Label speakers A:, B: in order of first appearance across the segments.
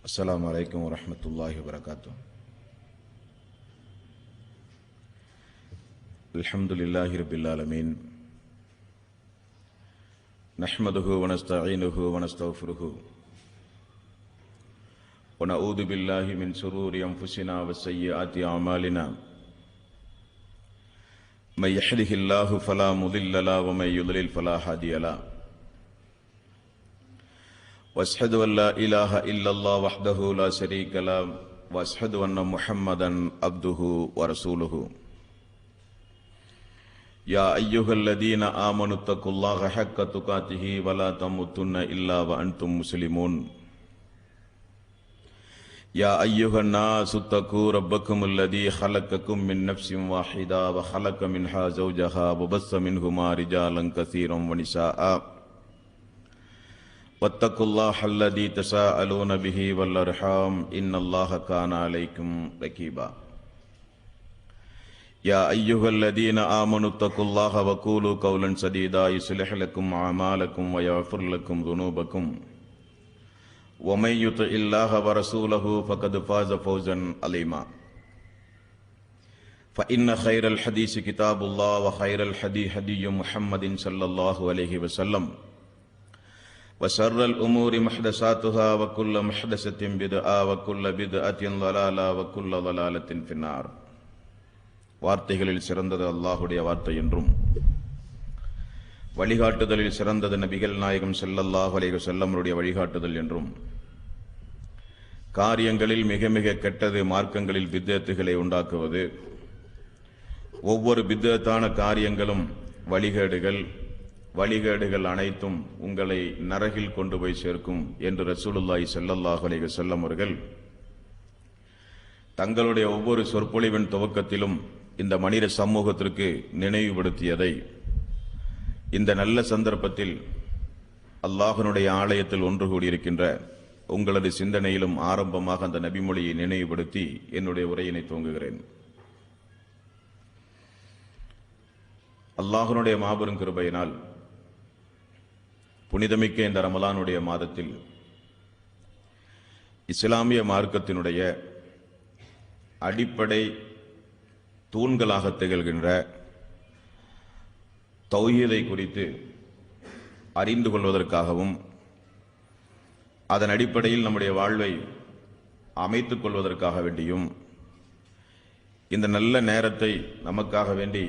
A: السلام عليكم ورحمة الله وبركاته. الحمد لله رب العالمين، نحمده ونستعينه ونستغفره ونعوذ بالله من شرور أنفسنا وسيئات أعمالنا، من يهده الله فلا مضل له ومن يضلل فلا هادي له، واشهد ان لا اله الا الله وحده لا شريك له، واشهد ان محمدا عبده ورسوله. يا ايها الذين امنوا اتقوا الله حق تقاته ولا تموتن الا وانتم مسلمون. يا ايها الناس اتقوا ربكم الذي خلقكم من نفس واحده وخلق منها زوجها وبث منهما رجالا كثيرا ونساء، واتقوا الله الذي تساءلون به والارحام ان الله كان عليكم رقيبا. يا ايها الذين امنوا اتقوا الله وقولوا قولا سديدا يصلح لكم اعمالكم ويغفر لكم ذنوبكم، ومن يطع الله ورسوله فقد فاز فوزا عظيما. فان خير الحديث كتاب الله، وخير الهدي هدي محمد صلى الله عليه وسلم، وشر الأمور محدثاتها وكل محدثة بدعة وكل بدعة ضلالة وكل ضلالة في النار. வார்த்தைகளில் சிறந்தது அல்லாஹ்வுடைய வார்த்தை என்றும், வழிகாட்டுதலில் சிறந்தது நபிகள் நாயகம் ஸல்லல்லாஹு அலைஹி வஸல்லம் அவருடைய வழிகாட்டுதல் என்றும், காரியங்களில் மிக மிக கெட்டது மார்க்கங்களில் பித்அத்துகளை உண்டாக்குவது, ஒவ்வொரு பித்அத்தான காரியங்களும் வழிகேடுகள் அனைத்தும் உங்களை நரகில் கொண்டு போய் சேர்க்கும் என்று ரசூலுல்லாஹி ஸல்லல்லாஹு அலைஹி வஸல்லம் அவர்கள் தங்களுடைய ஒவ்வொரு சொற்பொழிவின் துவக்கத்திலும் இந்த மனித சமூகத்திற்கு நினைவுபடுத்தியதை இந்த நல்ல சந்தர்ப்பத்தில் அல்லாஹ்வினுடைய ஆலயத்தில் ஒன்று கூடியிருக்கின்ற உங்களது சிந்தனையிலும் ஆரம்பமாக அந்த நபிமொழியை நினைவுபடுத்தி என்னுடைய உரையினை துவங்குகிறேன். அல்லாஹ்வினுடைய மாபெரும் கிருபையினால் புனிதமிக்க இந்த ரமலானுடைய மாதத்தில் இஸ்லாமிய மார்க்கத்தினுடைய அடிப்படை தூண்களாக திகழ்கின்ற தௌஹீதை குறித்து அறிந்து கொள்வதற்காகவும் அதன் அடிப்படையில் நம்முடைய வாழ்வை அமைத்துக் கொள்வதற்காக வேண்டியும் இந்த நல்ல நேரத்தை நமக்காக வேண்டி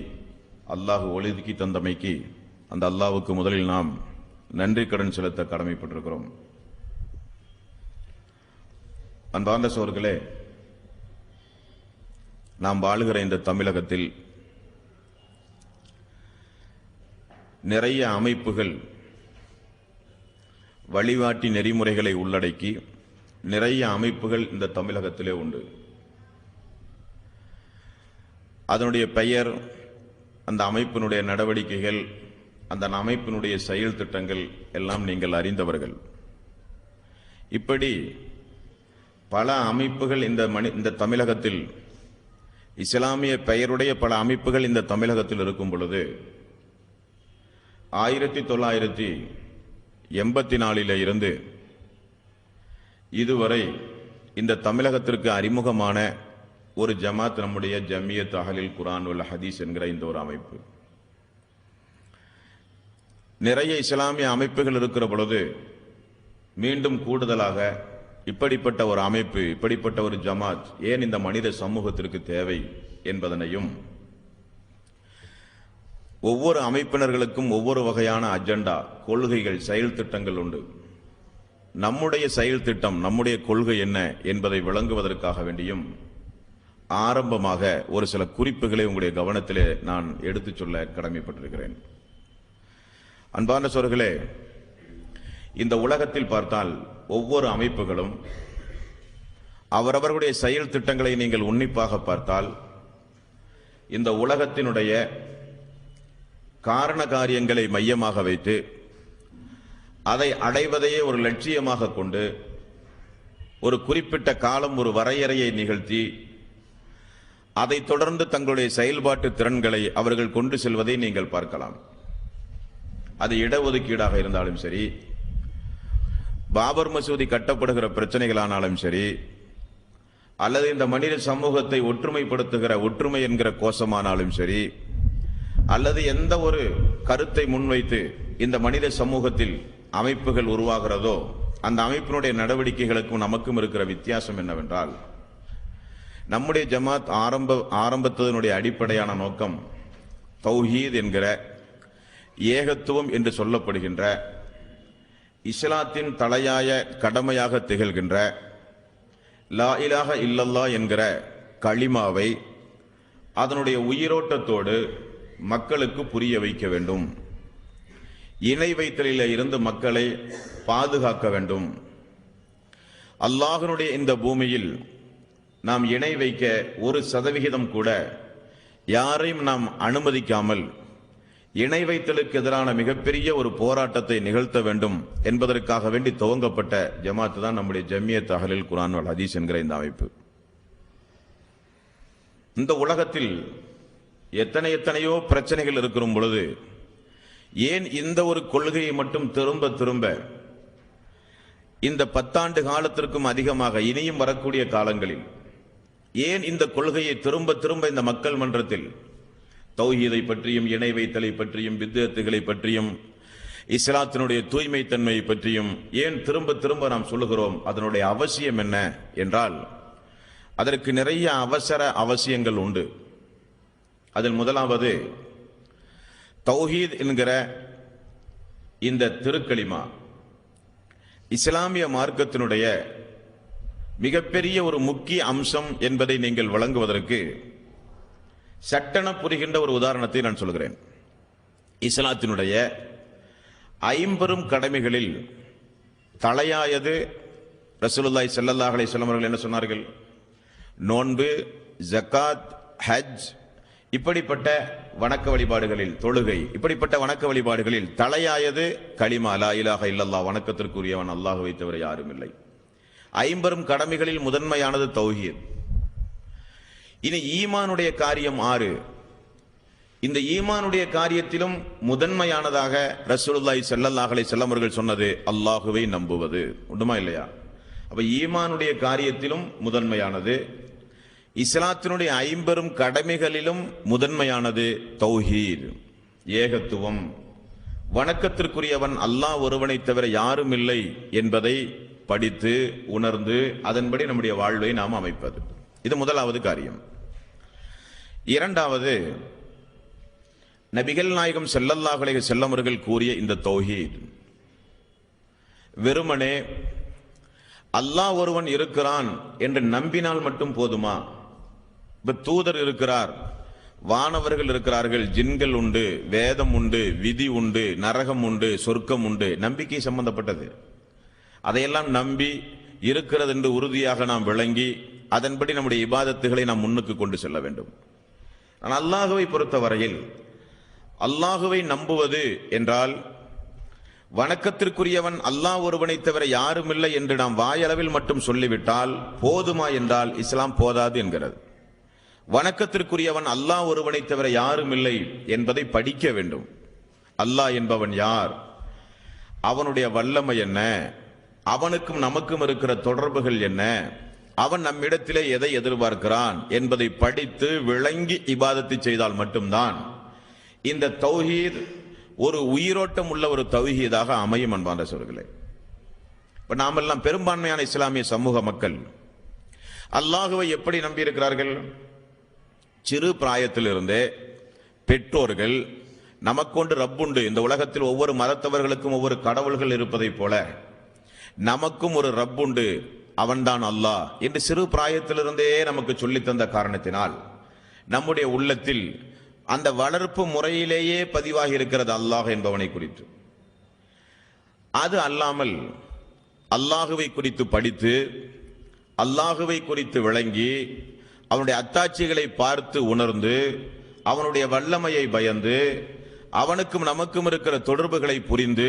A: அல்லாஹ் ஒதுக்கி தந்தமைக்கு அந்த அல்லாஹ்வுக்கு முதலில் நாம் நன்றி கடன் செலுத்த கடமைப்பட்டிருக்கிறோம். அன்பார்ந்த சகோதரர்களே, நாம் வாழுகிற இந்த தமிழகத்தில் நிறைய அமைப்புகள் வழிகாட்டி நெறிமுறைகளை உள்ளடக்கி நிறைய அமைப்புகள் இந்த தமிழகத்திலே உண்டு. அதனுடைய பெயர், அந்த அமைப்பினுடைய நடவடிக்கைகள், அந்த அமைப்பினுடைய செயல் திட்டங்கள் எல்லாம் நீங்கள் அறிந்தவர்கள். இப்படி பல அமைப்புகள் இந்த தமிழகத்தில், இஸ்லாமிய பெயருடைய பல அமைப்புகள் இந்த தமிழகத்தில் இருக்கும் பொழுது 1984 இருந்து இதுவரை இந்த தமிழகத்திற்கு அறிமுகமான ஒரு ஜமாத் நம்முடைய ஜமியத் அஹ்லுல் குர்ஆன் வல் ஹதீஸ் என்கிற இந்த ஒரு அமைப்பு. நிறைய இஸ்லாமிய அமைப்புகள் இருக்கிற பொழுது மீண்டும் கூடுதலாக இப்படிப்பட்ட ஒரு அமைப்பு, இப்படிப்பட்ட ஒரு ஜமாத் ஏன் இந்த மனித சமூகத்திற்கு தேவை என்பதனையும், ஒவ்வொரு அமைப்பினர்களுக்கும் ஒவ்வொரு வகையான அஜெண்டா, கொள்கைகள், செயல் திட்டங்கள் உண்டு. நம்முடைய செயல் திட்டம், நம்முடைய கொள்கை என்ன என்பதை விளங்குவதற்காக வேண்டியும் ஆரம்பமாக ஒரு சில குறிப்புகளை உங்களுடைய கவனத்திலே நான் எடுத்துச் சொல்ல கடமைப்பட்டிருக்கிறேன். அன்பான சகோதரர்களே, இந்த உலகத்தில் பார்த்தால் ஒவ்வொரு அமைப்புகளும் அவரவர்களுடைய செயல் திட்டங்களை நீங்கள் உன்னிப்பாக பார்த்தால் இந்த உலகத்தினுடைய காரண காரியங்களை மையமாக வைத்து அதை அடைவதையே ஒரு லட்சியமாக கொண்டு ஒரு குறிப்பிட்ட காலம், ஒரு வரையறையை நிகழ்த்தி அதைத் தொடர்ந்து தங்களுடைய செயல்பாட்டு திறன்களை அவர்கள் கொண்டு செல்வதை நீங்கள் பார்க்கலாம். அது இடஒதுக்கீடாக இருந்தாலும் சரி, பாபர் மசூதி கட்டப்படுகிற பிரச்சனைகளானாலும் சரி, அல்லது இந்த மனித சமூகத்தை ஒற்றுமைப்படுத்துகிற ஒற்றுமை என்கிற கோஷமானாலும் சரி, அல்லது எந்த ஒரு கருத்தை முன்வைத்து இந்த மனித சமூகத்தில் அமைப்புகள் உருவாகிறதோ அந்த அமைப்பினுடைய நடவடிக்கைகளுக்கும் நமக்கும் இருக்கிற வித்தியாசம் என்னவென்றால், நம்முடைய ஜமாத் ஆரம்பத்தினுடைய அடிப்படையான நோக்கம் தௌஹீத் என்கிற ஏகத்துவம் என்று சொல்லப்படுகின்ற இஸ்லாத்தின் தலையாய கடமையாக திகழ்கின்ற லா இலாஹ இல்லல்லாஹ் என்கிற களிமாவை அதனுடைய உயிரோட்டத்தோடு மக்களுக்கு புரிய வைக்க வேண்டும். இணை வைத்தலில் இருந்து மக்களை பாதுகாக்க வேண்டும். அல்லாஹ்வினுடைய இந்த பூமியில் நாம் இணை வைக்க 1% கூட யாரையும் நாம் அனுமதிக்காமல் இணை வைத்தலுக்கு எதிரான மிகப்பெரிய ஒரு போராட்டத்தை நிகழ்த்த வேண்டும் என்பதற்காக வேண்டி துவங்கப்பட்ட ஜமாத் தான் நம்முடைய ஜம்மியத் அஹ்லுல் குர்ஆன் வல் ஹதீஸ் என்கிற இந்த அமைப்பு. இந்த உலகத்தில் எத்தனையோ பிரச்சனைகள் இருக்கிற பொழுது ஏன் இந்த ஒரு கொள்கையை மட்டும் திரும்ப திரும்ப இந்த 10 ஆண்டு காலத்திற்கும் அதிகமாக இனியும் வரக்கூடிய காலங்களில் ஏன் இந்த கொள்கையை திரும்ப திரும்ப இந்த மக்கள் மன்றத்தில் தௌஹீதை பற்றியும் இணை வைத்தலை பற்றியும் பித்அத்துகளை பற்றியும் இஸ்லாத்தினுடைய தூய்மை தன்மையை பற்றியும் ஏன் திரும்ப திரும்ப நாம் சொல்லுகிறோம்? அதனுடைய அவசியம் என்ன என்றால், அதற்கு நிறைய அவசியங்கள் உண்டு. அதில் முதலாவது, தௌஹீத் என்கிற இந்த திருக்களிமா இஸ்லாமிய மார்க்கத்தினுடைய மிகப்பெரிய ஒரு முக்கிய அம்சம் என்பதை நீங்கள் வழங்குவதற்கு சட்டென புரிகின்ற ஒரு உதாரணத்தை நான் சொல்கிறேன். இஸ்லாத்தினுடைய 50 கடமைகளில் தலையாயது ரசூலுல்லாஹி ஸல்லல்லாஹு அலைஹி வஸல்லம் அவர்கள் என்ன சொன்னார்கள்? நோன்பு, ஜகாத், ஹஜ், இப்படிப்பட்ட வணக்க வழிபாடுகளில், தொழுகை, இப்படிப்பட்ட வணக்க வழிபாடுகளில் தலையாயது களிமா லா இலாஹ இல்லல்லாஹ், வணக்கத்திற்குரியவன் அல்லாஹ்வை தவிர யாரும் இல்லை. 50 கடமைகளில் முதன்மையானது தௌஹீத். இனி ஈமானுடைய காரியம் 6. இந்த ஈமானுடைய காரியத்திலும் முதன்மையானதாக ரசூலுல்லாஹி ஸல்லல்லாஹு அலைஹி வஸல்லம் அவர்கள் சொன்னது அல்லாஹ்வை நம்புவது. உண்டுமா இல்லையா? அப்ப ஈமானுடைய காரியத்திலும் முதன்மையானது, இஸ்லாத்தினுடைய 50 கடமைகளிலும் முதன்மையானது தௌஹீத், ஏகத்துவம், வணக்கத்திற்குரியவன் அல்லாஹ் ஒருவனை தவிர யாரும் இல்லை என்பதை படித்து உணர்ந்து அதன்படி நம்முடைய வாழ்வை நாம் அமைப்பது. இது முதலாவது காரியம். இரண்டாவது, நபிகள் நாயகம் ஸல்லல்லாஹு அலைஹி வஸல்லம் அவர்கள் கூறிய இந்த தௌஹீத் வெறுமனே அல்லாஹ் ஒருவன் இருக்கிறான் என்று நம்பினால் மட்டும் போதுமா? தூதர் இருக்கிறார், வானவர்கள் இருக்கிறார்கள், ஜின்கள் உண்டு, வேதம் உண்டு, விதி உண்டு, நரகம் உண்டு, சொர்க்கம் உண்டு, நம்பிக்கை சம்பந்தப்பட்டது. அதையெல்லாம் நம்பி இருக்கிறது என்று உறுதியாக நாம் விளங்கி அதன்படி நம்முடைய இபாதத்துகளை நாம் முன்னுக்கு கொண்டு செல்ல வேண்டும். ஆனால் அல்லாஹுவை பொறுத்தவரையில் அல்லாஹுவை நம்புவது என்றால் வணக்கத்திற்குரியவன் அல்லாஹ் ஒருவனை தவிர யாரும் இல்லை என்று நாம் வாயளவில் மட்டும் சொல்லிவிட்டால் போதுமா என்றால் இஸ்லாம் போதாது என்கிறது. வணக்கத்திற்குரியவன் அல்லாஹ் ஒருவனை தவிர யாரும் இல்லை என்பதை படிக்க வேண்டும். அல்லாஹ் என்பவன் யார், அவனுடைய வல்லமை என்ன, அவனுக்கும் நமக்கும் இருக்கிற தொடர்புகள் என்ன, அவன் நம்மிடத்திலே எதை எதிர்பார்க்கிறான் என்பதை படித்து விளங்கி இபாதத்தை செய்தால் மட்டும்தான் இந்த தௌஹீத் ஒரு உயிரோட்டம் உள்ள ஒரு தௌஹீதாக அமையும். அன்பான சகோதரர்களே, இப்ப நாமெல்லாம் பெரும்பான்மையான இஸ்லாமிய சமூக மக்கள் அல்லாஹுவை எப்படி நம்பி இருக்கிறார்கள்? சிறு பிராயத்திலிருந்தே பெற்றோர்கள் நமக்கொண்டு ரப்புண்டு, இந்த உலகத்தில் ஒவ்வொரு மதத்தவர்களுக்கும் ஒவ்வொரு கடவுள்கள் இருப்பதை போல நமக்கும் ஒரு ரப்புண்டு, அவன்தான் அல்லாஹ் என்று சிறு பிராயத்திலிருந்தே நமக்கு சொல்லித் தந்த காரணத்தினால் நம்முடைய உள்ளத்தில் அந்த வளர்ப்பு முறையிலேயே பதிவாகி இருக்கிறது அல்லாஹ் என்பவனை குறித்து. அது அல்லாமல் அல்லாஹுவை குறித்து படித்து அல்லாஹுவை குறித்து விளங்கி அவனுடைய அத்தாட்சிகளை பார்த்து உணர்ந்து அவனுடைய வல்லமையை பயந்து அவனுக்கும் நமக்கும் இருக்கிற தொடர்புகளை புரிந்து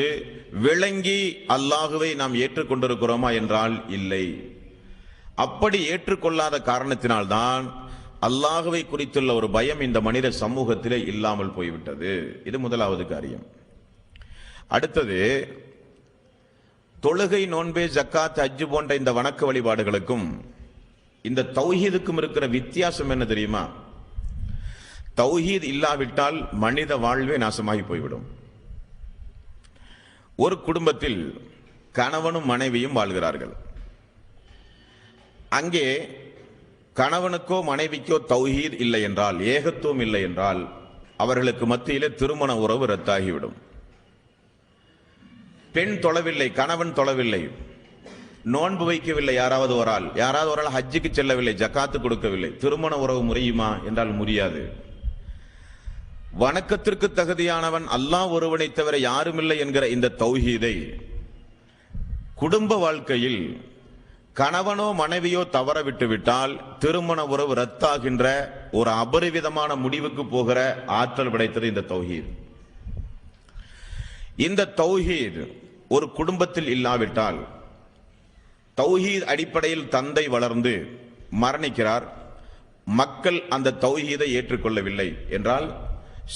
A: விளங்கி அல்லாஹுவை நாம் ஏற்றுக்கொண்டிருக்கிறோமா என்றால் இல்லை. அப்படி ஏற்றுக்கொள்ளாத காரணத்தினால்தான் அல்லாஹுவை குறித்துள்ள ஒரு பயம் இந்த மனித சமூகத்திலே இல்லாமல் போய்விட்டது. இது முதலாவது காரியம். அடுத்தது, தொழுகை, நோன்பே, ஜக்காத், ஹஜ் போன்ற இந்த வணக்க வழிபாடுகளுக்கும் இந்த தௌஹீதுக்கும் இருக்கிற வித்தியாசம் என்ன தெரியுமா? தௌஹீத் இல்லாவிட்டால் மனித வாழ்வே நாசமாகி போய்விடும். ஒரு குடும்பத்தில் கணவனும் மனைவியும் வாழ்கிறார்கள். அங்கே கணவனுக்கோ மனைவிக்கோ தௌஹீத் இல்லை என்றால், ஏகத்துவம் இல்லை என்றால், அவர்களுக்கு மத்தியிலே திருமண உறவு ரத்தாகிவிடும். பெண் தொழவில்லை, கணவன் தொழவில்லை, நோன்பு வைக்கவில்லை, யாராவது ஒரு ஆள் ஹஜ்ஜுக்கு செல்லவில்லை, ஜக்காத்து கொடுக்கவில்லை, திருமண உறவு முறையுமா என்றால் முடியாது. வணக்கத்திற்கு தகுதியானவன் அல்லாஹ் ஒருவனை தவிர யாருமில்லை என்கிற இந்த தௌஹீதை குடும்ப வாழ்க்கையில் கணவனோ மனைவியோ தவற விட்டுவிட்டால் திருமண உறவு ரத்தாகின்ற ஒரு அபரிவிதமான முடிவுக்கு போகிற ஆற்றல் படைத்தது இந்த தௌஹீத். இந்த தௌஹீத் ஒரு குடும்பத்தில் இல்லாவிட்டால், தௌஹீத் அடிப்படையில் தந்தை வளர்ந்து மரணிக்கிறார், மக்கள் அந்த தௌஹீதை ஏற்றுக்கொள்ளவில்லை என்றால்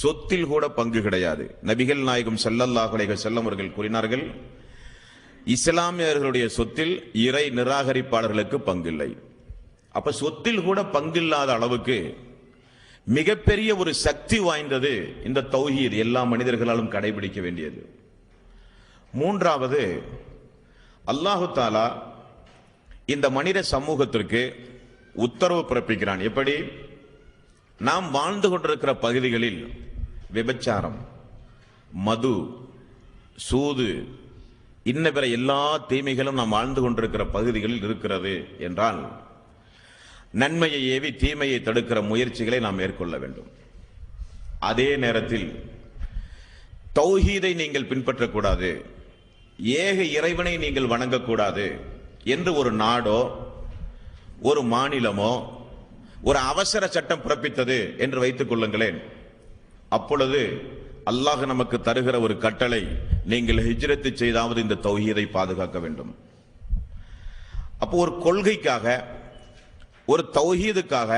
A: சொத்தில் கூட பங்கு கிடையாது. நபிகள் நாயகம் ஸல்லல்லாஹு அலைஹி வஸல்லம் அவர்கள் கூறினார்கள், இஸ்லாமியர்களுடைய சொத்தில் இறை நிராகரிப்பாளர்களுக்கு பங்கில்லை. அப்ப சொத்தில் கூட பங்கில்லாத அளவுக்கு மிகப்பெரிய ஒரு சக்தி வாய்ந்தது இந்த தௌஹீத், எல்லா மனிதர்களாலும் கடைபிடிக்க வேண்டியது. மூன்றாவது, அல்லாஹு தஆலா இந்த மனித சமூகத்திற்கு உத்தரவு பிறப்பிக்கிறான். எப்படி? நாம் வாழ்ந்து கொண்டிருக்கிற பகுதிகளில் விபச்சாரம், மது, சூது, இன்ன பிற எல்லா தீமைகளும் நாம் வாழ்ந்து கொண்டிருக்கிற பகுதிகளில் இருக்கிறது என்றால், நன்மையை ஏவி தீமையை தடுக்கிற முயற்சிகளை நாம் மேற்கொள்ள வேண்டும். அதே நேரத்தில் தௌஹீதை நீங்கள் பின்பற்றக்கூடாது, ஏக இறைவனை நீங்கள் வணங்கக்கூடாது என்று ஒரு நாடோ ஒரு மாநிலமோ ஒரு அவசர சட்டம் பிறப்பித்தது என்று வைத்துக் கொள்ளுங்களேன். அப்பொழுது அல்லாஹ் நமக்கு தருகிற ஒரு கட்டளை, நீங்கள் ஹிஜ்ரத்து செய்தாவது இந்த தௌஹீதை பாதுகாக்க வேண்டும். அப்போ ஒரு கொள்கைக்காக, ஒரு தௌஹீதுக்காக,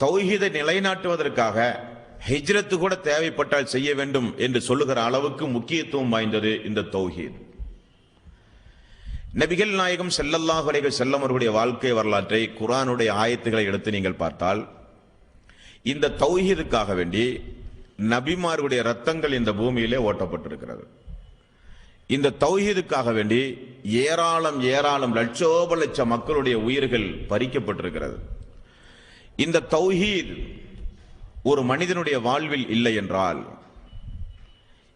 A: தௌஹீதை நிலைநாட்டுவதற்காக ஹிஜ்ரத்து கூட தேவைப்பட்டால் செய்ய வேண்டும் என்று சொல்லுகிற அளவுக்கு முக்கியத்துவம் வாய்ந்தது இந்த தௌஹீத். நபிகள் நாயகம் ஸல்லல்லாஹு அலைஹி வஸல்லம் அவர்களுடைய வாழ்க்கை வரலாற்றை, குர்ஆனுடைய ஆயத்துக்களை எடுத்து நீங்கள் பார்த்தால், இந்த தௌஹீதுக்காக வேண்டி நபிமார்களுடைய ரத்தங்கள் இந்த பூமியிலே ஓட்டப்பட்டிருக்கிறது. இந்த தௌஹீதுக்காக வேண்டி ஏராளம் ஏராளம் லட்சோப லட்ச மக்களுடைய உயிர்கள் பறிக்கப்பட்டிருக்கிறது. இந்த தௌஹீத் ஒரு மனிதனுடைய வாழ்வில் இல்லை என்றால்,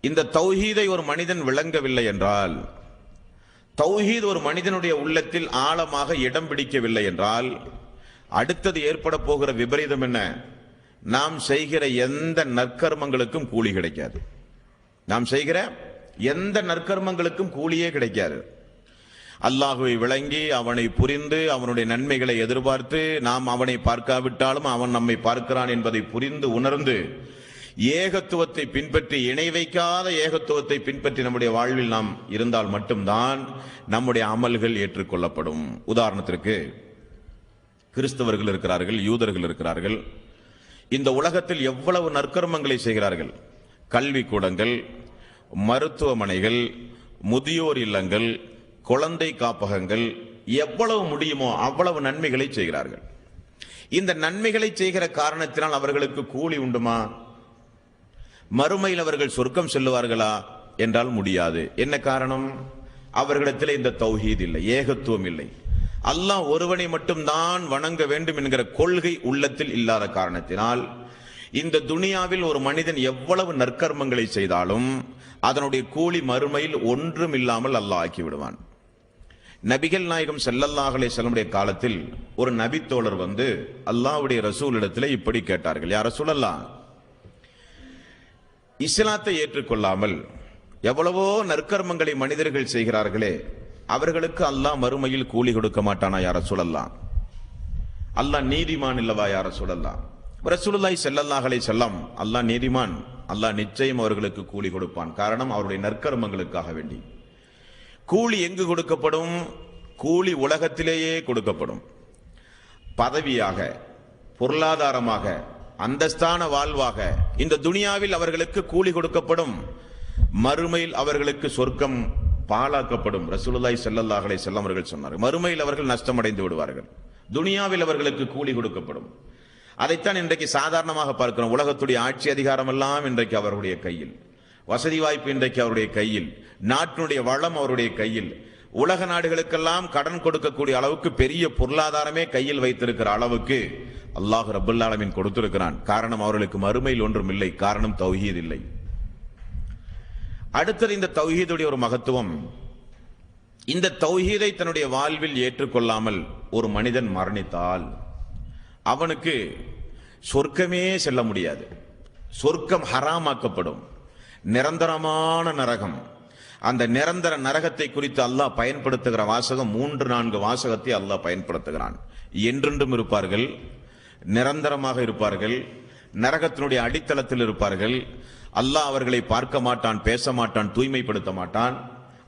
A: இந்த தௌஹீதை ஒரு மனிதன் விளங்கவில்லை என்றால், தௌஹீத் ஒரு மனிதனுடைய உள்ளத்தில் ஆழமாக இடம் பிடிக்கவில்லை என்றால், அடுத்தது ஏற்பட போகிற விபரீதம் என்ன? நாம் செய்கிற எந்த நற்கர்மங்களுக்கும் கூலி கிடைக்காது. நாம் செய்கிற எந்த நற்கர்மங்களுக்கும் கூலியே கிடைக்காது. அல்லாஹுவை விளங்கி, அவனை புரிந்து, அவனுடைய நன்மைகளை எதிர்பார்த்து, நாம் அவனை பார்க்காவிட்டாலும் அவன் நம்மை பார்க்கிறான் என்பதை புரிந்து உணர்ந்து, ஏகத்துவத்தை பின்பற்றி, இணை வைக்காத ஏகத்துவத்தை பின்பற்றி நம்முடைய வாழ்வில் நாம் இருந்தால் மட்டும்தான் நம்முடைய அமல்கள் ஏற்றுக்கொள்ளப்படும். உதாரணத்திற்கு, கிறிஸ்தவர்கள் இருக்கிறார்கள், யூதர்கள் இருக்கிறார்கள். இந்த உலகத்தில் எவ்வளவு நற்கர்மங்களை செய்கிறார்கள். கல்வி கூடங்கள், மருத்துவமனைகள், முதியோர் இல்லங்கள், குழந்தை காப்பகங்கள், எவ்வளவு முடியுமோ அவ்வளவு நன்மைகளை செய்கிறார்கள். இந்த நன்மைகளை செய்கிற காரணத்தினால் அவர்களுக்கு கூலி உண்டுமா? மறுமையில் அவர்கள் சொர்க்கம் செல்லுவார்களா என்றால் முடியாது. என்ன காரணம்? அவர்களிடத்தில் இந்த தௌஹீத் இல்லை, ஏகத்துவம் இல்லை. அல்லாஹ் ஒருவனை மட்டும்தான் வணங்க வேண்டும் என்கிற கொள்கை உள்ளத்தில் இல்லாத காரணத்தினால், இந்த துனியாவில் ஒரு மனிதன் எவ்வளவு நற்கர்மங்களை செய்தாலும் அதனுடைய கூலி மறுமையில் ஒன்றும் இல்லாமல் அல்லாஹ் ஆக்கி விடுவான். நபிகள் நாயகம் ஸல்லல்லாஹு அலைஹி வஸல்லம் காலத்தில் ஒரு நபித்தோழர் வந்து அல்லாஹ்வுடைய ரசூலிடத்தில் இப்படி கேட்டார்கள், யா ரசூலல்லாஹ், இஸ்லாத்தை ஏற்றுக்கொள்ளாமல் எவ்வளவோ நற்கர்மங்களை மனிதர்கள் செய்கிறார்களே, அவர்களுக்கு அல்லாஹ் மறுமையில் கூலி கொடுக்க மாட்டானா யா ரசூலல்லாஹ்? அல்லாஹ் நீதிமான் இல்லவா யா ரசூலல்லாஹ்? ரசூலுல்லாஹி ஸல்லல்லாஹு அலைஹி வஸல்லம், அல்லாஹ் நீதிமான், அல்லாஹ் நிச்சயம் அவர்களுக்கு கூலி கொடுப்பான். காரணம், அவருடைய நற்கர்மங்களுக்காக வேண்டி. கூலி எங்கு கொடுக்கப்படும்? கூலி உலகத்திலேயே கொடுக்கப்படும். பதவியாக, பொருளாதாரமாக, அந்தஸ்தான வாழ்வாக இந்த துனியாவில் அவர்களுக்கு கூலி கொடுக்கப்படும். மறுமையில் அவர்களுக்கு சொர்க்கம் பாழாக்கப்படும். ரசூலுல்லாஹி ஸல்லல்லாஹு அலைஹி வஸல்லம் அவர்கள் சொன்னார், மறுமையில் அவர்கள் நஷ்டமடைந்து விடுவார்கள், துனியாவில் அவர்களுக்கு கூலி கொடுக்கப்படும். அதைத்தான் இன்றைக்கு சாதாரணமாக பார்க்கிறோம். உலகத்துடைய ஆட்சி அதிகாரம் எல்லாம் இன்றைக்கு அவருடைய கையில், வசதி வாய்ப்பு இன்றைக்கு அவருடைய கையில், நாட்டினுடைய வளம் அவருடைய கையில், உலக நாடுகளுக்கெல்லாம் கடன் கொடுக்கக்கூடிய அளவுக்கு பெரிய பொருளாதாரமே கையில் வைத்திருக்கிற அளவுக்கு அல்லாஹ் ரப்பல் ஆலமீன் கொடுத்திருக்கிறான். காரணம், அவர்களுக்கு மறுமையில் ஒன்றும் இல்லை, காரணம் தௌஹீத் இல்லை. அடுத்தது இந்த தௌஹீதுடைய ஒரு மகத்துவம். இந்த தௌஹீதை தன்னுடைய வாழ்வில் ஏற்றுக்கொள்ளாமல் ஒரு மனிதன் மரணித்தால் அவனுக்கு சொர்க்கமே செல்ல முடியாது. சொர்க்கம் ஹராமாக்கப்படும், நிரந்தரமான நரகம். அந்த நிரந்தர நரகத்தை குறித்து அல்லாஹ் பயன்படுத்துகிற வாசகம் 3-4 வாசகத்தை அல்லாஹ் பயன்படுத்துகிறான். என்றென்றும் இருப்பார்கள், நிரந்தரமாக இருப்பார்கள், நரகத்தினுடைய அடித்தளத்தில் இருப்பார்கள். அல்லாஹ் அவர்களை பார்க்க மாட்டான், பேச மாட்டான், தூய்மைப்படுத்த மாட்டான்.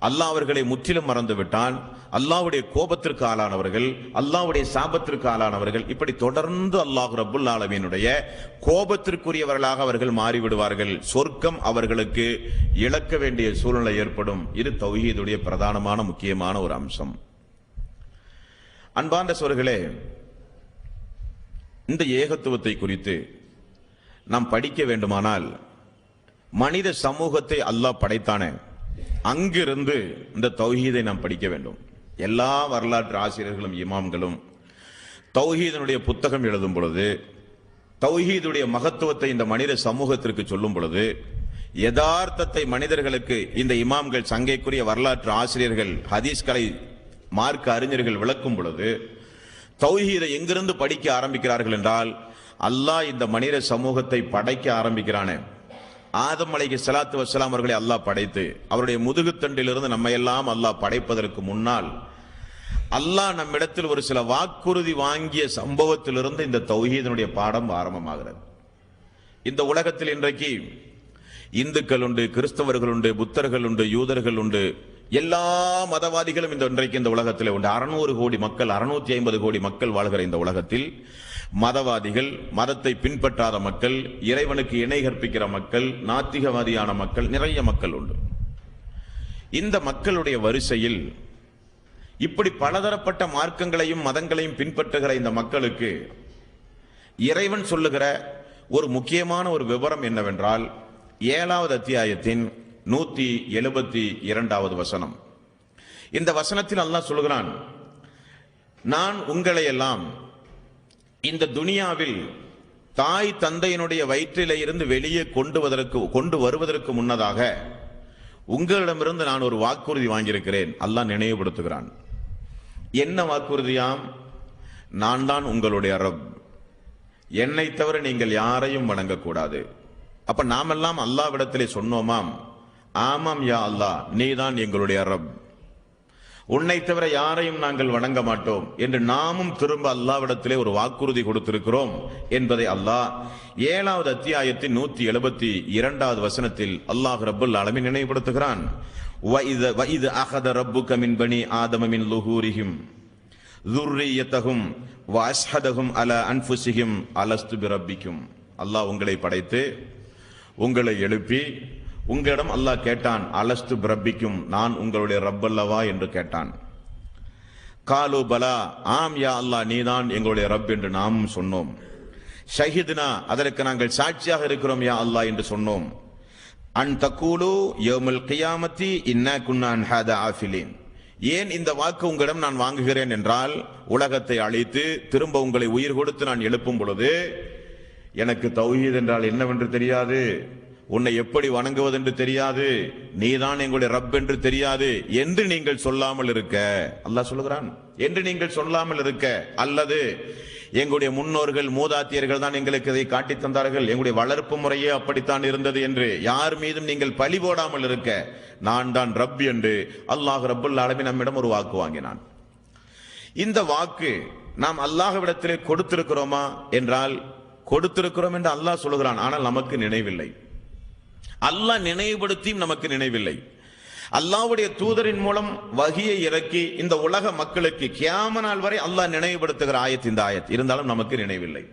A: அல்லாஹ் அவர்களை முற்றிலும் மறந்து விட்டான். அல்லாஹ்வுடைய கோபத்திற்கு ஆளானவர்கள், அல்லாஹ்வுடைய சாபத்திற்கு ஆளானவர்கள், இப்படி தொடர்ந்து அல்லாஹ் ரப்புல் ஆலமீனுடைய கோபத்திற்குரியவர்களாக அவர்கள் மாறிவிடுவார்கள். சொர்க்கம் அவர்களுக்கு இழக்க வேண்டிய சூழ்நிலை ஏற்படும். இது தௌஹீதுடைய பிரதானமான முக்கியமான ஒரு அம்சம். அன்பார்ந்த சகோதரர்களே, இந்த ஏகத்துவத்தை குறித்து நாம் படிக்க வேண்டுமானால் மனித சமூகத்தை அல்லாஹ் படைத்தானே, அங்கிருந்து இந்த தௌஹீதை நாம் படிக்க வேண்டும். எல்லா வரலாற்று ஆசிரியர்களும் இமாம்களும் தௌஹீதனுடைய புத்தகம் எழுதும் பொழுது, தௌஹீதுடைய மகத்துவத்தை இந்த மனித சமூகத்திற்கு சொல்லும் பொழுது, யதார்த்தத்தை மனிதர்களுக்கு இந்த இமாம்கள், சங்கைக்குரிய வரலாற்று ஆசிரியர்கள், ஹதீஸ்களை மார்க்க அறிஞர்கள் விளக்கும் பொழுது, தௌஹீதை எங்கிருந்து படிக்க ஆரம்பிக்கிறார்கள் என்றால், அல்லாஹ் இந்த மனித சமூகத்தை படைக்க ஆரம்பிக்கிறானே, ஆதம் அலைஹிஸ்ஸலாத்து வஸ்ஸலாம் அவர்களை அல்லாஹ் படைத்து அவருடைய முதுகுத்தண்டிலிருந்து நம்ம எல்லாம் அல்லாஹ் படைப்பதற்கு முன்னால் அல்லாஹ் நம்மிடத்தில் ஒரு சில வாக்குறுதி வாங்கிய சம்பவத்திலிருந்து இந்த தௌஹீதினுடைய பாடம் ஆரம்பமாகிறது. இந்த உலகத்தில் இன்றைக்கு இந்துக்கள் உண்டு, கிறிஸ்தவர்கள் உண்டு, புத்தர்கள் உண்டு, யூதர்கள் உண்டு, எல்லா மதவாதிகளும் இன்றைக்கு இந்த உலகத்தில் உண்டு. 600 கோடி மக்கள், 650 கோடி மக்கள் வாழ்கிற இந்த உலகத்தில் மதவாதிகள், மதத்தை பின்பற்றாத மக்கள், இறைவனுக்கு இணை கற்பிக்கிற மக்கள், நாத்திகவாதியான மக்கள், நிறைய மக்கள் உண்டு. இந்த மக்களுடைய வரிசையில் இப்படி பலதரப்பட்ட மார்க்கங்களையும் மதங்களையும் பின்பற்றுகிற இந்த மக்களுக்கு இறைவன் சொல்லுகிற ஒரு முக்கியமான ஒரு விவரம் என்னவென்றால், 7வது அத்தியாயத்தின் 172வது வசனம். இந்த வசனத்தில் அல்லாஹ் சொல்லுகிறான், நான் உங்களை எல்லாம் இந்த துனியாவில் தாய் தந்தையினுடைய வயிற்றிலே இருந்து வெளியே கொண்டு வருவதற்கு முன்னதாக உங்களிடமிருந்து நான் ஒரு வாக்குறுதி வாங்கியிருக்கிறேன். அல்லாஹ் நினைவுபடுத்துகிறான். என்ன வாக்குறுதியாம்? நான் தான் உங்களுடைய ரப், என்னை தவிர நீங்கள் யாரையும் வணங்கக்கூடாது. அப்ப நாமெல்லாம் அல்லாஹ்விடத்திலே சொன்னோமாம், ஆமாம் யா அல்லாஹ், நீதான் எங்களுடைய ரப், உன்னை தவிர யாரையும் நாங்கள் வணங்க மாட்டோம் என்று நாமும் திரும்ப அல்லாஹ்விடத்திலே ஒரு வாக்குறுதி கொடுத்திருக்கிறோம் என்பதை அல்லாஹ் 7வது அத்தியாயத்தின் 172வது வசனத்தில் அல்லாஹ் ரப்புல் ஆலமீன் நினைவுபடுத்துகிறான். வஇத அகத ரப்புக மின் பனி ஆதம மின் லுஹூரிஹிம் ذُرِّيَّتَهُمْ وَأَشْهَدَهُمْ عَلَى أَنفُسِهِمْ أَلَسْتُ بِرَبِّكُمْ. அல்லாஹ் உங்களை படைத்து உங்களை எழுப்பி உங்களிடம் அல்லாஹ் கேட்டான், அலஸ்து பிரப்பிக்கும், நான் உங்களுடைய ரப்பல்லவா என்று கேட்டான். காலு பலா, ஆம் யா அல்லாஹ், நீதான் எங்களுடைய ரப் என்று நாமும் சொன்னோம். ஷஹித்னா, அதற்கு நாங்கள் சாட்சியாக இருக்கிறோம் யா அல்லாஹ் என்று சொன்னோம். அன் தக்கூலு யௌமுல் கியாமத்தி இன்னா குன்னா அன் ஹாதா ஆஃபிலீன். ஏன் இந்த வாக்கு உங்களிடம் நான் வாங்குகிறேன் என்றால், உலகத்தை அழித்து திரும்ப உங்களை உயிர் கொடுத்து நான் எழுப்பும் பொழுது எனக்கு தௌஹீத் என்றால் என்னவென்று தெரியாது, உன்னை எப்படி வணங்குவது என்று தெரியாது, நீதான் எங்களுடைய ரப் என்று தெரியாது என்று நீங்கள் சொல்லாமல் இருக்க, அல்லாஹ் சொல்லுகிறான், என்று நீங்கள் சொல்லாமல் இருக்க, அல்லது எங்களுடைய முன்னோர்கள் மூதாத்தியர்கள் தான் எங்களுக்கு இதை காட்டி தந்தார்கள், எங்களுடைய வளர்ப்பு முறையே அப்படித்தான் இருந்தது என்று யார் மீதும் நீங்கள் பழி போடாமல் இருக்க, நான் தான் ரப் என்று அல்லாஹ் ரப்புல் ஆலமீன் நம்மிடம் ஒரு வாக்கு வாங்கினான். இந்த வாக்கு நாம் அல்லாஹ்விடத்திலே கொடுத்திருக்கிறோமா என்றால் கொடுத்திருக்கிறோம் என்று அல்லாஹ் சொல்லுகிறான். ஆனால் நமக்கு நினைவில்லை. அல்லாஹ் நினைவுபடுத்தியும் நமக்கு நினைவில்லை. அல்லாஹ்வுடைய தூதரின் மூலம் வஹியை இறக்கி இந்த உலக மக்களுக்கு கியாம நாள் வரை அல்லாஹ் நினைவுபடுத்துகிற ஆயத் இந்த ஆயத், இருந்தாலும் நமக்கு நினைவில்லை.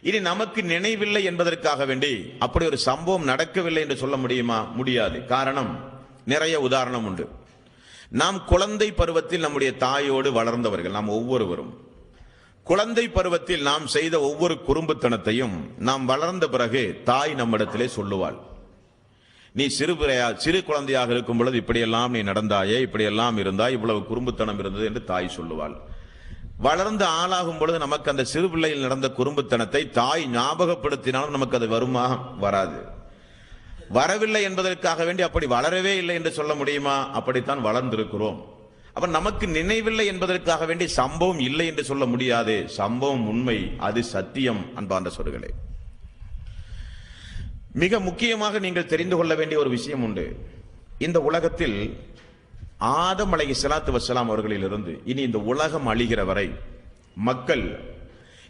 A: இனி நமக்கு நினைவில்லை என்பதற்காக வேண்டி அப்படி ஒரு சம்பவம் நடக்கவில்லை என்று சொல்ல முடியுமா? முடியாது. காரணம், நிறைய உதாரணம் உண்டு. நாம் குழந்தை பருவத்தில் நம்முடைய தாயோடு வளர்ந்தவர்கள். நாம் ஒவ்வொருவரும் குழந்தை பருவத்தில் நாம் செய்த ஒவ்வொரு குறும்புத்தனத்தையும் நாம் வளர்ந்த பிறகு தாய் நம்மிடத்திலே சொல்லுவாள். நீ சிறு குழந்தையாக இருக்கும் பொழுது இப்படியெல்லாம் நீ நடந்தாயே, இப்படியெல்லாம் இருந்தாய், இவ்வளவு குறும்புத்தனம் இருந்தது என்று தாய் சொல்லுவாள். வளர்ந்து ஆளாகும் பொழுது நமக்கு அந்த சிறு பிள்ளையில் நடந்த குறும்புத்தனத்தை தாய் ஞாபகப்படுத்தினாலும் நமக்கு அது வருமா? வராது. வரவில்லை என்பதற்காக வேண்டி அப்படி வளரவே இல்லை என்று சொல்ல முடியுமா? அப்படித்தான் வளர்ந்திருக்கிறோம். அப்ப நமக்கு நினைவில்லை என்பதற்காக வேண்டி சம்பவம் இல்லை என்று சொல்ல முடியாது. சம்பவம் உண்மை, அது சத்தியம். அன்பார்ந்த சொற்களே, மிக முக்கியமாக நீங்கள் தெரிந்து கொள்ள வேண்டிய ஒரு விஷயம் உண்டு. இந்த உலகத்தில் ஆதம் அலைஹிஸ்ஸலாத்து வஸ்ஸலாம் அவர்களிலிருந்து இனி இந்த உலகம் அழிகிற வரை மக்கள்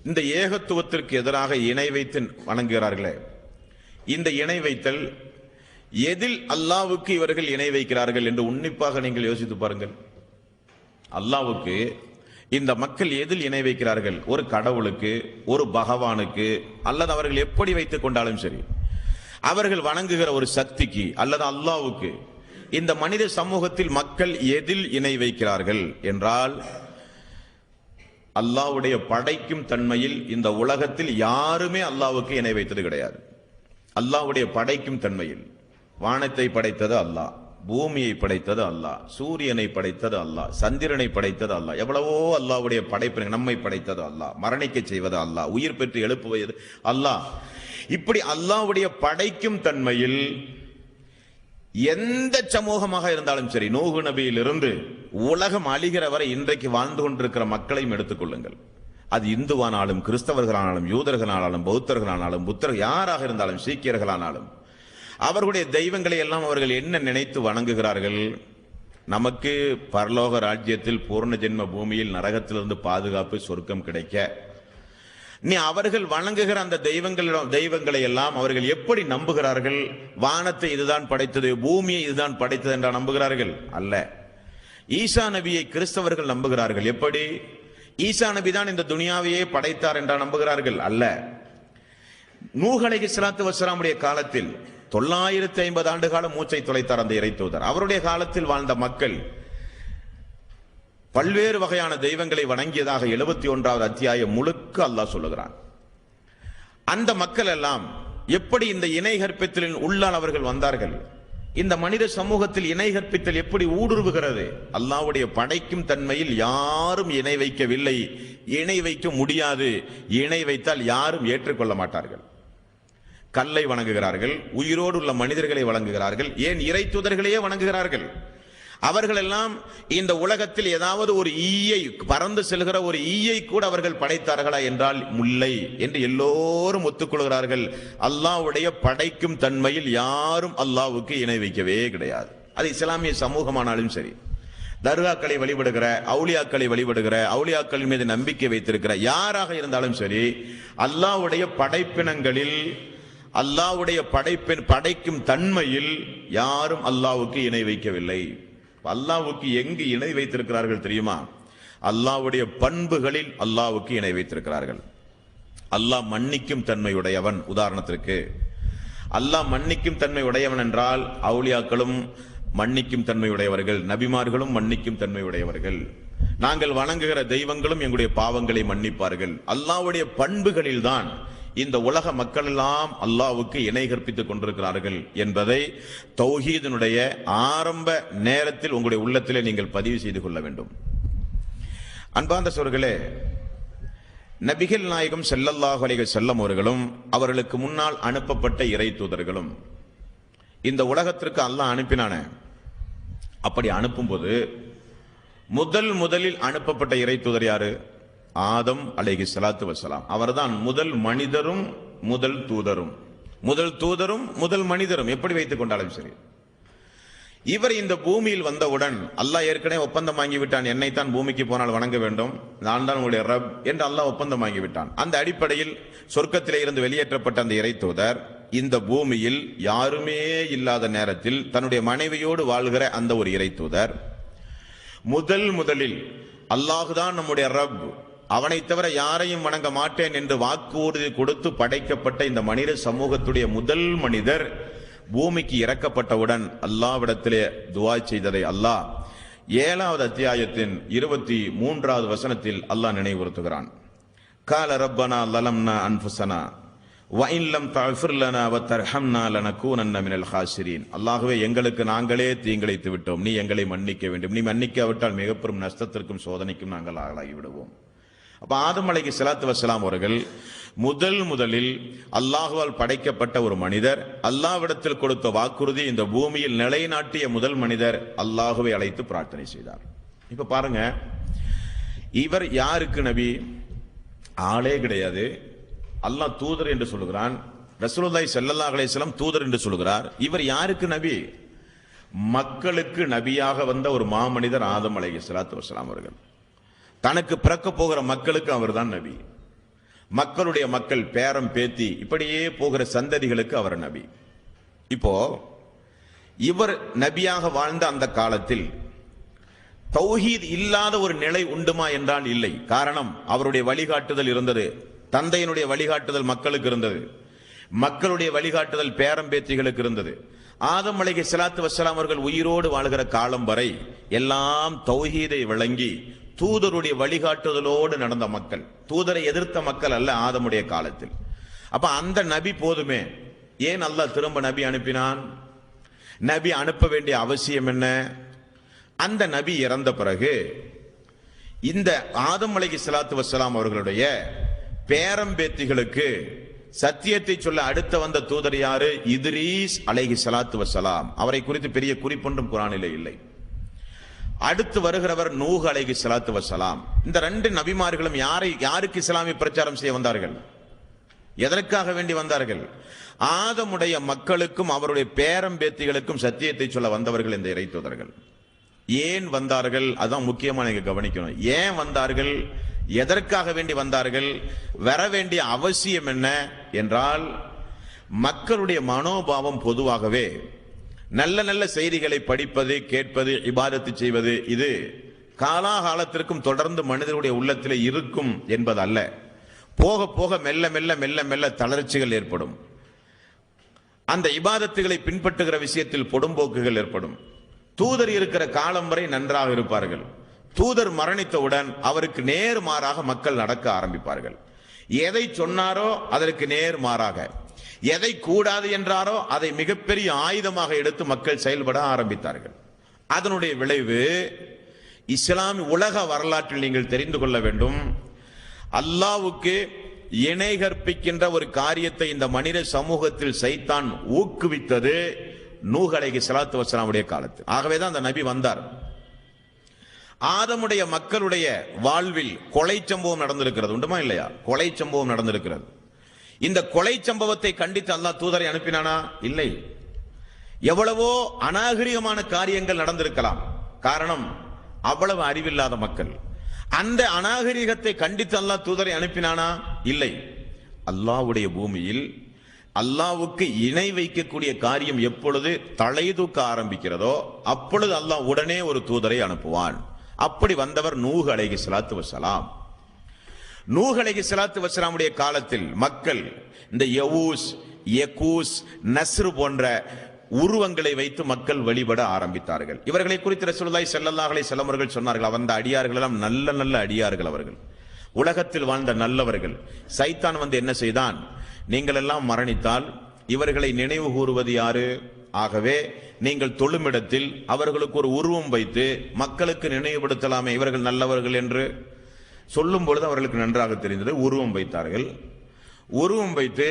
A: இந்த ஏகத்துவத்திற்கு எதிராக இணை வைத்து வணங்குகிறார்களே, இந்த இணை வைத்தல் எதில் அல்லாஹ்வுக்கு இவர்கள் இணை வைக்கிறார்கள் என்று உன்னிப்பாக நீங்கள் யோசித்து பாருங்கள். அல்லாஹ்வுக்கு இந்த மக்கள் எதில் இணை வைக்கிறார்கள்? ஒரு கடவுளுக்கு, ஒரு பகவானுக்கு, அல்லது அவர்கள் எப்படி வைத்துக் கொண்டாலும் சரி, அவர்கள் வணங்குகிற ஒரு சக்திக்கு அல்லது அல்லாஹ்வுக்கு இந்த மனித சமூகத்தில் மக்கள் எதில் இணை வைக்கிறார்கள் என்றால், அல்லாஹ்வுடைய படைக்கும் தன்மையில் இந்த உலகத்தில் யாருமே அல்லாஹ்வுக்கு இணை வைத்தது கிடையாது. அல்லாஹ்வுடைய படைக்கும் தன்மையில் வானத்தை படைத்தது அல்லாஹ், பூமியை படைத்தது அல்லாஹ், சூரியனை படைத்தது அல்லாஹ், சந்திரனை படைத்தது அல்லாஹ், எவ்வளவோ அல்லாஹ்வுடைய படைப்பு. நம்மை படைத்தது அல்லாஹ், மரணிக்க செய்வது அல்லாஹ், உயிர் பெற்று எழுப்புவது அல்லாஹ். இப்படி அல்லாஹ்வுடைய படைக்கும் தன்மையில் எந்த சமூகமாக இருந்தாலும் சரி, நூஹ் நபியிலிருந்து உலகம் அழிகிற வரை இன்றைக்கு வாழ்ந்து கொண்டிருக்கிற மக்களையும் எடுத்துக்கொள்ளுங்கள். அது இந்துவானாலும், கிறிஸ்தவர்களானாலும், யூதர்களானாலும், பௌத்தர்களானாலும், புத்தர்கள் யாராக இருந்தாலும், சீக்கியர்களானாலும், அவர்களுடைய தெய்வங்களை எல்லாம் அவர்கள் என்ன நினைத்து வணங்குகிறார்கள்? நமக்கு பரலோக ராஜ்யத்தில் பூர்ண ஜென்ம பூமியில் நரகத்திலிருந்து பாதுகாப்பு, சொர்க்கம் கிடைக்க நீ அவர்கள் வணங்குகிற அந்த தெய்வங்களை எல்லாம் அவர்கள் எப்படி நம்புகிறார்கள்? வானத்தை இதுதான் படைத்தது, பூமியை இதுதான் படைத்தது என்றா நம்புகிறார்கள்? அல்ல. ஈசா நபியை கிறிஸ்தவர்கள் நம்புகிறார்கள். எப்படி? ஈசா நபி தான் இந்த துனியாவையே படைத்தார் என்றா நம்புகிறார்கள்? அல்ல. நூஹ் அலைஹிஸ்ஸலாத்து வஸ்ஸலாமுடைய காலத்தில் 950 ஆண்டு காலம் மூச்சை தொலைத்தார் அந்த இறைத்தூதர். அவருடைய காலத்தில் வாழ்ந்த மக்கள் பல்வேறு வகையான தெய்வங்களை வணங்கியதாக 71வது அத்தியாயம் முழுக்க அல்லாஹ் சொல்லுகிறான். அந்த மக்கள் எல்லாம் எப்படி இந்த இணை கற்பித்தலின் உள்ளால் அவர்கள் வந்தார்கள்? இந்த மனித சமூகத்தில் இணை கற்பித்தல் எப்படி ஊடுருவுகிறது? அல்லாஹ்வுடைய படைக்கும் தன்மையில் யாரும் இணை வைக்கவில்லை, இணை வைக்க முடியாது. இணை வைத்தால் யாரும் ஏற்றுக்கொள்ள மாட்டார்கள். கல்லை வணங்குகிறார்கள், உயிரோடு உள்ள மனிதர்களை வணங்குகிறார்கள், ஏன் இறை தூதர்களையே வணங்குகிறார்கள். அவர்கள் எல்லாம் இந்த உலகத்தில் ஏதாவது ஒரு ஈயை, பறந்து செல்கிற ஒரு ஈயை கூட அவர்கள் படைத்தார்களா என்றால் முல்லை என்று எல்லோரும் ஒத்துக்கொள்கிறார்கள். அல்லாஹ்வுடைய படைக்கும் தன்மையில் யாரும் அல்லாஹ்வுக்கு இணை வைக்கவே கிடையாது. அது இஸ்லாமிய சமூகமானாலும் சரி, தர்காக்களை வழிபடுகிற, அவுலியாக்களை வழிபடுகிற, அவுலியாக்களின் மீது நம்பிக்கை வைத்திருக்கிற யாராக இருந்தாலும் சரி, அல்லாஹ்வுடைய படைப்பினங்களில், அல்லாஹ்வுடைய படைக்கும் தன்மையில் யாரும் அல்லாஹ்வுக்கு இணை வைக்கவில்லை. அல்லாஹ்வுக்கு எங்கு இணை வைத்திருக்கிறார்கள் தெரியுமா? அல்லாஹ்வுடைய பண்புகளில் அல்லாஹ்வுக்கு இணை வைத்திருக்கிறார்கள். அல்லாஹ் மன்னிக்கும் தன்மையுடையவன். உதாரணத்திற்கு, அல்லாஹ் மன்னிக்கும் தன்மை உடையவன் என்றால் அவுலியாக்களும் மன்னிக்கும் தன்மையுடையவர்கள், நபிமார்களும் மன்னிக்கும் தன்மையுடையவர்கள், நாங்கள் வணங்குகிற தெய்வங்களும் எங்களுடைய பாவங்களை மன்னிப்பார்கள். அல்லாஹ்வுடைய பண்புகளில் தான் இந்த உலக மக்கள் எல்லாம் அல்லாஹ்வுக்கு இணை கற்பித்துக் கொண்டிருக்கிறார்கள் என்பதை தௌஹீதினுடைய ஆரம்ப நேரத்தில் உங்களுடைய உள்ளத்திலே நீங்கள் பதிவு செய்து கொள்ள வேண்டும். அன்பார்ந்த சகோதரர்களே, நபிகள் நாயகம் ஸல்லல்லாஹு அலைஹி வஸல்லம் அவர்களும் அவர்களுக்கு முன்னால் அனுப்பப்பட்ட இறை தூதர்களும் இந்த உலகத்திற்கு அல்லாஹ் அனுப்பினானே, அப்படி அனுப்பும்போது முதலில் அனுப்பப்பட்ட இறை தூதர் யாரு? ஆதம் அலைஹிஸ்ஸலாத்து வஸ்ஸலாம். அவர்தான் முதல் மனிதரும் முதல் தூதரும். முதல் தூதரும் முதல் மனிதரும் எப்படி வைத்துக் கொண்டாலும் சரி. இவர் இந்த பூமியில் வந்தவுடன் அல்லாஹ் ஏற்கனவே ஒப்பந்தம் வாங்கிவிட்டான், என்னைத்தான் பூமிக்கு போனால் வணங்க வேண்டும், நான் தான் உங்களுடைய ரப் என்று அல்லாஹ் ஒப்பந்தம் வாங்கிவிட்டான். அந்த அடிப்படையில் சொர்க்கத்திலே இருந்து வெளியேற்றப்பட்ட அந்த இறை தூதர் இந்த பூமியில் யாருமே இல்லாத நேரத்தில் தன்னுடைய மனைவியோடு வாழ்கிற அந்த ஒரு இறை தூதர் முதலில் அல்லாஹுதான் நம்முடைய ரப், அவனை தவிர யாரையும் வணங்க மாட்டேன் என்று வாக்குறுதி கொடுத்து படைக்கப்பட்ட இந்த மனித சமூகத்துடைய முதல் மனிதர் பூமிக்கு இறக்கப்பட்டவுடன் அல்லாஹ்விடத்திலே துஆ செய்ததை அல்லாஹ் 7வது அத்தியாயத்தின் 23வது வசனத்தில் அல்லாஹ் நினைவுறுத்துகிறான். கால ரப்பனா லலம்னா அன்ஃபுஸனா வ இன் லம் தஃபிர் லனா வ தர்ஹம்னா லனகூனன்ன மினல் ஹாசிரீன். அல்லாஹ்வே, எங்களுக்கு நாங்களே தீங்கிழைத்து விட்டோம், நீ எங்களை மன்னிக்க வேண்டும். நீ மன்னிக்காவிட்டால் மிகப்பெரும் நஷ்டத்திற்கும் சோதனைக்கும் நாங்கள் ஆளாகி விடுவோம். அப்ப ஆதம் அலைஹிஸ்ஸலாத்து வஸ்ஸலாம் அவர்கள் முதலில் அல்லாஹுவால் படைக்கப்பட்ட ஒரு மனிதர், அல்லாஹ்விடத்தில் கொடுத்த வாக்குறுதி, இந்த பூமியில் நிலைநாட்டிய முதல் மனிதர் அல்லாஹுவை அழைத்து பிரார்த்தனை செய்தார். இப்ப பாருங்க, இவர் யாருக்கு நபி? ஆளே கிடையாது. அல்லாஹ் தூதர் என்று சொல்லுகிறான், ரசூலுல்லாஹி ஸல்லல்லாஹு அலைஹி வஸல்லம் தூதர் என்று சொல்லுகிறார். இவர் யாருக்கு நபி? மக்களுக்கு நபியாக வந்த ஒரு மாமனிதர் ஆதம் அலைஹிஸ்ஸலாத்து வஸ்ஸலாம் அவர்கள். தனக்கு பிறக்க போகிற மக்களுக்கு அவர்தான் நபி. மக்களுடைய மக்கள், பேரம் பேத்தி, இப்படியே போகிற சந்ததிகளுக்கு அவர் நபி. இப்போ இவர் நபியாக வாழ்ந்த அந்த காலத்தில் தௌஹீத் இல்லாத ஒரு நிலை உண்டுமா என்றால் இல்லை. காரணம், அவருடைய வழிகாட்டுதல் இருந்தது, தந்தையினுடைய வழிகாட்டுதல் மக்களுக்கு இருந்தது, மக்களுடைய வழிகாட்டுதல் பேரம் பேத்திகளுக்கு இருந்தது. ஆதம் அலைஹிஸ்ஸலாத்து வஸ்ஸலாம் அவர்கள் உயிரோடு வாழ்கிற காலம் வரை எல்லாம் தௌஹீதை விளங்கி தூதருடைய வழிகாட்டுதலோடு நடந்த மக்கள், தூதரை எதிர்த்த மக்கள் அல்ல ஆதமுடைய காலத்தில். அப்ப அந்த நபி போதுமே, ஏன் அல்லாஹ் திரும்ப நபி அனுப்பினான்? நபி அனுப்ப வேண்டிய அவசியம் என்ன? அந்த நபி இறந்த பிறகு இந்த ஆதம் அலைஹிஸ்ஸலாத்து வஸ்ஸலாம் அவர்களுடைய பேரம்பேத்திகளுக்கு சத்தியத்தை சொல்ல அடுத்த வந்த தூதர் யாரு? இத்ரீஸ் அலைஹிஸ்ஸலாத்து வஸ்ஸலாம். அவரை குறித்து பெரிய குறிப்பொன்றும் குர்ஆனிலே இல்லை. அடுத்து வருகிறவர் நூஹ் அலைஹிஸ்ஸலாத்து வஸ்ஸலாம். இந்த 2 நபிமார்களும் யாருக்கு இஸ்லாமிய பிரச்சாரம் செய்ய வந்தார்கள்? எதற்காக வேண்டி வந்தார்கள்? ஆதமுடைய மக்களுக்கும் அவருடைய பேரம்பேத்திகளுக்கும் சத்தியத்தை சொல்ல வந்தவர்கள் இந்த இறை தூதர்கள். ஏன் வந்தார்கள்? அதான் முக்கியமா நீங்க கவனிக்கணும். ஏன் வந்தார்கள்? எதற்காக வேண்டி வந்தார்கள்? வர வேண்டிய அவசியம் என்ன என்றால், மக்களுடைய மனோபாவம் பொதுவாகவே நல்ல நல்ல செய்திகளை படிப்பது, கேட்பது, இபாதத்து செய்வது, இது காலாகாலத்திற்கும் தொடர்ந்து மனிதனுடைய உள்ளத்தில் இருக்கும் என்பது அல்ல. போக போக மெல்ல மெல்ல மெல்ல மெல்ல தளர்ச்சிகள் ஏற்படும். அந்த இபாதத்துகளை பின்பற்றுகிற விஷயத்தில் பொடும்போக்குகள் ஏற்படும். தூதர் இருக்கிற காலம் வரை நன்றாக இருப்பார்கள். தூதர் மரணித்தவுடன் அவருக்கு நேர்மாறாக மக்கள் நடக்க ஆரம்பிப்பார்கள். எதை சொன்னாரோ அதற்கு நேர்மாறாக, எதை கூடாது என்றாரோ அதை மிகப்பெரிய ஆயுதமாக எடுத்து மக்கள் செயல்பட ஆரம்பித்தார்கள். அதனுடைய விளைவு இஸ்லாம் உலக வரலாற்றில் நீங்கள் தெரிந்து கொள்ள வேண்டும். அல்லாஹ்வுக்கு இணை கற்பிக்கின்ற ஒரு காரியத்தை இந்த மனித சமூகத்தில் சைத்தான் ஊக்குவித்தது நூஹ் அலைஹிஸ்ஸலாத்து வஸ்ஸலாமுடைய காலத்தில். ஆகவேதான் அந்த நபி வந்தார். ஆதமுடைய மக்களுடைய வாழ்வில் கொலை சம்பவம் நடந்திருக்கிறது, உண்டுமா இல்லையா? கொலை சம்பவம் நடந்திருக்கிறது. இந்த கொலை சம்பவத்தை கண்டித்து அல்லாஹ் தூதரை அனுப்பினானா? இல்லை. எவ்வளவோ அநாகரிகமான காரியங்கள் நடந்திருக்கலாம். காரணம், அவ்வளவு அறிவில்லாத மக்கள். அந்த அநாகரிகத்தை கண்டித்து அல்லாஹ் தூதரை அனுப்பினானா? இல்லை. அல்லாஹ்வுடைய பூமியில் அல்லாஹ்வுக்கு இணை வைக்கக்கூடிய காரியம் எப்பொழுது தலை தூக்க ஆரம்பிக்கிறதோ அப்பொழுது அல்லாஹ் உடனே ஒரு தூதரை அனுப்புவான். அப்படி வந்தவர் நூஹ் அலைஹிஸ்ஸலாத்து வஸ்ஸலாம். நூஹ் அலைஹிஸ்ஸலாத்து வஸ்ஸலாமுடைய காலத்தில் மக்கள் இந்த யவூஸ், யகூஸ், நஸ்ர் போன்ற உருவங்களை வைத்து மக்கள் வழிபட ஆரம்பித்தார்கள். இவர்களை குறித்து ரசூலுல்லாஹி ஸல்லல்லாஹு அலைஹி வஸல்லம் அவர்கள் சொன்னார்கள், அந்த அடியார்கள் எல்லாம் நல்ல நல்ல அடியார்கள், அவர்கள் உலகத்தில் வாழ்ந்த நல்லவர்கள். சைத்தான் வந்து என்ன செய்தான்? நீங்கள் எல்லாம் மரணித்தால் இவர்களை நினைவு கூறுவது யாரு? ஆகவே நீங்கள் தொழுமிடத்தில் அவர்களுக்கு ஒரு உருவம் வைத்து மக்களுக்கு நினைவுபடுத்தலாமே இவர்கள் நல்லவர்கள் என்று சொல்லும் பொழுது அவர்களுக்கு நன்றாக தெரிந்தது. உருவம் வைத்தார்கள். உருவம் வைத்து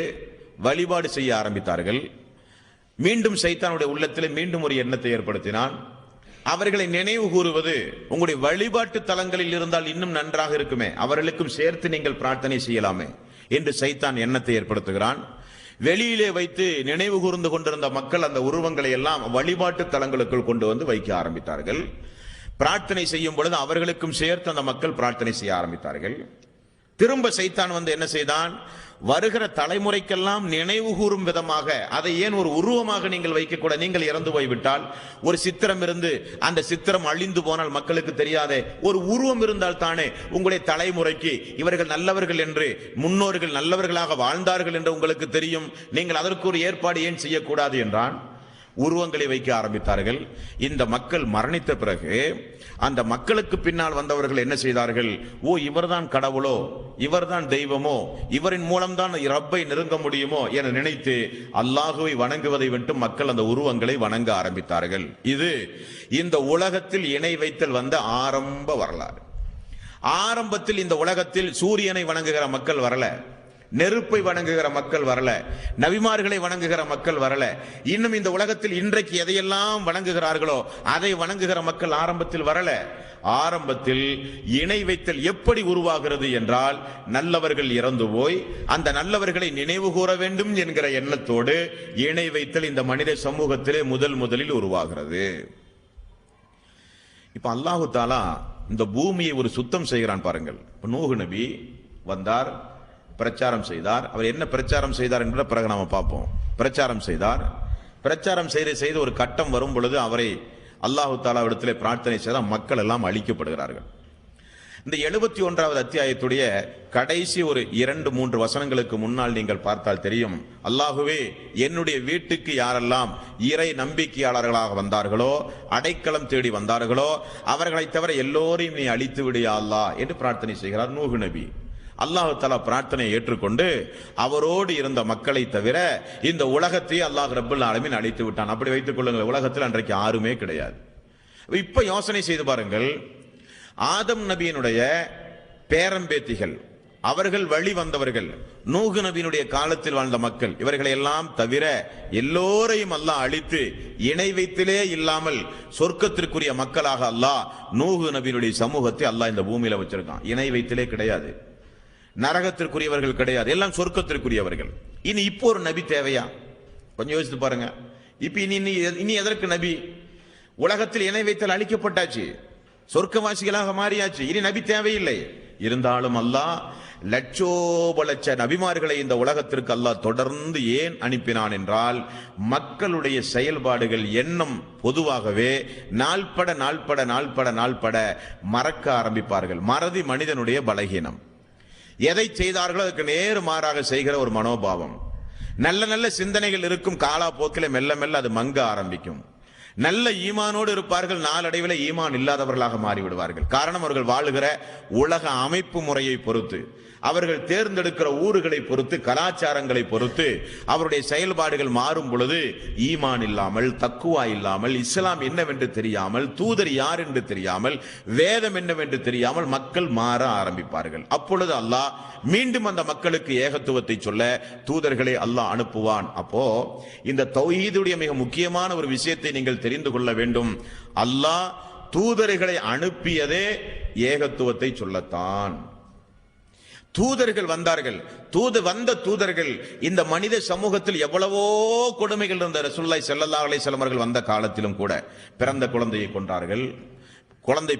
A: வழிபாடு செய்ய ஆரம்பித்தார்கள். மீண்டும் சைத்தானுடைய உள்ளத்தில் மீண்டும் ஒரு எண்ணத்தை ஏற்படுத்தினான். அவர்களை நினைவு கூறுவது உங்களுடைய வழிபாட்டு தலங்களில் இருந்தால் இன்னும் நன்றாக இருக்குமே, அவர்களுக்கும் சேர்த்து நீங்கள் பிரார்த்தனை செய்யலாமே என்று சைத்தான் எண்ணத்தை ஏற்படுத்துகிறான். வெளியிலே வைத்து நினைவு கூர்ந்து கொண்டிருந்த மக்கள் அந்த உருவங்களை எல்லாம் வழிபாட்டு தலங்களுக்குள் கொண்டு வந்து வைக்க ஆரம்பித்தார்கள். பிரார்த்தனை செய்யும் பொழுது அவர்களுக்கும் சேர்த்து அந்த மக்கள் பிரார்த்தனை செய்ய ஆரம்பித்தார்கள். திரும்ப சைத்தான் வந்து என்ன செய்தான்? வருகிற தலைமுறைக்கெல்லாம் நினைவு கூறும் விதமாக அதை ஏன் ஒரு உருவமாக நீங்கள் வைக்கக்கூட? நீங்கள் இறந்து போய்விட்டால் ஒரு சித்திரம் இருந்து அந்த சித்திரம் அழிந்து போனால் மக்களுக்கு தெரியாதே, ஒரு உருவம் இருந்தால் தானே உங்களுடைய தலைமுறைக்கு இவர்கள் நல்லவர்கள் என்று, முன்னோர்கள் நல்லவர்களாக வாழ்ந்தார்கள் என்று உங்களுக்கு தெரியும். நீங்கள் அதற்கு ஒரு ஏற்பாடு ஏன் செய்யக்கூடாது என்றான். உருவங்களை வைக்க ஆரம்பித்தார்கள். இந்த மக்கள் மரணித்த பிறகு அந்த மக்களுக்கு பின்னால் வந்தவர்கள் என்ன செய்தார்கள்? ஓ, இவர்தான் கடவுளோ, இவர்தான் தெய்வமோ, இவரின் மூலம்தான் ரப்பை நெருங்க முடியுமோ என நினைத்து அல்லாஹுவை வணங்குவதை விட்டு மக்கள் அந்த உருவங்களை வணங்க ஆரம்பித்தார்கள். இது இந்த உலகத்தில் இணை வைத்தல் வந்த ஆரம்ப வரலாறு. ஆரம்பத்தில் இந்த உலகத்தில் சூரியனை வணங்குகிற மக்கள் வரல, நெருப்பை வணங்குகிற மக்கள் வரல, நபிமார்களை வணங்குகிற மக்கள் வரல. இன்னும் இந்த உலகத்தில் இன்றைக்கு எதையெல்லாம் வணங்குகிறார்களோ அதை வணங்குகிற மக்கள் ஆரம்பத்தில் வரல. ஆரம்பத்தில் இணை வைத்தல் எப்படி உருவாகிறது என்றால், நல்லவர்கள் இறந்து போய் அந்த நல்லவர்களை நினைவு கூற வேண்டும் என்கிற எண்ணத்தோடு இணை வைத்தல் இந்த மனித சமூகத்திலே முதலில் உருவாகிறது. இப்ப அல்லாஹு தாலா இந்த பூமியை ஒரு சுத்தம் செய்கிறான் பாருங்கள். நூஹ் நபி வந்தார், பிரச்சாரம் செய்தார். அவர் என்ன பிரச்சாரம் செய்தார் என்ற பிறகு நாம பார்ப்போம். பிரச்சாரம் செய்த ஒரு கட்டம் வரும் பொழுது அவரை அல்லாஹு தாலாவிடத்திலே பிரார்த்தனை செய்தால் மக்கள் எல்லாம் அழிக்கப்படுகிறார்கள். இந்த 71வது அத்தியாயத்துடைய கடைசி ஒரு 2-3 வசனங்களுக்கு முன்னால் நீங்கள் பார்த்தால் தெரியும், அல்லாஹுவே, என்னுடைய வீட்டுக்கு யாரெல்லாம் இறை நம்பிக்கையாளர்களாக வந்தார்களோ, அடைக்கலம் தேடி வந்தார்களோ, அவர்களை தவிர எல்லோரையும் நீ அழித்து விடியா அல்லாஹ் என்று பிரார்த்தனை செய்கிறார் நூஹ் நபி. அல்லாஹு தஆலா பிரார்த்தனையை ஏற்றுக்கொண்டு அவரோடு இருந்த மக்களை தவிர இந்த உலகத்தை அல்லாஹ் ரப்பல் ஆலமீன் அழித்து விட்டான். அப்படி வைத்துக் கொள்ளுங்கள், உலகத்தில் அன்றைக்கு யாருமே கிடையாது. இப்ப யோசனை செய்து பாருங்கள், ஆதம் நபியினுடைய பேரம்பேத்திகள், அவர்கள் வழி வந்தவர்கள், நூஹ் நபியினுடைய காலத்தில் வாழ்ந்த மக்கள், இவர்களை எல்லாம் தவிர எல்லோரையும் அல்லாஹ் அழித்து இணை வைத்திலே இல்லாமல் சொர்க்கத்திற்குரிய மக்களாக அல்லாஹ் நூஹ் நபியினுடைய சமூகத்தை அல்லாஹ் இந்த பூமியில வச்சிருக்கான். இணை வைத்திலே கிடையாது, நரகத்திற்குரியவர்கள் கிடையாது, எல்லாம் சொர்க்கத்திற்குரியவர்கள். இனி இப்போ ஒரு நபி தேவையா? கொஞ்சம் யோசித்து பாருங்க. இப்ப இனி எதற்கு நபி? உலகத்தில் இணை வைத்தல் அழிக்கப்பட்டாச்சு, சொர்க்கவாசிகளாக மாறியாச்சு, இனி நபி தேவையில்லை. இருந்தாலும் அல்லாஹ் லட்சோப லட்ச நபிமார்களை இந்த உலகத்திற்கு அல்லாஹ் தொடர்ந்து ஏன் அனுப்பினான் என்றால், மக்களுடைய செயல்பாடுகள் எண்ணம் பொதுவாகவே நாள்பட மறக்க ஆரம்பிப்பார்கள். மறதி மனிதனுடைய பலகீனம். எதை செய்தார்களோ அதுக்கு நேர் மாறாக செய்கிற ஒரு மனோபாவம். நல்ல சிந்தனைகள் இருக்கும், காலப்போக்கில் மெல்ல அது மங்க ஆரம்பிக்கும். நல்ல ஈமானோடு இருப்பார்கள், நாளடைவில் ஈமான் இல்லாதவர்களாக மாறிவிடுவார்கள். காரணம், அவர்கள் வாழுகிற உலக அமைப்பு முறையை பொறுத்து, அவர்கள் தேர்ந்தெடுக்கிற ஊர்களை பொறுத்து, கலாச்சாரங்களை பொறுத்து அவருடைய செயல்பாடுகள் மாறும் பொழுது ஈமான் இல்லாமல், தக்குவா இல்லாமல், இஸ்லாம் என்னவென்று தெரியாமல், தூதர் யார் என்று தெரியாமல், வேதம் என்னவென்று தெரியாமல் மக்கள் மாற ஆரம்பிப்பார்கள். அப்பொழுது அல்லாஹ் மீண்டும் அந்த மக்களுக்கு ஏகத்துவத்தை சொல்ல தூதர்களை அல்லாஹ் அனுப்புவான். அப்போ இந்த தௌஹீதுடைய மிக முக்கியமான ஒரு விஷயத்தை நீங்கள் தெரிந்து கொள்ள வேண்டும். அல்லாஹ் தூதர்களை அனுப்பியதே ஏகத்துவத்தை சொல்லத்தான். தூதர்கள் வந்தார்கள். வந்த தூதர்கள் இந்த மனித சமூகத்தில் எவ்வளவோ கொடுமைகள் இருந்த ரசூலுல்லாஹி ஸல்லல்லாஹு அலைஹி வஸல்லம் அவர்கள் வந்த காலத்திலும் கூட பிறந்த குழந்தையை கொன்றார்கள்,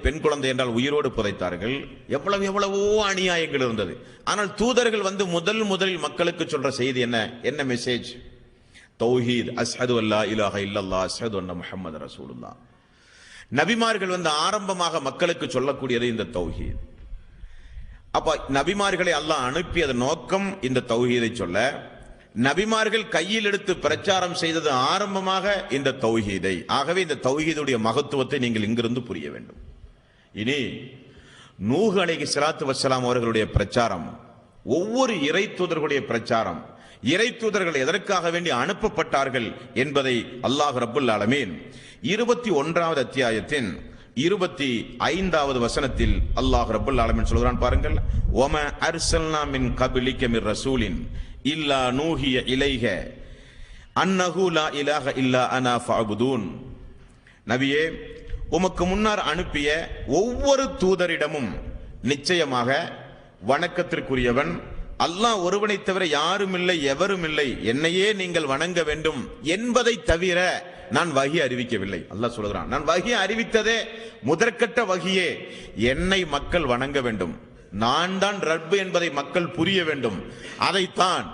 A: பெண் குழந்தை என்றால் உயிரோடு புதைத்தார்கள், எவ்வளவோ அநியாயங்கள் இருந்தது. ஆனால் தூதர்கள் வந்து முதலில் மக்களுக்கு சொல்ற செய்தி என்ன மெசேஜ்? தௌஹீத், அஷ்ஹது அல்லா இலாஹ இல்லல்லாஹ் அஷ்ஹது அன்ன முஹம்மது ரசூலுல்லாஹ். நபிமார்கள் வந்து ஆரம்பமாக மக்களுக்கு சொல்லக்கூடியது இந்த தௌஹீத். அப்ப நபிமார்களை அல்லாஹ் அனுப்பியது நோக்கம் இந்த தௌஹீதை சொல்ல. நபிமார்கள் கையில் எடுத்து பிரச்சாரம் செய்தது ஆரம்பமாக இந்த தௌஹீதை. ஆகவே இந்த தௌஹீதுடைய மகத்துவத்தை நீங்கள் இங்கிருந்து புரிய வேண்டும். இனி நூஹ் அலைஹிஸ்ஸலாத்து வஸ்ஸலாம் அவர்களுடைய பிரச்சாரம், ஒவ்வொரு இறை தூதர்களுடைய பிரச்சாரம், இறை தூதர்கள் எதற்காக வேண்டி அனுப்பப்பட்டார்கள் என்பதை அல்லாஹ் ரப்புல் ஆலமீன் 21வது அத்தியாயத்தின் 25வது வசனத்தில் அல்லாஹ் ரப்புல் ஆலமீன் சொல்கிறான் பாருங்கள். வம அர்சல்னா மின் கப்லிக மிர் ரசூலின் இல்லா நூஹிய இலைஹ அன்னஹு லா இலாஹ இல்லா அனா ஃபஅபுதூன். நபியே, உமக்கு முன்னர் அனுப்பிய ஒவ்வொரு தூதரிடமும் நிச்சயமாக வணக்கத்திற்குரியவன் அல்லாஹ் ஒருவனை தவிர யாரும் இல்லை, எவரும் இல்லை, என்னையே நீங்கள் வணங்க வேண்டும் என்பதை தவிர நான் வஹி அறிவிக்கவில்லை. அல்லாஹ் சொல்கிறான், நான் வஹி அறிவித்ததே முதற்கட்ட வஹியே, என்னை மக்கள் வணங்க வேண்டும், நான் தான் ரப்பு என்பதை மக்கள் புரிய வேண்டும். அதைத்தான்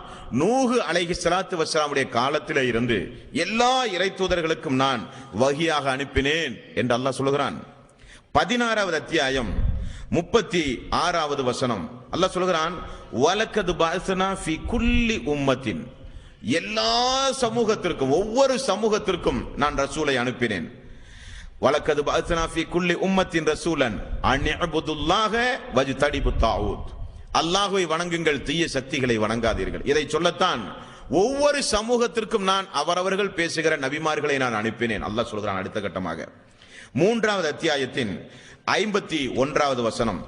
A: நூஹ் அலைஹிஸ்ஸலாத்து வஸ்ஸலாமுடைய காலத்திலே இருந்து எல்லா இறை தூதர்களுக்கும் நான் வஹியாக அனுப்பினேன் என்று அல்லாஹ் சொல்கிறான். 16வது அத்தியாயம் 36வது வசனம் அல்லாஹ் சொல்கிறான், வலக்கது பஅஸ்னா ஃபீ குல்லி உம்மத்தின் எல்லா சமூகத்திற்கும், ஒவ்வொரு சமூகத்திற்கும் நான் ரசூலை அனுப்பினேன். வலக்கது பஅத்னா ஃபீ குல்லி உம்மத்தின் ரசூலன் அன் இஅ்புதுல்லாஹ வஜ்தனிபுத் தாஊத். அல்லாஹ்வை வணங்குங்கள், தீய சக்திகளை வணங்காதீர்கள். இதை சொல்லத்தான் ஒவ்வொரு சமூகத்திற்கும் நான் அவரவர்கள் பேசுகிற நபிமார்களை நான் அனுப்பினேன். அல்லாஹ் சொல்கிறான். அடுத்த கட்டமாக 3வது அத்தியாயத்தின் 51வது வசனம்.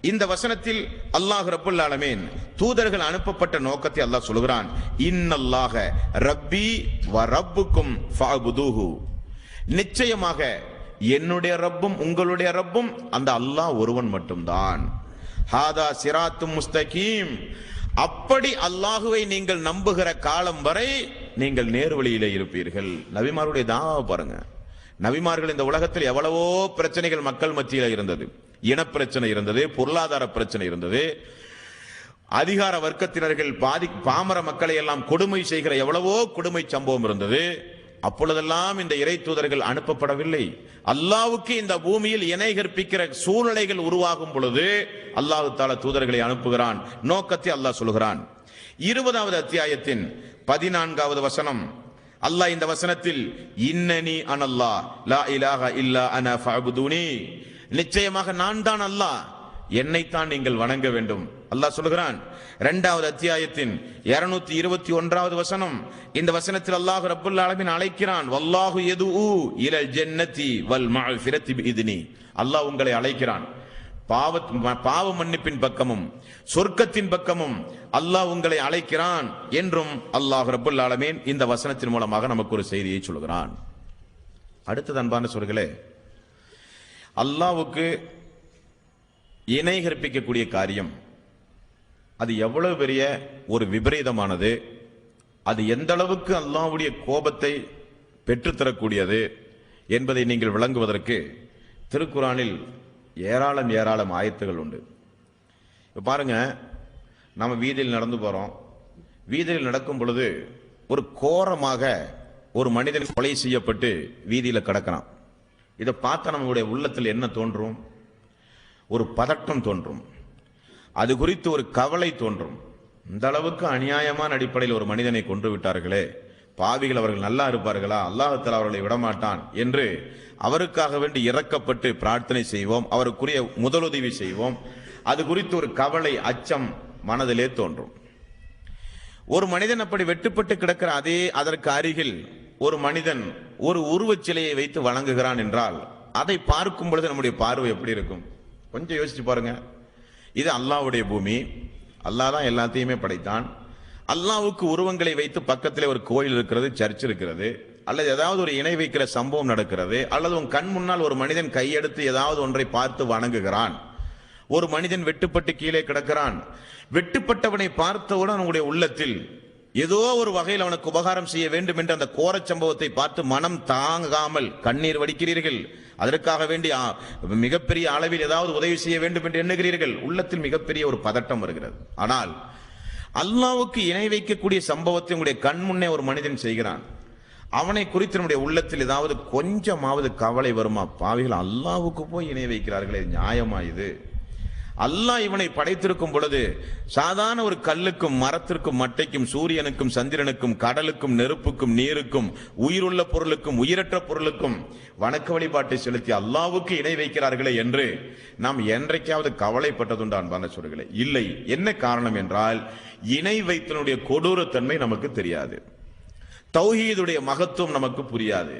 A: இந்த வசனத்தில் அல்லாஹ் ரப்புல் ஆலமீன் தூதர்கள் அனுப்பப்பட்ட நோக்கத்தை அல்லாஹ் சொல்கிறான். இன்னல்லாஹ ரப்பி வ ரப்புக்கும் ஃபஅபுதுஹு. நிச்சயமாக என்னுடைய ரப்பும் உங்களுடைய ரப்பும் அந்த அல்லாஹ் ஒருவன் மட்டும்தான். ஹாதா சிராத்தும் முஸ்தகீம். அப்படி அல்லாஹுவை நீங்கள் நம்புகிற காலம் வரை நீங்கள் நேர்வழியிலே இருப்பீர்கள். நபிமாருடைய தாவா பாருங்க. நபிமார்கள் இந்த உலகத்தில் எவ்வளவோ பிரச்சனைகள் மக்கள் மத்தியில் இருந்தது. இனப்பிரச்சனை இருந்தது, பொருளாதார பிரச்சனை இருந்தது, அதிகார வர்க்கத்தினர்கள் பாமர மக்களை எல்லாம் கொடுமை செய்கிற எவ்வளவோ கொடுமை சம்பவம் இருந்தது. அப்பொழுதெல்லாம் இந்த இறை தூதர்கள் அனுப்பப்படவில்லை. அல்லாஹ்வுக்கு இந்த பூமியில் இணை கற்பிக்கிற சூழ்நிலைகள் உருவாகும் பொழுது அல்லாஹ் தஆலா தூதர்களை அனுப்புகிறான். நோக்கத்தை அல்லாஹ் சொல்கிறான். 20வது அத்தியாயத்தின் 14வது வசனம். அல்லாஹ் இந்த வசனத்தில் இன்னனி அனல்லாஹ் லா இலாஹ இல்லா அன ஃபஅபுதுனி. நிச்சயமாக நான் தான் அல்லாஹ், என்னைத்தான் நீங்கள் வணங்க வேண்டும் அல்லாஹ் சொல்கிறான். 2வது அத்தியாயத்தின் 221வது வசனம். இந்த வசனத்தில் அல்லாஹ் ரப்புல் ஆலமீன் அழைக்கிறான். வல்லாஹு யதுஉ இலல் ஜன்னதி வல் மஅஃபிரதி பிஇذனி. அல்லாஹ் உங்களை அழைக்கிறான். பாவ மன்னிப்பின் பக்கமும் சொர்க்கத்தின் பக்கமும் அல்லாஹ் உங்களை அழைக்கிறான் என்றும் அல்லாஹ் ரப்புல் ஆலமீன் இந்த வசனத்தின் மூலமாக நமக்கு ஒரு செய்தியை சொல்கிறான். அடுத்தது அன்பான சகோதரர்களே, அல்லாஹ்வுக்கு இணை கற்பிக்கக்கூடிய காரியம் அது எவ்வளவு பெரிய ஒரு விபரீதமானது, அது எந்த அளவுக்கு அல்லாஹ்வுடைய கோபத்தை பெற்றுத்தரக்கூடியது என்பதை நீங்கள் விளங்குவதற்கு திருக்குர்ஆனில் ஏராளம் ஆயத்துகள் உண்டு. இப்போ பாருங்க, நம்ம வீதியில் நடந்து போறோம். வீதியில் நடக்கும் பொழுது ஒரு கோரமாக ஒரு மனிதன் கொலை செய்யப்பட்டு வீதியில் கிடக்கிறான். இதை பார்த்தா நம்முடைய உள்ளத்தில் என்ன தோன்றும்? ஒரு பதட்டம் தோன்றும். அது குறித்து ஒரு கவலை தோன்றும். இந்த அளவுக்கு அநியாயமான அடிப்படையில் ஒரு மனிதனை கொன்று விட்டார்களே, பாவிகள் அவர்கள் நல்லா இருப்பார்களா, அல்லாஹ் தஆலா அவர்களை விடமாட்டான் என்று அவருக்காக வேண்டி இறக்கப்பட்டு பிரார்த்தனை செய்வோம், அவருக்குரிய முதலுதவி செய்வோம். அது குறித்து ஒரு கவலை, அச்சம் மனதிலே தோன்றும். ஒரு மனிதன் அப்படி வெட்டுப்பட்டு கிடக்கிற அதற்கு அருகில் ஒரு மனிதன் ஒரு உருவச் சிலையை வைத்து வணங்குகிறான் என்றால் அதை பார்க்கும் பொழுது நம்முடைய பார்வை எப்படி இருக்கும்? கொஞ்சம் யோசிச்சு பாருங்க. இது அல்லாஹ்வுடைய பூமி, அல்லாஹ் தான் எல்லாத்தையுமே படைத்தான். அல்லாஹ்வுக்கு உருவங்களை வைத்து பக்கத்திலே ஒரு கோயில் இருக்கிறது, சர்ச் இருக்கிறது, அல்லது ஏதாவது ஒரு இணை வைக்கிற சம்பவம் நடக்கிறது, அல்லது உன் கண் முன்னால் ஒரு மனிதன் கையெடுத்து ஏதாவது ஒன்றை பார்த்து வணங்குகிறான். ஒரு மனிதன் வெட்டுப்பட்டு கீழே கிடக்கிறான். வெட்டுப்பட்டவனை பார்த்தவுடன் உங்களுடைய உள்ளத்தில் ஏதோ ஒரு வகையில் அவனுக்கு உபகாரம் செய்ய வேண்டும் என்று அந்த கோரச் சம்பவத்தை பார்த்து மனம் தாங்காமல் கண்ணீர் வடிக்கிறீர்கள். அதற்காக வேண்டி மிகப்பெரிய அளவில் ஏதாவது உதவி செய்ய வேண்டும் என்று எண்ணுகிறீர்கள். உள்ளத்தில் மிகப்பெரிய ஒரு பதட்டம் வருகிறது. ஆனால் அல்லாஹ்வுக்கு இணை வைக்கக்கூடிய சம்பவத்தை உங்களுடைய கண் முன்னே ஒரு மனிதன் செய்கிறான். அவனை குறித்து நம்முடைய உள்ளத்தில் ஏதாவது கொஞ்சமாவது கவலை வருமா? பாவிகள் அல்லாஹ்வுக்கு போய் இணை வைக்கிறார்களே, நியாயமா இது? அல்லாஹ் இவனை படைத்திருக்கும் பொழுது சாதாரண ஒரு கல்லுக்கும் மரத்திற்கும் மட்டைக்கும் சூரியனுக்கும் சந்திரனுக்கும் கடலுக்கும் நெருப்புக்கும் நீருக்கும் உயிருள்ள பொருளுக்கும் உயிரற்ற பொருளுக்கும் வணக்க வழிபாட்டை செலுத்தி அல்லாஹ்வுக்கு இணை வைக்கிறார்களே என்று நாம் என்றைக்காவது கவலைப்பட்டதுண்டு அன்பான சகோதரர்களே? இல்லை. என்ன காரணம் என்றால், இணை வைத்தனுடைய கொடூரத்தன்மை நமக்கு தெரியாது, தௌஹீதுடைய மகத்துவம் நமக்கு புரியாது.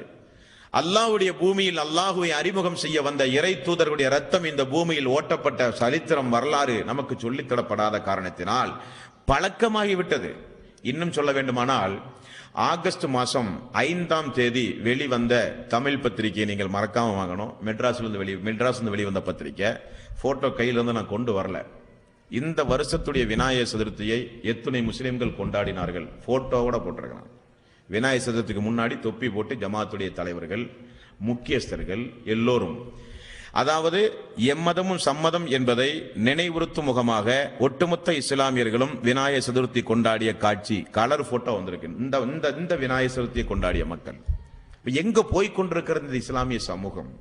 A: அல்லாஹ்வுடைய பூமியில் அல்லாஹ்வை அறிமுகம் செய்ய வந்த இறை தூதர்களுடைய ரத்தம் இந்த பூமியில் ஓட்டப்பட்ட சரித்திரம் வரலாறு நமக்கு சொல்லித்தரப்படாத காரணத்தினால் பழக்கமாகிவிட்டது. இன்னும் சொல்ல வேண்டுமானால், ஆகஸ்ட் மாதம் 5ஆம் தேதி வெளிவந்த தமிழ் பத்திரிகையை நீங்கள் மறக்காம வாங்கணும். மெட்ராஸ்ல வெளிவந்த பத்திரிகை. போட்டோ கையில இருந்து நான் கொண்டு வரல. இந்த வருஷத்துடைய விநாயகர் சதுர்த்தியை எத்தனை முஸ்லிம்கள் கொண்டாடினார்கள், போட்டோவோட போட்டிருக்கிறான். விநாயகர் சதுர்த்திக்கு முன்னாடி தொப்பி போட்டு ஜமாத்துடைய தலைவர்கள், முக்கியஸ்தர்கள் எல்லோரும், அதாவது எம்மதமும் சம்மதம் என்பதை நினைவுறுத்தும் முகமாக ஒட்டுமொத்த இஸ்லாமியர்களும் விநாயகர் சதுர்த்தி கொண்டாடிய காட்சி, கலர் போட்டோ வந்திருக்கு. இந்த விநாயகர் சதுர்த்தியை கொண்டாடிய மக்கள் எங்க போய் கொண்டிருக்கிறது இந்த இஸ்லாமிய சமூகம்?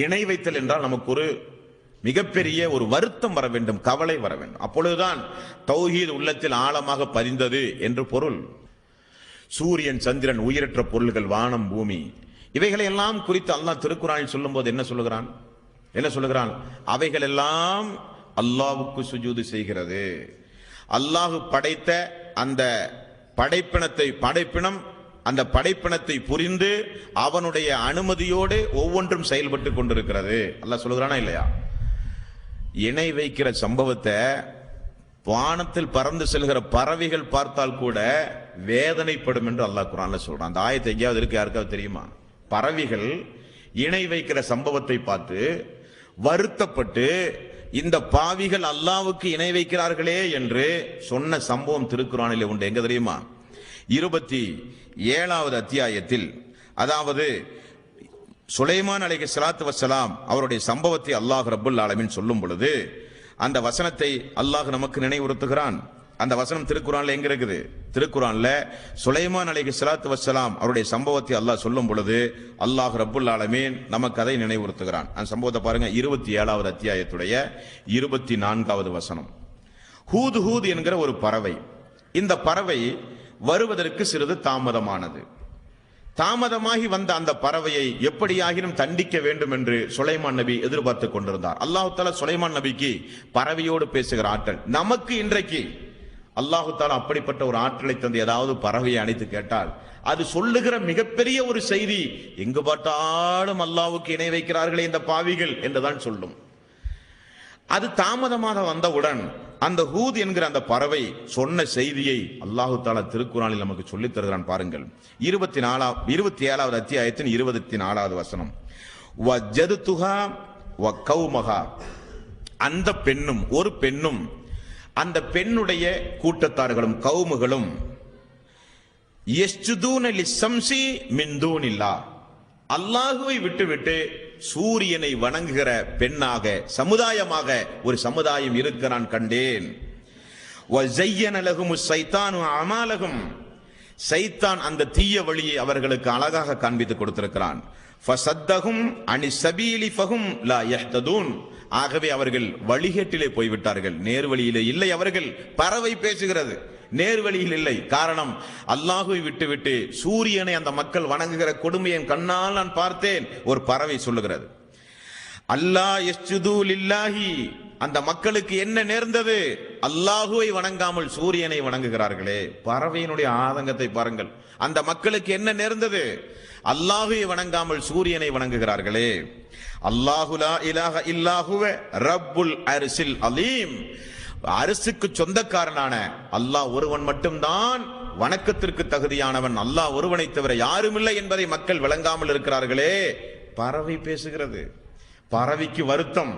A: இணை வைத்தல் என்றால் நமக்கு ஒரு மிகப்பெரிய ஒரு வருத்தம் வர வேண்டும், கவலை வர வேண்டும். அப்பொழுதுதான் தௌஹீத் உள்ளத்தில் ஆழமாக பதிந்தது என்று பொருள். சூரியன், சந்திரன், உயிரற்ற பொருள்கள், வானம், பூமி, இவைகளை எல்லாம் குறித்து அல்லாஹ் திருக்குர்ஆனில் சொல்லும் போது என்ன சொல்லுகிறான்? அவைகள் எல்லாம் அல்லாஹ்வுக்கு சுஜூது செய்கிறது. அல்லாஹ் படைத்த அந்த படைப்பினம் அந்த படைப்பினத்தை புரிந்து அவனுடைய அனுமதியோடு ஒவ்வொன்றும் செயல்பட்டு கொண்டிருக்கிறது. அல்லாஹ் சொல்லுகிறானா இல்லையா? இணை வைக்கிற சம்பவத்தை வானத்தில் பறந்து செல்கிற பறவைகள் பார்த்தால் கூட வேதனைப்படும் என்று அல்லாஹ் குர்ஆன்ல சொல்றான். அந்த ஆயத்தை எங்கேயாவது இருக்கு? யாருக்காவது தெரியுமா? பறவைகள் இணை வைக்கிற சம்பவத்தை பார்த்து வருத்தப்பட்டு இந்த பாவிகள் அல்லாஹ்வுக்கு இணை வைக்கிறார்களே என்று சொன்ன சம்பவம் திருக்குர்ஆனிலே உண்டு. எங்க தெரியுமா? 27வது அத்தியாயத்தில், அதாவது சுலைமான் அலைஹிஸ்ஸலாத்து வஸ்ஸலாம் அவருடைய சம்பவத்தை அல்லாஹ் ரப்புல் ஆலமீன் சொல்லும் பொழுது அந்த வசனத்தை அல்லாஹ் நமக்கு நினைவுறுத்துகிறான். அந்த வசனம் திருக்குர்ஆன்ல எங்க இருக்குது? திருக்குர்ஆன்ல சுலைமான் அலைஹிஸ்ஸலாத்து வஸ்ஸலாம் அவருடைய சம்பவத்தை அல்லாஹ் சொல்லும் பொழுது அல்லாஹ் ரப்புல் ஆலமீன் நமக்கு அதை நினைவுறுத்துகிறான். அந்த சம்பவத்தை பாருங்க, 27வது அத்தியாயத்துடைய 24வது வசனம். ஹூத் என்கிற ஒரு பறவை, இந்த பறவை வருவதற்கு சிறிது தாமதமாகி வந்த அந்த பறவையை எப்படியாகினும் தண்டிக்க வேண்டும் என்று சுலைமான் நபி எதிர்பார்த்து கொண்டிருந்தார். அல்லாஹு தஆலா சுலைமான் நபிக்கு பறவையோடு பேசுகிற ஆற்றல். நமக்கு இன்றைக்கு அல்லாஹு தஆலா அப்படிப்பட்ட ஒரு ஆற்றலை தந்து ஏதாவது பறவையை அழைத்து கேட்டால் அது சொல்லுகிற மிகப்பெரிய ஒரு செய்தி, எங்கு பார்த்தாலும் அல்லாஹ்வுக்கு இணை வைக்கிறார்களே இந்த பாவிகள் என்றுதான் சொல்லும். அது தாமதமாக வந்தவுடன் அந்த ஹூத் என்கிற அந்த பறவை சொன்ன செய்தியை அல்லாஹு தஆலா திருக்குர்ஆனில் நமக்கு சொல்லித் தருகிறான். பாருங்கள், 27வது அத்தியாயத்தின் 24வது வசனம். வஜதுஹா வகௌமஹா, அந்த பெண்ணும், ஒரு பெண்ணும் அந்த பெண்ணுடைய கூட்டத்தார்களும் கௌமுகளும் யஸ்ஜுதூன லிஷம்ஸி மின் தூனில்லாஹ், அல்லாஹுவை விட்டுவிட்டு சூரியனை வணங்குகிற பெண்ணாக, சமுதாயமாக ஒரு சமுதாயம் இருக்க நான் கண்டேன். வஸய்யன லஹுமுஸ் ஷைத்தானு அமாலஹும், சைத்தான் அந்த தீய வழியை அவர்களுக்கு அழகாக காண்பித்து கொடுத்திருக்கிறான். ஃபஸத்தஹும் அனி ஸபீலி ஃபஹும் லா யஹ்ததூன், ஆகவே அவர்கள் வழிகேட்டிலே போய்விட்டார்கள், நேர்வழியிலே இல்லை. அவர்கள், பறவை பேசுகிறது, நேர்வழியில் இல்லை. காரணம், அல்லாஹுவை விட்டுவிட்டு சூரியனை அந்த மக்கள் வணங்குகிற கொடுமையை கண்ணால் நான் பார்த்தேன். ஒரு பறவை சொல்லுகிறது. அல்லாஹ் யஸ்ஜுது லில்லாஹி, அந்த மக்களுக்கு என்ன நேர்ந்தது? அல்லாஹுவை வணங்காமல் சூரியனை வணங்குகிறார்களே. பறவையினுடைய ஆதங்கத்தை பாருங்கள். அந்த மக்களுக்கு என்ன நேர்ந்தது? அல்லாஹுவை வணங்காமல் சூரியனை வணங்குகிறார்களே. அல்லாஹு லா இலாஹ இல்லாஹுவ ரப்புல் அர்ஸில் அலீம், அரசுக்கு சொந்தக்காரனான அல்லாஹ் ஒருவன் மட்டும்தான் வணக்கத்திற்கு தகுதியானவன், அல்லாஹ் ஒருவனை தவிர யாரும் இல்லை என்பதை மக்கள் விளங்காமல் இருக்கிறார்களே. பறவை பேசுகிறது. பறவைக்கு வருத்தம்,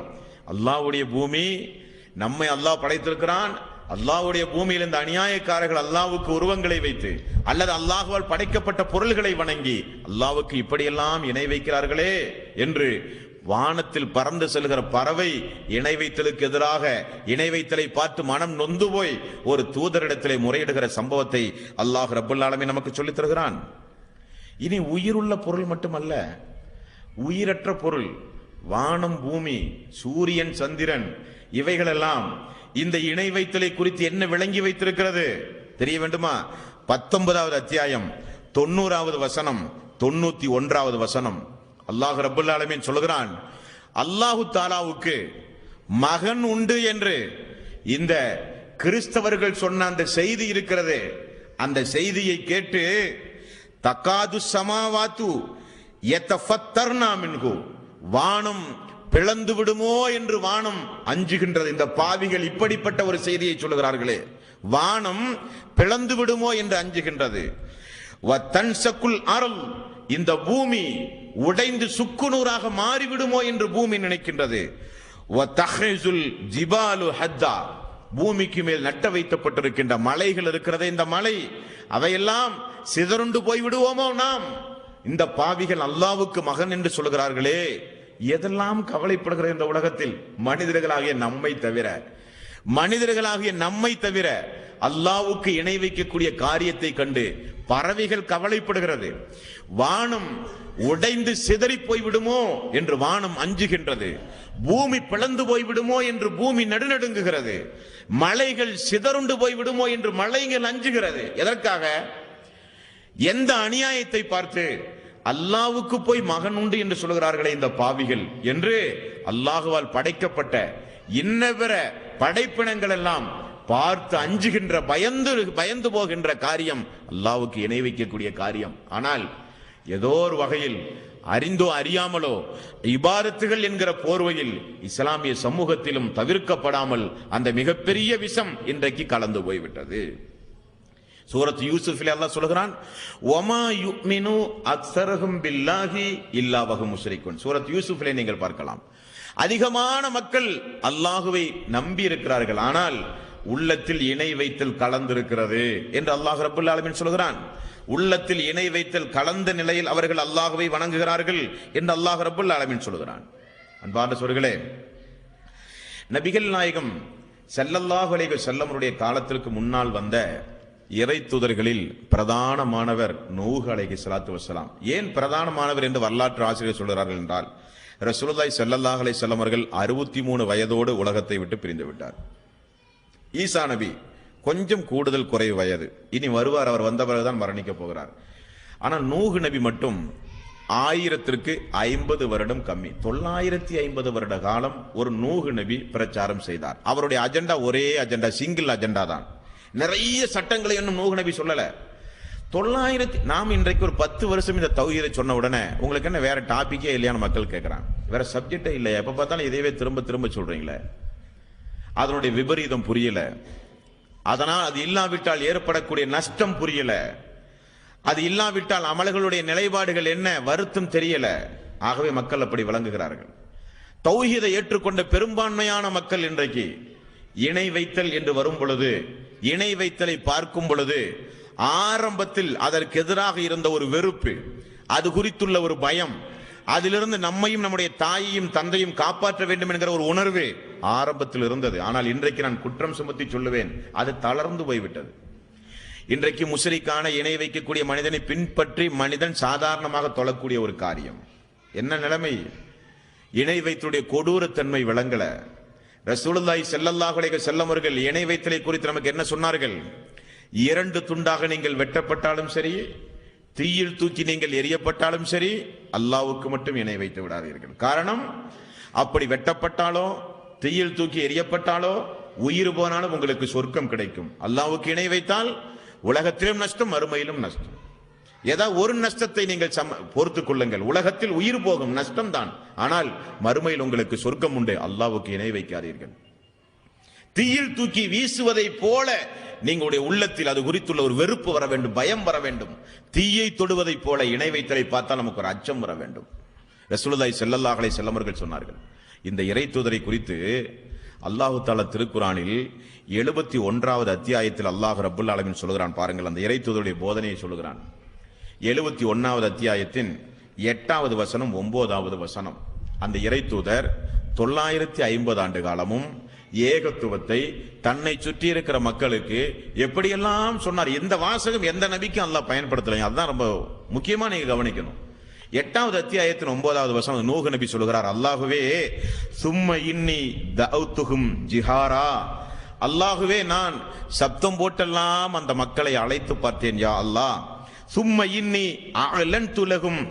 A: அல்லாஹ்வுடைய பூமி, நம்மை அல்லாஹ் படைத்திருக்கிறான், அல்லாஹ்வுடைய பூமியில் இந்த அநியாயக்காரர்கள் அல்லாஹ்வுக்கு உருவங்களை வைத்து அல்லது அல்லாஹ்வால் படைக்கப்பட்ட பொருள்களை வணங்கி அல்லாஹ்வுக்கு இப்படியெல்லாம் இணை வைக்கிறார்களே என்று வானத்தில் பறந்து செல்கிற பறவை இணை வைத்தலுக்கு எதிராக, இணை வைத்தலை பார்த்து மனம் நொந்து போய் ஒரு தூதரிடத்திலே முறையிடுகிற சம்பவத்தை அல்லாஹ் ரப்புல் ஆலமீன் நமக்கு சொல்லித் தருகிறான். இனி உயிருள்ள பொருள் மட்டுமல்ல, உயிரற்ற பொருள், வானம், பூமி, சூரியன், சந்திரன், இவைகளெல்லாம் இந்த இணை வைத்தலை குறித்து என்ன விளங்கி வைத்திருக்கிறது தெரிய வேண்டுமா? 19வது அத்தியாயம் 90வது வசனம், 91வது வசனம். அல்லாஹ் ரப்புல் ஆலமீன் சொல்கிறான், அல்லாஹு தாலாவுக்கு மகன் உண்டு என்று இந்த கிறிஸ்தவர்கள் சொன்ன அந்த செய்தி இருக்கிறது. அந்த செய்தியை கேட்டு தகாது சமாவாத்து யதஃபத்தர்னா மின்ஹு, வானம் பிளந்து விடுமோ என்று வானம் அஞ்சுகின்றது. இந்த பாவிகள் இப்படிப்பட்ட ஒரு செய்தியை சொல்லுகிறார்களே, வானம் பிளந்து விடுமோ என்று அஞ்சுகின்றது. வதன்சகுல் அர்ல், இந்த பூமி உடைந்து சுக்குநூறாக மாறிவிடுமோ என்று பூமி நினைக்கின்றது. வதஹ்ரிசுல் ஜிபாலு ஹத்தா, பூமிக்கு மேல் நட்ட வைக்கப்பட்டிருக்கின்ற மலைகள் இருக்கிறதே, இந்த மலை, அவையெல்லாம் சிதறுண்டு போய் விடுவோமோ நாம். இந்த பாவிகள் அல்லாஹ்வுக்கு மகன் என்று சொல்கிறார்களே, எதெல்லாம் கவலைப்படுகிற இந்த உலகத்தில் மனிதர்களாகிய நம்மை தவிர. மனிதர்களாகிய நம்மை தவிர அல்லாஹ்வுக்கு இணை வைக்கக்கூடிய காரியத்தை கண்டு பறவைகள் கவலைப்படுகிறது. வானம் உடைந்து சிதறி போய்விடுமோ என்று வானம் அஞ்சுகின்றது. பூமி பிளந்து போய்விடுமோ என்று பூமி நடுநடுங்குகிறது. மலைகள் சிதறுண்டு போய்விடுமோ என்று மலைகள் அஞ்சுகிறது. எதற்காக? எந்த அநியாயத்தை பார்த்து? அல்லாஹ்வுக்கு போய் மகன் உண்டு என்று சொல்கிறார்களே இந்த பாவிகள் என்று அல்லாஹ்வால் படைக்கப்பட்ட இன்னபிற படைப்பினங்கள் எல்லாம் பார்த்து அஞ்சுகின்ற பயந்து போகின்ற காரியம் அல்லாஹ்வுக்கு இணை வைக்கக்கூடிய காரியம். ஆனால் ஏதோ ஒரு வகையில் அறிந்தோ அறியாமலோ இபாதத்துகள் என்கிற போர்வையில் இஸ்லாமிய சமூகத்திலும் தவிர்க்கப்படாமல் அந்த மிகப்பெரிய விஷம் இன்றைக்கு கலந்து போய்விட்டது. சூரத் யூசுஃபில் அல்லாஹ் சொல்கிறான், வமா யுமினு அக்ஸரஹும் பில்லாஹி இல்லா வஹும் முஷ்ரிக்குன். சூரத் யூசுஃபிலே நீங்கள் பார்க்கலாம், அதிகமான மக்கள் அல்லாஹுவை நம்பி இருக்கிறார்கள், ஆனால் உள்ளத்தில் இணை வைத்தல் கலந்திருக்கிறது என்று அல்லாஹ் ரப்பல் ஆலமீன் சொல்கிறான். உள்ளத்தில் இணை வைத்தல் கலந்த நிலையில் அவர்கள் அல்லாஹுவை வணங்குகிறார்கள் என்று அல்லாஹ் ரப்பல் ஆலமீன் சொல்கிறான். அன்பார்ந்த சோர்களே, நபிகள் நாயகம் ஸல்லல்லாஹு அலைஹி வஸல்லமுடைய காலத்திற்கு முன்னால் வந்த இறை தூதர்களில் பிரதானமானவர் நூஹ் அலைஹிஸ்ஸலாத்து வஸ்ஸலாம். ஏன் பிரதானமானவர் என்று வரலாற்று ஆசிரியர் சொல்கிறார்கள் என்றால், ரசூலுல்லாஹி ஸல்லல்லாஹு அலைஹி வஸல்லம் அவர்கள் 63 வயதோடு உலகத்தை விட்டு பிரிந்து விட்டார். ஈசா நபி கொஞ்சம் கூடுதல் குறைவு வயது, இனி வருவார், அவர் வந்த பிறகுதான் மரணிக்க போகிறார். ஆனால் நூஹ் நபி மட்டும் 1050 வருடம் கம்மி, 950 வருட காலம் ஒரு நூஹ் நபி பிரச்சாரம் செய்தார். அவருடைய அஜெண்டா ஒரே அஜெண்டா, சிங்கிள் அஜெண்டா தான். நிறைய சட்டங்களை இன்னும் நூஹ் நபி சொல்லல. 900 நாம் இன்றைக்கு ஒரு 10 வருஷம் இந்த தௌஹீதை சொன்ன உடனே உங்களுக்கு என்ன வேற டாபிக்கே இல்லையான்னு மக்கள் கேட்கிறாங்க. வேற சப்ஜெக்டே இல்லையா, எப்ப பார்த்தாலும் இதையவே திரும்ப திரும்ப சொல்றீங்களே. அதனுடைய விபரீதம் புரியல, அதனால் அது இல்லாவிட்டால் ஏற்படக்கூடிய நஷ்டம் புரியல, அது இல்லாவிட்டால் அமல்களுடைய நிலைப்பாடுகள் என்ன வருத்தம் தெரியல. ஆகவே மக்கள் அப்படி விளங்குகிறார்கள். தௌஹீதை ஏற்றுக்கொண்ட பெரும்பான்மையான மக்கள் இன்றைக்கு இணை வைத்தல் என்று வரும் பொழுது, இணை வைத்தலை பார்க்கும் பொழுது ஆரம்பத்தில் அதற்கு எதிராக இருந்த ஒரு வெறுப்பு, அது குறித்துள்ள ஒரு பயம், அதிலிருந்து நம்மையும் நம்முடைய தாயையும் தந்தையும் காப்பாற்ற வேண்டும் என்கிற ஒரு உணர்வு ஆரம்பத்தில் இருந்தது. ஆனால் இன்றைக்கு நான் குற்றம் சுமத்தி சொல்லுவேன், அது தளர்ந்து போய்விட்டது. இன்றைக்கு முஸ்ரிக்கான இணை வைக்கக்கூடிய மனிதனை பின்பற்றி மனிதன் சாதாரணமாக தொழக்கூடிய ஒரு காரியம். என்ன நிலைமை? இணை வைத்துடைய கொடூரத்தன்மை விளங்கல. ரசூலுல்லாஹி ஸல்லல்லாஹு அலைஹி வஸல்லம் அவர்கள் இணை வைத்தலை குறித்து நமக்கு என்ன சொன்னார்கள்? 2 துண்டாக நீங்கள் வெட்டப்பட்டாலும் சரி, தீயில் தூக்கி நீங்கள் எரியப்பட்டாலும் சரி, அல்லாஹ்வுக்கு மட்டும் இணை வைத்து விடாதீர்கள். காரணம், அப்படி வெட்டப்பட்டாலோ தீயில் தூக்கி எரியப்பட்டாலோ உயிர் போனாலும் உங்களுக்கு சொர்க்கம் கிடைக்கும். அல்லாஹ்வுக்கு இணை வைத்தால் உலகத்திலும் நஷ்டம், மறுமையிலும் நஷ்டம். ஏதாவது ஒரு நஷ்டத்தை நீங்கள் பொறுத்துக் கொள்ளுங்கள். உலகத்தில் உயிர் போகும், நஷ்டம் தான், ஆனால் மறுமையில் உங்களுக்கு சொர்க்கம் உண்டு. அல்லாஹ்வுக்கு இணை வைக்காதீர்கள். தீயில் தூக்கி வீசுவதை போல நீங்களுடைய உள்ளத்தில் அது குறித்துள்ள ஒரு வெறுப்பு வர வேண்டும், பயம் வர வேண்டும். தீயை தொடுவதை போல இணை வைத்தலை பார்த்தால் நமக்கு ஒரு அச்சம் வர வேண்டும். ரசூலுல்லாஹி ஸல்லல்லாஹு அலைஹி வஸல்லம் அவர்கள் சொன்னார்கள். இந்த இறை தூதரை குறித்து அல்லாஹ் தஆலா திருக்குர்ஆனில் 71வது அத்தியாயத்தில் அல்லாஹ் ரப்பல் ஆலமீன் சொல்கிறான். பாருங்கள், அந்த இறை தூதருடைய போதனையை சொல்கிறான். 71வது அத்தியாயத்தின் 8வது வசனம் 9வது வசனம். அந்த இறை தூதர் 950 ஆண்டு காலமும் ஏகத்துவத்தை தன்னை சுற்றி இருக்கிற மக்களுக்கு எப்படியெல்லாம் சொன்னார். இந்த வாசகம் எந்த நபிக்கும் அல்லாஹ் பயன்படுத்தலைங்க. அதுதான் ரொம்ப முக்கியமா நீங்க கவனிக்கணும். 8வது அத்தியாயத்தின் 9வது வசனம் நூஹ் நபி சொல்கிறார், அல்லாஹுவே சும்ம இன்னி தஅவுதுஹும் ஜிஹாரா, அல்லாஹுவே நான் சப்தம் போட்டெல்லாம் அந்த மக்களை அழைத்து பார்த்தேன். யா அல்லாஹ், சும்ம இன்னி அஅலன்து லஹும்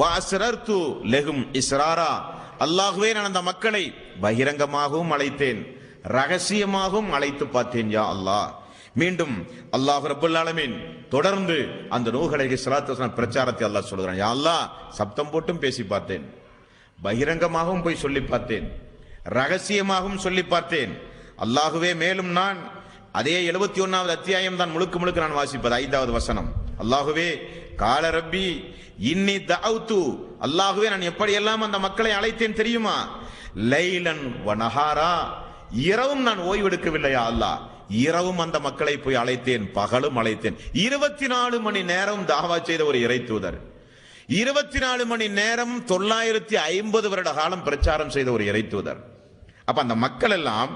A: வஅஸ்ரர்து லஹும் இஸ்ராரா, அல்லாஹுவே நான் அந்த மக்களை பகிரங்கமாகவும் அழைத்தேன், ரகசியமாகவும் அழைத்து பார்த்தேன். யா அல்லாஹ். மீண்டும் அல்லாஹ் ரப்பல் ஆலமீன் தொடர்ந்து அந்த நூஹ் அலைஹிஸ்ஸலாத்து வஸலாம் பிரச்சாரத்தை அல்லாஹ் சொல்கிறான். யா அல்லாஹ், சப்தம் போட்டும் பேசி பார்த்தேன், பகிரங்கமாகவும் போய் சொல்லி பார்த்தேன், ரகசியமாகவும் சொல்லி பார்த்தேன். அல்லாஹுவே மேலும் நான் அதே 71வது அத்தியாயம் தான் முழுக்க முழுக்க நான் வாசிப்பது 5வது வசனம். அல்லாஹுவே கால ரப்பி இன்னி தஅவுது, அல்லாஹுவே நான் எப்படியெல்லாம் அந்த மக்களை அழைத்தேன் தெரியுமா? லைலன் வ நஹாரா, இரவும் நான் ஓய்வெடுக்கவில்லையா அல்லாஹ், இரவும் அந்த மக்களை போய் அழைத்தேன், பகலும் அழைத்தேன். 24 மணி நேரம் தாவா செய்த ஒரு இறை தூதர், 24 மணி நேரம் 950 வருட காலம் பிரச்சாரம் செய்த ஒரு இறை தூதர். அப்ப அந்த மக்கள் எல்லாம்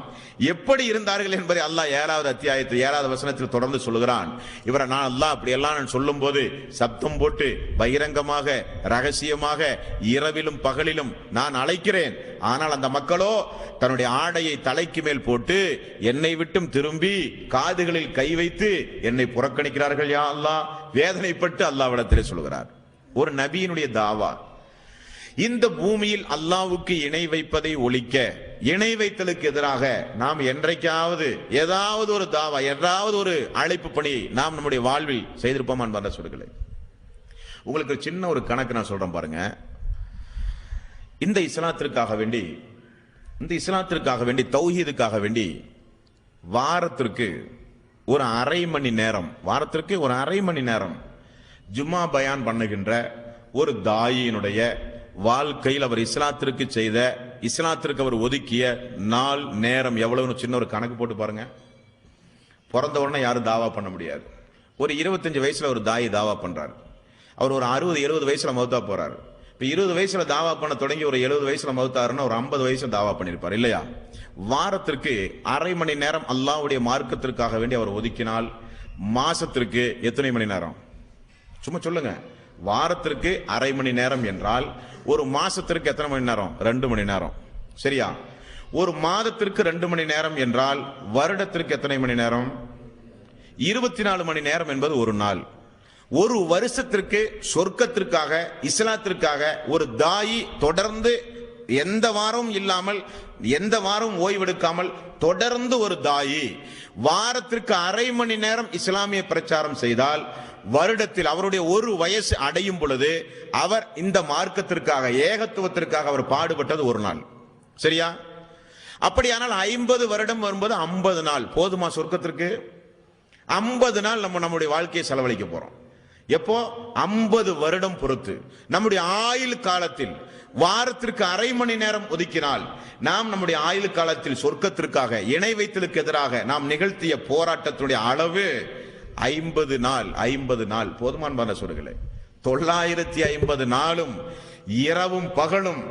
A: எப்படி இருந்தார்கள் என்பதை அல்லாஹ் 7வது அத்தியாயத்தில் 7வது வசனத்தில் தொடர்ந்து சொல்லுகிறான். இவரை நான் அல்லாஹ் அப்படி எல்லாம் நான் சொல்லும் போது சப்தம் போட்டு பகிரங்கமாக ரகசியமாக இரவிலும் பகலிலும் நான் அழைக்கிறேன். ஆனால் அந்த மக்களோ தன்னுடைய ஆடையை தலைக்கு மேல் போட்டு என்னை விட்டும் திரும்பி காதுகளில் கை வைத்து என்னை புறக்கணிக்கிறார்கள். யா அல்லாஹ், வேதனைப்பட்டு அல்லாஹ்விடத்திலே சொல்கிறார். ஒரு நபியினுடைய தாவா, இந்த பூமியில் அல்லாஹ்வுக்கு இணை வைப்பதை ஒழிக்க, இணை வைத்தலுக்கு எதிராக நாம் என்றைக்காவது ஏதாவது ஒரு தாவா, ஏதாவது ஒரு அழைப்பு பணியை நாம் நம்முடைய வாழ்வில் செய்திருப்போமா என்பதை சொல்லுங்களே. உங்களுக்கு சின்ன ஒரு கணக்கு நான் சொல்றேன் பாருங்க. இந்த இஸ்லாத்திற்காக வேண்டி தௌஹீதுக்காக வேண்டி வாரத்திற்கு ஒரு அரை மணி நேரம் ஜும்மா பயான் பண்ணுகின்ற ஒரு தாயினுடைய வாழ்க்கையில் அவர் இஸ்லாத்திற்கு அவர் ஒதுக்கிய நாள் நேரம் எவ்வளவுன்னு சின்ன ஒரு கணக்கு போட்டு பாருங்க. பிறந்த உடனே யாரும் தாவா பண்ண முடியாது. ஒரு 25 வயசுல ஒரு தாய் தாவா பண்றாரு. அவர் ஒரு 60-70 வயசுல மௌத்தா போறாரு. இப்ப 20 வயசுல தாவா பண்ண தொடங்கி ஒரு 70 வயசுல மௌத்தாருன்னா ஒரு 50 வயசுல தாவா பண்ணிருப்பார் இல்லையா? வாரத்திற்கு அரை மணி நேரம் அல்லாஹ்வுடைய மார்க்கத்திற்காக வேண்டி அவர் ஒதுக்கினால் மாசத்திற்கு எத்தனை மணி நேரம்? சும்மா சொல்லுங்க. வாரத்திற்கு அரை மணி நேரம் என்றால் ஒரு மாசத்திற்கு எத்தனை மணி நேரம்? 2 மணி நேரம். சரியா? ஒரு மாதத்திற்கு 2 மணி நேரம் என்றால் வருடத்திற்கு எத்தனை மணி நேரம்? 24 மணி நேரம் என்பது ஒரு நாள். ஒரு வருஷத்திற்கு சொர்க்கத்திற்காக இஸ்லாத்திற்காக ஒரு தாயி தொடர்ந்து எந்த வாரமும் இல்லாமல் எந்த வாரமும் ஓய்வெடுக்காமல் தொடர்ந்து ஒரு தாயி வாரத்திற்கு அரை மணி நேரம் இஸ்லாமிய பிரச்சாரம் செய்தால் வருடத்தில் அவருடைய ஒரு வயசு அடையும் பொழுது அவர் இந்த மார்க்கத்திற்காக ஏகத்துவத்திற்காக அவர் பாடுபட்டது ஒரு நாள். சரியா? அப்படியானால் 50 வருடம் வரும்போது 50 நாள் போதுமா சொர்க்கத்திற்கு? 50 நாள் நம்முடைய வாழ்க்கையை செலவழிக்க போறோம். எப்போ? 50 வருடம் பொறுத்து நம்முடைய ஆயுள் காலத்தில் வாரத்திற்கு அரை மணி நேரம் ஒதுக்கினால் நாம் நம்முடைய ஆயுள் காலத்தில் சொர்க்கத்திற்காக இணை வைத்தலுக்கு எதிராக நாம் நிகழ்த்திய போராட்டத்துடைய அளவு 50 நாள் போதுமான சொல்லுங்களேன். 950 நாளும் இரவும் பகலும்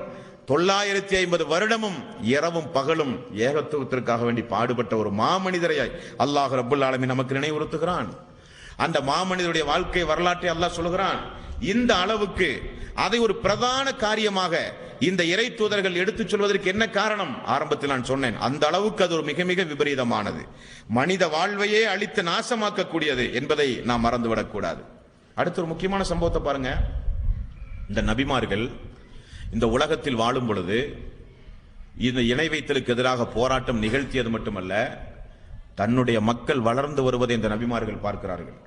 A: 950 வருடமும் இரவும் பகலும் ஏகத்துவத்திற்காக வேண்டி பாடுபட்ட ஒரு மாமனிதரையாய் அல்லாஹ் ரப்புல் ஆலமீன் நமக்கு நினைவுறுத்துகிறான். அந்த மாமனிதருடைய வாழ்க்கை வரலாற்றை அல்லாஹ் சொல்கிறான். இந்த அளவுக்கு அதை ஒரு பிரதான காரியமாக இந்த இறை தூதர்கள் எடுத்துச் சொல்வதற்கு என்ன காரணம்? ஆரம்பத்தில் நான் சொன்னேன், அந்த அளவுக்கு அது ஒரு மிக மிக விபரீதமானது, மனித வாழ்வையே அழித்து நாசமாக்கக்கூடியது என்பதை நாம் மறந்துவிடக் கூடாது. அடுத்த ஒரு முக்கியமான சம்பவத்தை பாருங்க. இந்த நபிமார்கள் இந்த உலகத்தில் வாழும் பொழுது இந்த இணை வைத்தலுக்கு எதிராக போராட்டம் நிகழ்த்தியது மட்டுமல்ல, தன்னுடைய மக்கள் வளர்ந்து வருவதை இந்த நபிமார்கள் பார்க்கிறார்கள்.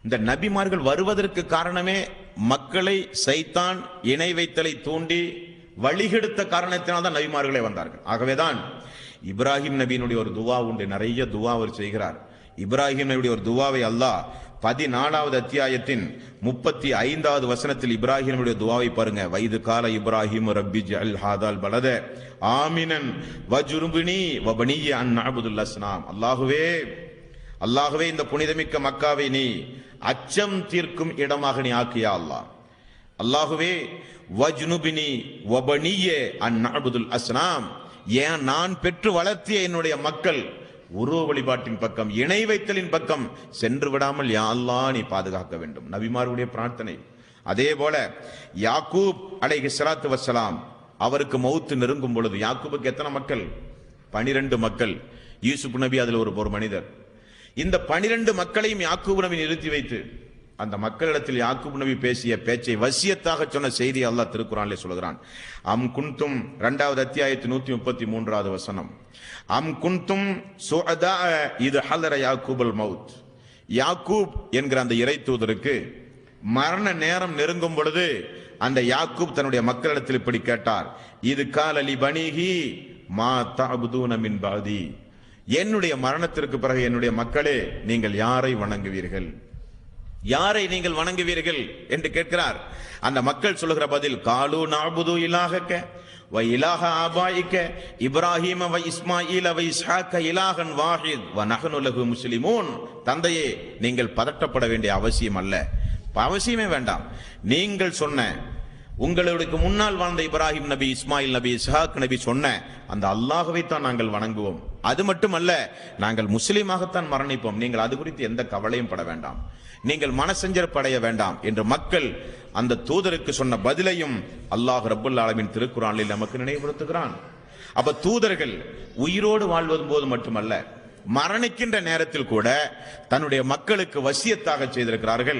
A: இந்த நபிமார்கள் வருவதற்கு காரணமே மக்களை சைத்தான் இணை வைத்தலை தூண்டி வழிகெடுத்த காரணத்தினால் தான் நபிமார்களே வந்தார்கள். ஆகவேதான் இப்ராஹிம் நபியினுடைய ஒரு துவா உண்டு, நிறைய துவா அவர் செய்கிறார். இப்ராஹிம் நபியுடைய ஒரு துவாவை அல்லாஹ் 14வது அத்தியாயத்தின் 35வது வசனத்தில் இப்ராஹிம் நபியுடைய துவாவை பாருங்க. வைது கால இப்ராஹிம் ரப்பி ஜஅல் ஹாதல் பலத ஆமினன் வஜுருபினி வபனிய அன் நஅபுதுல் அஸ்னாம். அல்லாஹ்வே இந்த புனிதமிக்க மக்காவை நீ அச்சம் தீர்க்கும் இடமாக நீ ஆக்கியா அல்லாஹ். அல்லாஹ்வே வஜ்னுபினி வபனிய அன் நஅபுதுல் அஸ்னாம், ஏன் நான் பெற்று வளர்த்திய என்னுடைய மக்கள் உருவ வழிபாட்டின் பக்கம் இணை வைத்தலின் பக்கம் சென்று விடாமல் யா அல்லாஹ் நீ பாதுகாக்க வேண்டும். நபிமாருடைய பிரார்த்தனை. அதே போல யாக்கூப் அலைஹிஸ்ஸலாத்து வஸ்ஸலாம் அவருக்கு மௌத்து நெருங்கும் பொழுது, யாக்கூபுக்கு எத்தனை மக்கள்? 12 மக்கள். யூசுப் நபி அதில் ஒரு மனிதர். இந்த 12 மக்களையும் யாக்கூப் நபி நிறுத்தி வைத்து அந்த மக்களிடத்தில் யாக்கூப் நபி பேசிய பேச்சை வசியத்தாக சொன்ன செய்தி அல்லாஹ் திருக்குர்ஆனிலே சொல்கிறான். அம் குன்தும் 2வது அத்தியாயத்து 133வது வசனம். அம் குன்தும் சுஅதா இது ஹலர யாக்கூபுல் மவுத். யாக்கூப் என்கிற அந்த இறை தூதருக்கு மரண நேரம் நெருங்கும் பொழுது அந்த யாக்கூப் தன்னுடைய மக்களிடத்தில் இப்படி கேட்டார். இது கால லி பனிஹி மா தஅபுதூன மின் பாதி. என்னுடைய மரணத்திற்கு பிறகு என்னுடைய மக்களே நீங்கள் யாரை வணங்குவீர்கள், யாரை நீங்கள் வணங்குவீர்கள் என்று கேட்கிறார். அந்த மக்கள் சொல்லுகிற பதில் காலு நஅபுது இலாஹக வ இலாஹ ஆபாயிக இப்ராஹீம வ இஸ்மாஈல வ இஸ்ஹாக இலாஹன் வாஹித் வ நஹ்னு லஹு முஸ்லிமூன். தந்தையே, நீங்கள் பதட்டப்பட வேண்டிய அவசியம் அல்ல, அவசியமே வேண்டாம். நீங்கள் சொன்ன உங்களுக்கு முன்னால் வாழ்ந்த இப்ராஹிம் நபி, இஸ்மாயில் நபி, இஸ்ஹாக் நபி சொன்ன அந்த அல்லாஹ்வை தான் நாங்கள் வணங்குவோம். அது மட்டுமல்ல, நாங்கள் முஸ்லீமாகத்தான் மரணிப்போம். நீங்கள் அது குறித்து எந்த கவலையும் பட வேண்டாம், நீங்கள் மனசஞ்சரப்படைய வேண்டாம் என்று மக்கள் அந்த தூதருக்கு சொன்ன பதிலையும் அல்லாஹ் ரப்புல் ஆலமீன் திருக்குர்ஆனில் நமக்கு நினைவுபடுத்துகிறான். அப்ப தூதர்கள் உயிரோடு வாழ்வது போது மட்டுமல்ல, மரணிக்கின்ற நேரத்தில் கூட தன்னுடைய மக்களுக்கு வசியத்தாக செய்திருக்கிறார்கள்.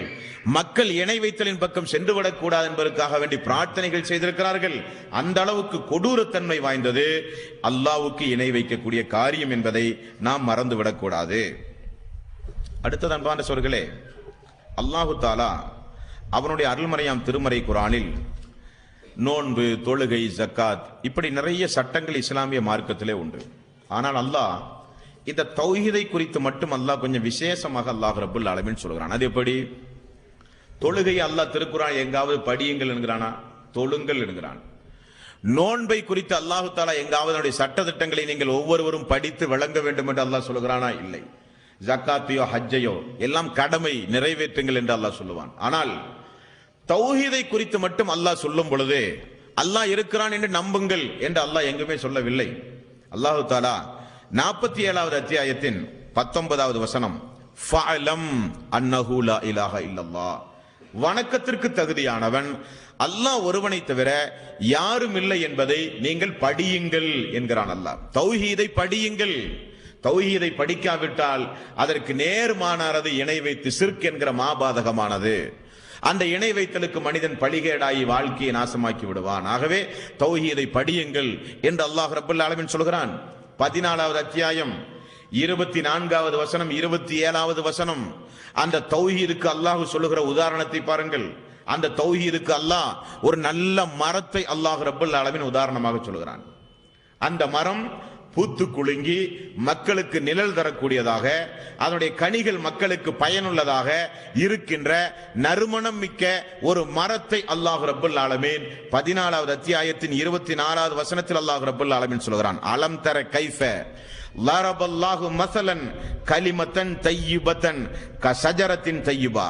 A: மக்கள் இணை வைத்தலின் பக்கம் சென்று விடக்கூடாது என்பதற்காக வேண்டி பிரார்த்தனைகள் செய்திருக்கிறார்கள். அந்த அளவுக்கு கொடூரத்தன்மை வாய்ந்தது அல்லாஹ்வுக்கு இணை வைக்கக்கூடிய காரியம் என்பதை நாம் மறந்துவிடக்கூடாது. அடுத்தது அன்பான சகோதரர்களே, அல்லாஹு தாலா அவனுடைய அருள்மறையாம் திருமறை குர்ஆனில் நோன்பு, தொழுகை, ஜக்காத் இப்படி நிறைய சட்டங்கள் இஸ்லாமிய மார்க்கத்திலே உண்டு. ஆனால் அல்லாஹ் இந்த தௌஹீதை குறித்து மட்டும் அல்லாஹ் கொஞ்சம் விசேஷமாக அல்லாஹ் ரப்புல் ஆலமீன் சொல்கிறான். அது எப்படி? தொழுகையை அல்லாஹ் திருக்குர்ஆன் எங்காவது படியுங்கள் என்கிறானா? தொழுங்கள் என்கிறான். நோன்பை குறித்து அல்லாஹு தாலா எங்காவது அவருடைய சட்ட திட்டங்களை நீங்கள் ஒவ்வொருவரும் படித்து விளங்க வேண்டும் என்று அல்லாஹ் சொல்கிறானா? இல்லை. ஜக்காத்தையோ ஹஜ்ஜையோ எல்லாம் கடமை, நிறைவேற்றுங்கள் என்று அல்லாஹ் சொல்லுவான். ஆனால் தௌஹீதை குறித்து மட்டும் அல்லாஹ் சொல்லும் பொழுது அல்லாஹ் இருக்கிறான் என்று நம்புங்கள் என்று அல்லாஹ் எங்குமே சொல்லவில்லை. அல்லாஹு தாலா 47வது அத்தியாயத்தின் 19வது வசனம், ஃபஅலம் அன்னஹு லா இலாஹ இல்லல்லாஹ், வணக்கத்திற்கு தகுதியானவன் அல்லாஹ் ஒருவனை தவிர யாரும் இல்லை என்பதை நீங்கள் படியுங்கள் என்கிறான் அல்லாஹ். தௌஹீதை படியுங்கள். தௌஹீதை படிக்காவிட்டால் அதற்கு நேர்மாறானது இணை வைத்து ஷிர்க் என்கிற மாபாதகமானது. அந்த இணை வைத்தலுக்கு மனிதன் பழிகேடாகி வாழ்க்கையை நாசமாக்கி விடுவான். ஆகவே தௌஹீதை படியுங்கள் என்று அல்லாஹ் ரப்புல் ஆலமீன் சொல்கிறான். 14வது அத்தியாயம் 24வது வசனம், 27வது வசனம், அந்த தௌஹீதுக்கு அல்லாஹ் சொல்லுகிற உதாரணத்தை பாருங்கள். அந்த தௌஹீதுக்கு அல்லாஹ் ஒரு நல்ல மரத்தை அல்லாஹ் ரப்புல் ஆலமீன் உதாரணமாக சொல்கிறான். அந்த மரம் பூத்து குலுங்கி மக்களுக்கு நிழல் தரக்கூடியதாக, அதனுடைய கனிகள் மக்களுக்கு பயனுள்ளதாக இருக்கின்ற நறுமணம் மிக்க ஒரு மரத்தை அல்லாஹ் ரப்புல் ஆலமீன் 14வது அத்தியாயத்தின் 24வது வசனத்தில் அல்லாஹ் ரப்புல் ஆலமீன் சொல்கிறான். அலம் தர கைஃப லரபல்லாஹு மஸலன் கலிமத்தன் தய்யிபத்தன் கஸஜரத்தின் தய்யிபா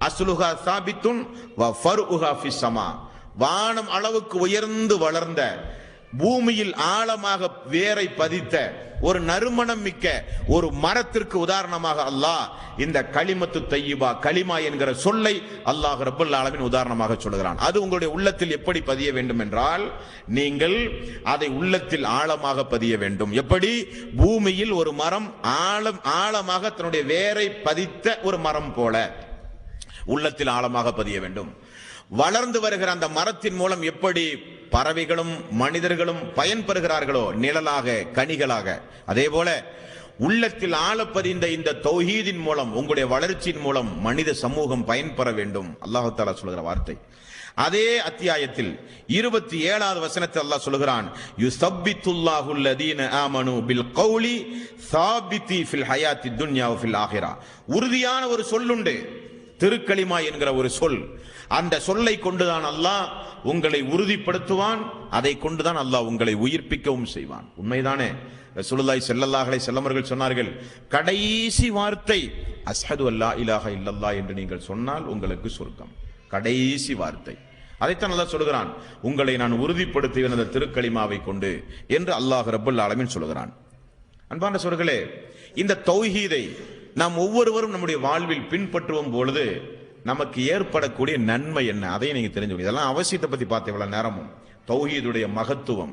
A: அஸ்லுஹா சாபித்துன் வ ஃபர்உஹா ஃபிஸ் ஸமா, வானம் அளவுக்கு உயர்ந்து வளர்ந்த, பூமியில் ஆழமாக வேரை பதித்த ஒரு நறுமணம் மிக்க ஒரு மரத்திற்கு உதாரணமாக அல்லாஹ் இந்த கலிமத்து தய்யிபா, கலிமா என்கிற சொல்லை அல்லாஹ் ரப்புல் ஆலமீன் உதாரணமாக சொல்கிறான். அது உங்களுடைய உள்ளத்தில் எப்படி பதிய வேண்டும் என்றால், நீங்கள் அதை உள்ளத்தில் ஆழமாக பதிய வேண்டும். எப்படி? பூமியில் ஒரு மரம் ஆழமாக தன்னுடைய வேரை பதித்த ஒரு மரம் போல உள்ளத்தில் ஆழமாக பதிய வேண்டும். வளர்ந்து வருகிற அந்த மரத்தின் மூலம் எப்படி பறவைகளும் மனிதர்களும் பயன்பெறுகிறார்களோ, நிழலாக, கனிகளாக, அதே போல உள்ளத்தில் ஆழப்பதிந்த இந்த தௌஹீதின் மூலம், உங்களுடைய வளர்ச்சியின் மூலம் மனித சமூகம் பயன்பெற வேண்டும். அல்லாஹ் தஆலா சொல்கிற வார்த்தை. அதே அத்தியாயத்தில் 27வது வசனத்தில் அல்லாஹ் சொல்கிறான், யுஸப்பித்துல்லாஹு அல்லதீன ஆமனு பில் கௌலி ஸாபிதி ஃபில் ஹயாத்தி துன்யா வ ஃபில் ஆகிரா. உறுதியான ஒரு சொல்லுண்டு, திருக்கலிமா என்கிற ஒரு சொல். அந்த சொல்லை கொண்டுதான் அல்லாஹ் உங்களை உறுதிப்படுத்துவான், அதை கொண்டுதான் அல்லாஹ் உங்களை உயிர்ப்பிக்கவும் செய்வான். உண்மைதானே? ரசூலுல்லாஹி ஸல்லல்லாஹு அலைஹி வஸல்லம் அவர்கள் சொன்னார்கள், கடைசி வார்த்தை அஷ்ஹது அல்லா இலாஹ இல்லல்லாஹ் என்று நீங்கள் சொன்னால் உங்களுக்கு சொர்க்கம். கடைசி வார்த்தை. அதைத்தான் அல்லாஹ் சொல்கிறான், உங்களை நான் உறுதிப்படுத்துவேன் அந்த திருக்கலிமாவை கொண்டு என்று அல்லாஹ் ரப்புல் ஆலமீன் சொல்கிறான். அன்பான சகோதரர்களே, இந்த தௌஹீதை நாம் ஒவ்வொருவரும் நம்முடைய வாழ்வில் பின்பற்றுவோம் பொழுது நமக்கு ஏற்படக்கூடிய நன்மை என்ன, அதை நீங்க தெரிஞ்சுக்கணும். இதெல்லாம் அவசியத்தை பத்தி பார்த்து இவ்வளவு நேரமும் தௌஹீதுடைய மகத்துவம்,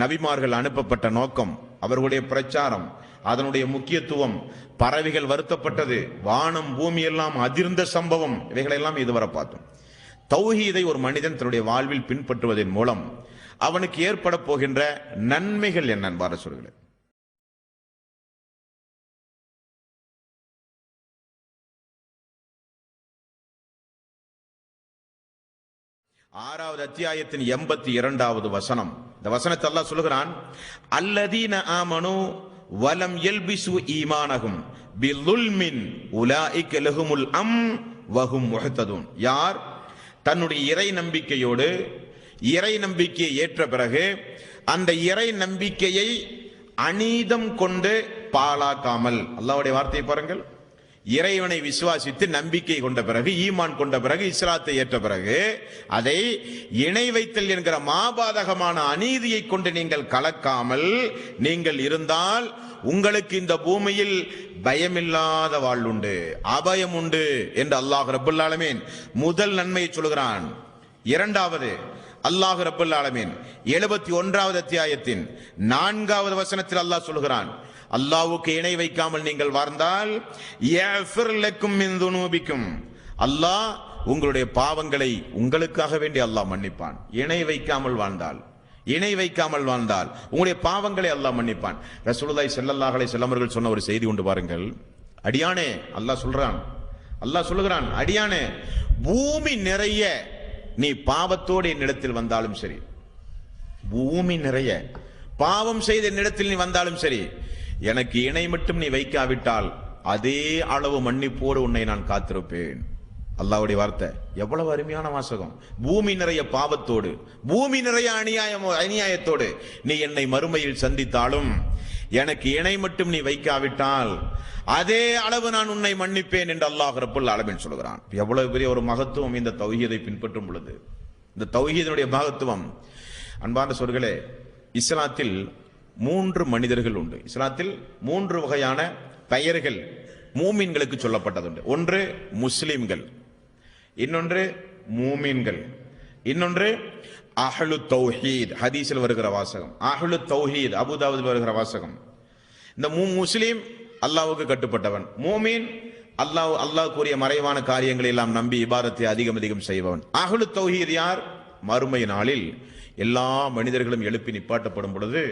A: நபிமார்கள் அனுப்பப்பட்ட நோக்கம், அவர்களுடைய பிரச்சாரம், அதனுடைய முக்கியத்துவம், பறவைகள் வருத்தப்பட்டது, வானம் பூமி எல்லாம் அதிர்ந்த சம்பவம், இவைகளெல்லாம் இதுவரை பார்த்தோம். தௌஹீதை ஒரு மனிதன் தன்னுடைய வாழ்வில் பின்பற்றுவதன் மூலம் அவனுக்கு ஏற்பட போகின்ற நன்மைகள் என்ன என்பார சொல்கிறேன். 6வது அத்தியாயத்தின் 82வது வசனம். இந்த வசனத்தை அல்லாஹ் சொல்கிறான், அல்லதீன ஆமனு வலம் யல்பிசு ஈமானஹும் பில்லுல்மின் உலாயிக லஹுமுல் அம் வஹும் முஹ்ததுன். யார் தன்னுடைய இறை நம்பிக்கையோடு இறை நம்பிக்கையை ஏற்ற பிறகு அந்த இறை நம்பிக்கையை அநீதம் கொண்டு பாழாக்காமல், அல்லாஹ்வுடைய வார்த்தையை பாருங்கள், இறைவனை விசுவாசித்து நம்பிக்கை கொண்ட பிறகு, ஈமான் கொண்ட பிறகு, இஸ்லாத்தை ஏற்ற பிறகு அதை இணை வைத்தல் என்கிற மாபாதகமான அநீதியை கொண்டு நீங்கள் கலக்காமல் நீங்கள் இருந்தால் உங்களுக்கு இந்த பூமியில் பயமில்லாத வாழ்வுண்டு, அபயம் உண்டு என்று அல்லாஹ் ரப்பல் ஆலமீன் முதல் நன்மையை சொல்கிறான். இரண்டாவது, அல்லாஹ் ரப்பல் ஆலமீன் 71வது அத்தியாயத்தின் 4வது வசனத்தில் அல்லாஹ் சொல்கிறான், அல்லாஹ்வுக்கு இணை வைக்காமல் நீங்கள் வாழ்ந்தால் யஃபிர் லக்கும் மின் துனூபிக்கும், அல்லாஹ் உங்களுடைய பாவங்களை உங்களுக்காக வேண்டி அல்லாஹ் மன்னிப்பான். இணை வைக்காமல் வாழ்ந்தால், இணை வைக்காமல் வாழ்ந்தால் உங்களுடைய பாவங்களை அல்லாஹ் மன்னிப்பான். ரசூலுல்லாஹி ஸல்லல்லாஹு அலைஹி வஸல்லம் அவர்கள் சொன்ன ஒரு செய்தி உண்டு பாருங்கள். அடியானே, அல்லாஹ் சொல்லுகிறான், அடியானே, பூமி நிறைய நீ பாவத்தோடு என்னிடத்தில் வந்தாலும் சரி, பூமி நிறைய பாவம் செய்த என்னிடத்தில் நீ வந்தாலும் சரி, எனக்கு இணை மட்டும் நீ வைக்காவிட்டால் அதே அளவு மன்னிப்போடு உன்னை நான் காத்திருப்பேன். அல்லாஹ்வுடைய வார்த்தை எவ்வளவு அருமையான வாசகம். பூமி நிறைய பாவத்தோடு, பூமி நிறைய அநியாயத்தோடு நீ என்னை மறுமையில் சந்தித்தாலும் எனக்கு இணை மட்டும் நீ வைக்காவிட்டால் அதே அளவு நான் உன்னை மன்னிப்பேன் என்று அல்லாஹ் ரப்பல் ஆலமீன் சொல்கிறான். எவ்வளவு பெரிய ஒரு மகத்துவம் இந்த தௌஹீதை பின்பற்றும் பொழுது, இந்த தௌஹீதினுடைய மகத்துவம். அன்பான சொற்களே, இஸ்லாத்தில் 3 மனிதர்கள் உண்டு. இஸ்லாத்தில் 3 வகையான பெயர்கள் மூமின்களுக்கு சொல்லப்பட்டதுண்டு. ஒன்று முஸ்லிம்கள், இன்னொன்று மூமின்கள், இன்னொன்று அஹ்லு தௌஹீத். ஹதீஸில் வருகிற வாசகம் அஹ்லு தௌஹீத், அபூதாவுதில் வருகிற வாசகம். இந்த முஸ்லிம் அல்லாஹ்வுக்கு கட்டுப்பட்டவன், மூமின் அல்லாஹ் கூறிய மறைவான காரியங்களை எல்லாம் நம்பி இபாதத்தை அதிகம் செய்பவன். அஹ்லு தௌஹீத் யார்? மறுமை நாளில் எல்லா மனிதர்களும் எழுப்பி நிப்பாட்டப்படும் பொழுது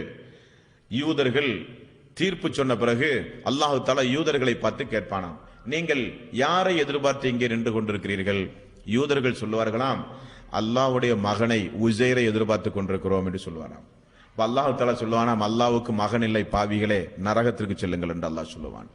A: யூதர்கள் தீர்ப்பு சொன்ன பிறகு அல்லாஹு தஆலா யூதர்களை பார்த்து கேட்பானாம், நீங்கள் யாரை எதிர்பார்த்து இங்கே நின்று கொண்டிருக்கிறீர்கள்? யூதர்கள் சொல்லுவார்களாம், அல்லாஹ்வுடைய மகனை உஸைரை எதிர்பார்த்து கொண்டிருக்கிறோம் என்று சொல்லுவாராம். அல்லாஹு தஆலா சொல்லுவானாம், அல்லாஹ்வுக்கு மகன் இல்லை பாவிகளே, நரகத்திற்கு செல்லுங்கள் என்று அல்லாஹ் சொல்லுவான்.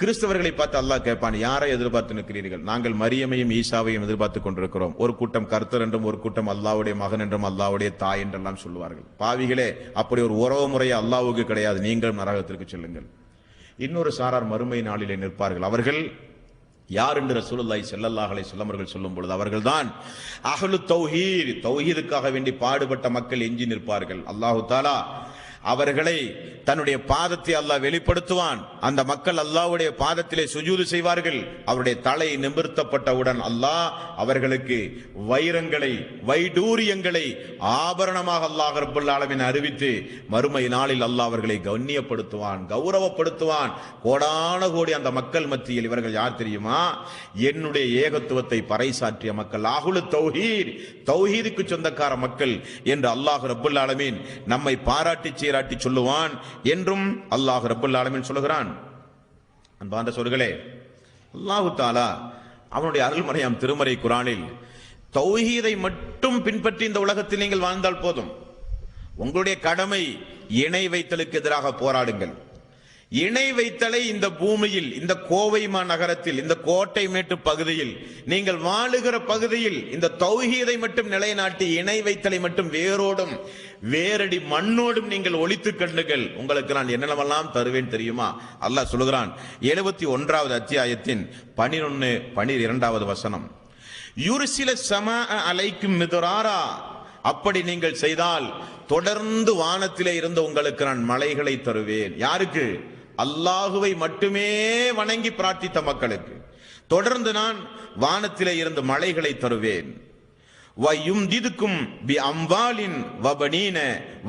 A: கிறிஸ்தவர்களை பார்த்து அல்லாஹ் கேட்பான், யாரை எதிர்பார்த்து நிற்கிறீர்கள்? நாங்கள் மரியமையும் ஈசாவையும் எதிர்பார்த்து கொண்டிருக்கிறோம். ஒரு கூட்டம் கர்த்தர் என்றும் ஒரு கூட்டம் அல்லாஹ்வுடைய மகன் என்றும் அல்லாஹ்வுடைய தாய் என்றெல்லாம் சொல்லுவார்கள். பாவிகளே, அப்படி ஒரு உறவு முறையை அல்லாஹ்வுக்கு கிடையாது, நீங்கள் நரகத்திற்கு செல்லுங்கள். இன்னொரு சாரார் மறுமை நாளிலே நிற்பார்கள். அவர்கள் யார் என்று ரசூலுல்லாஹி ஸல்லல்லாஹு அலைஹி வஸல்லம் அவர்கள் சொல்லும் பொழுது அவர்கள்தான் அஹ்லு தௌஹீத். தௌஹீதுக்காக வேண்டி பாடுபட்ட மக்கள் எஞ்சி நிற்பார்கள். அல்லாஹு தஆலா அவர்களை தன்னுடைய பாதத்தை அல்லாஹ் வெளிப்படுத்துவான். அந்த மக்கள் அல்லாஹ்வுடைய பாதத்திலே சுஜூது செய்வார்கள். அவருடைய தலை நிமிர்த்தப்பட்டவுடன் அல்லாஹ் அவர்களுக்கு வைரங்களை, வைடூரியங்களை ஆபரணமாக அல்லாஹ் ரப்பல் ஆலமீன் அறிவித்து மறுமை நாளில் அல்லாஹ் அவர்களை கண்ணியப்படுத்துவான், கௌரவப்படுத்துவான். கோடான கோடி அந்த மக்கள் மத்தியில் இவர்கள் யார் தெரியுமா? என்னுடைய ஏகத்துவத்தை பறைசாற்றிய மக்கள், அஹ்லு தௌஹீத், தௌஹீதுக்கு சொந்தக்கார மக்கள் என்று அல்லாஹ் ரப்பல் ஆலமீன் நம்மை பாராட்டி சீராட்டி சொல்லுவான் என்றும் அல்லாஹ் ரப்பல் ஆலமீன் சொல்லுகிறான். அன்பார்ந்த சொற்களே, அல்லாஹு தஆலா அவனுடைய அருள்மறையாம் திருமறை குர்ஆனில் தௌஹீதை மட்டும் பின்பற்றி இந்த உலகத்தில் நீங்கள் வாழ்ந்தால் போதும். உங்களுடைய கடமை இணை வைத்தலுக்கு எதிராக போராடுங்கள். இணை வைத்தலை இந்த பூமியில், இந்த கோவை மாநகரத்தில், இந்த கோட்டை மேட்டு பகுதியில், நீங்கள் வாழுகிற பகுதியில் இந்த தௌஹீதை மட்டும் நிலைநாட்டி இணை வைத்தலை மட்டும் வேரோடும் வேரடி மண்ணோடும் நீங்கள் ஒழித்து கண்டுங்கள். உங்களுக்கு நான் என்னென்னவெல்லாம் தருவேன் தெரியுமா? அல்லாஹ் சொல்லுகிறான் 71வது அத்தியாயத்தின் 11, 12வது வசனம், யுர்சில ஸமா அலைக்கும் மிதுராரா, அப்படி நீங்கள் செய்தால் தொடர்ந்து வானத்திலே இருந்து உங்களுக்கு நான் மலைகளை தருவேன். யாருக்கு? அல்லாஹுவை மட்டுமே வணங்கி பிரார்த்தித்த மக்களுக்கு தொடர்ந்து நான் வானத்திலே இருந்து மலைகளை தருவேன். வயும்திதுக்கும் பி அம்வாலின் வபனீன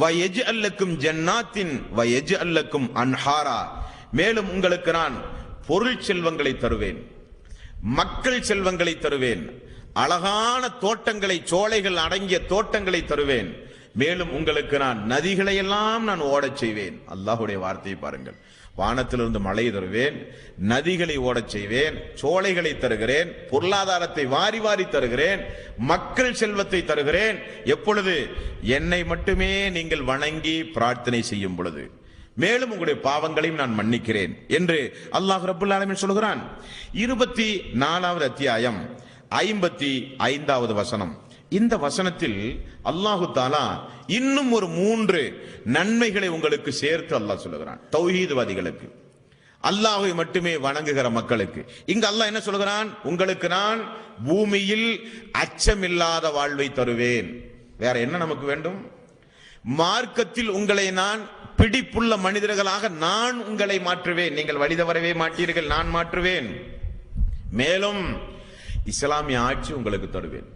A: வயஜ்அல் லக்கும் ஜன்னாத்தின் வயஜ்அல் லக்கும் அன்ஹாரா, மேலும் உங்களுக்கு நான் பொருள் செல்வங்களை தருவேன், மக்கள் செல்வங்களை தருவேன், அழகான தோட்டங்களை, சோலைகள் அடங்கிய தோட்டங்களை தருவேன், மேலும் உங்களுக்கு நான் நதிகளை எல்லாம் நான் ஓடச் செய்வேன். அல்லாஹ்வுடைய வார்த்தையை பாருங்கள். வானத்திலிருந்து மழை தருவேன், நதிகளை ஓடச் செய்வேன், சோலைகளை தருகிறேன், பொருளாதாரத்தை வாரி வாரி தருகிறேன், மக்கள் செல்வத்தை தருகிறேன். எப்பொழுது? என்னை மட்டுமே நீங்கள் வணங்கி பிரார்த்தனை செய்யும் பொழுது. மேலும் உங்களுடைய பாவங்களையும் நான் மன்னிக்கிறேன் என்று அல்லாஹ் ரப்பல் ஆலமீன் சொல்கிறான். 24வது அத்தியாயம் 55வது வசனம். இந்த வசனத்தில் அல்லாஹு தஆலா இன்னும் ஒரு 3 நன்மைகளை உங்களுக்கு சேர்த்து அல்லாஹ் சொல்லுகிறான் தௌஹீத்வாதிகளுக்கு. அல்லாஹ்வை மட்டுமே வணங்குகிற மக்களுக்கு. இங்க அல்லாஹ் என்ன சொல்கிறான்? உங்களுக்கு நான் பூமியில் அச்சமில்லாத வாழ்வை தருவேன். வேற என்ன நமக்கு வேண்டும்? மார்க்கத்தில் உங்களை நான் பிடிப்புள்ள மனிதர்களாக நான் உங்களை மாற்றுவேன். நீங்கள் வழி தவறவே மாட்டீர்கள், நான் மாற்றுவேன். மேலும் இஸ்லாமிய ஆட்சி உங்களுக்கு தருவேன்.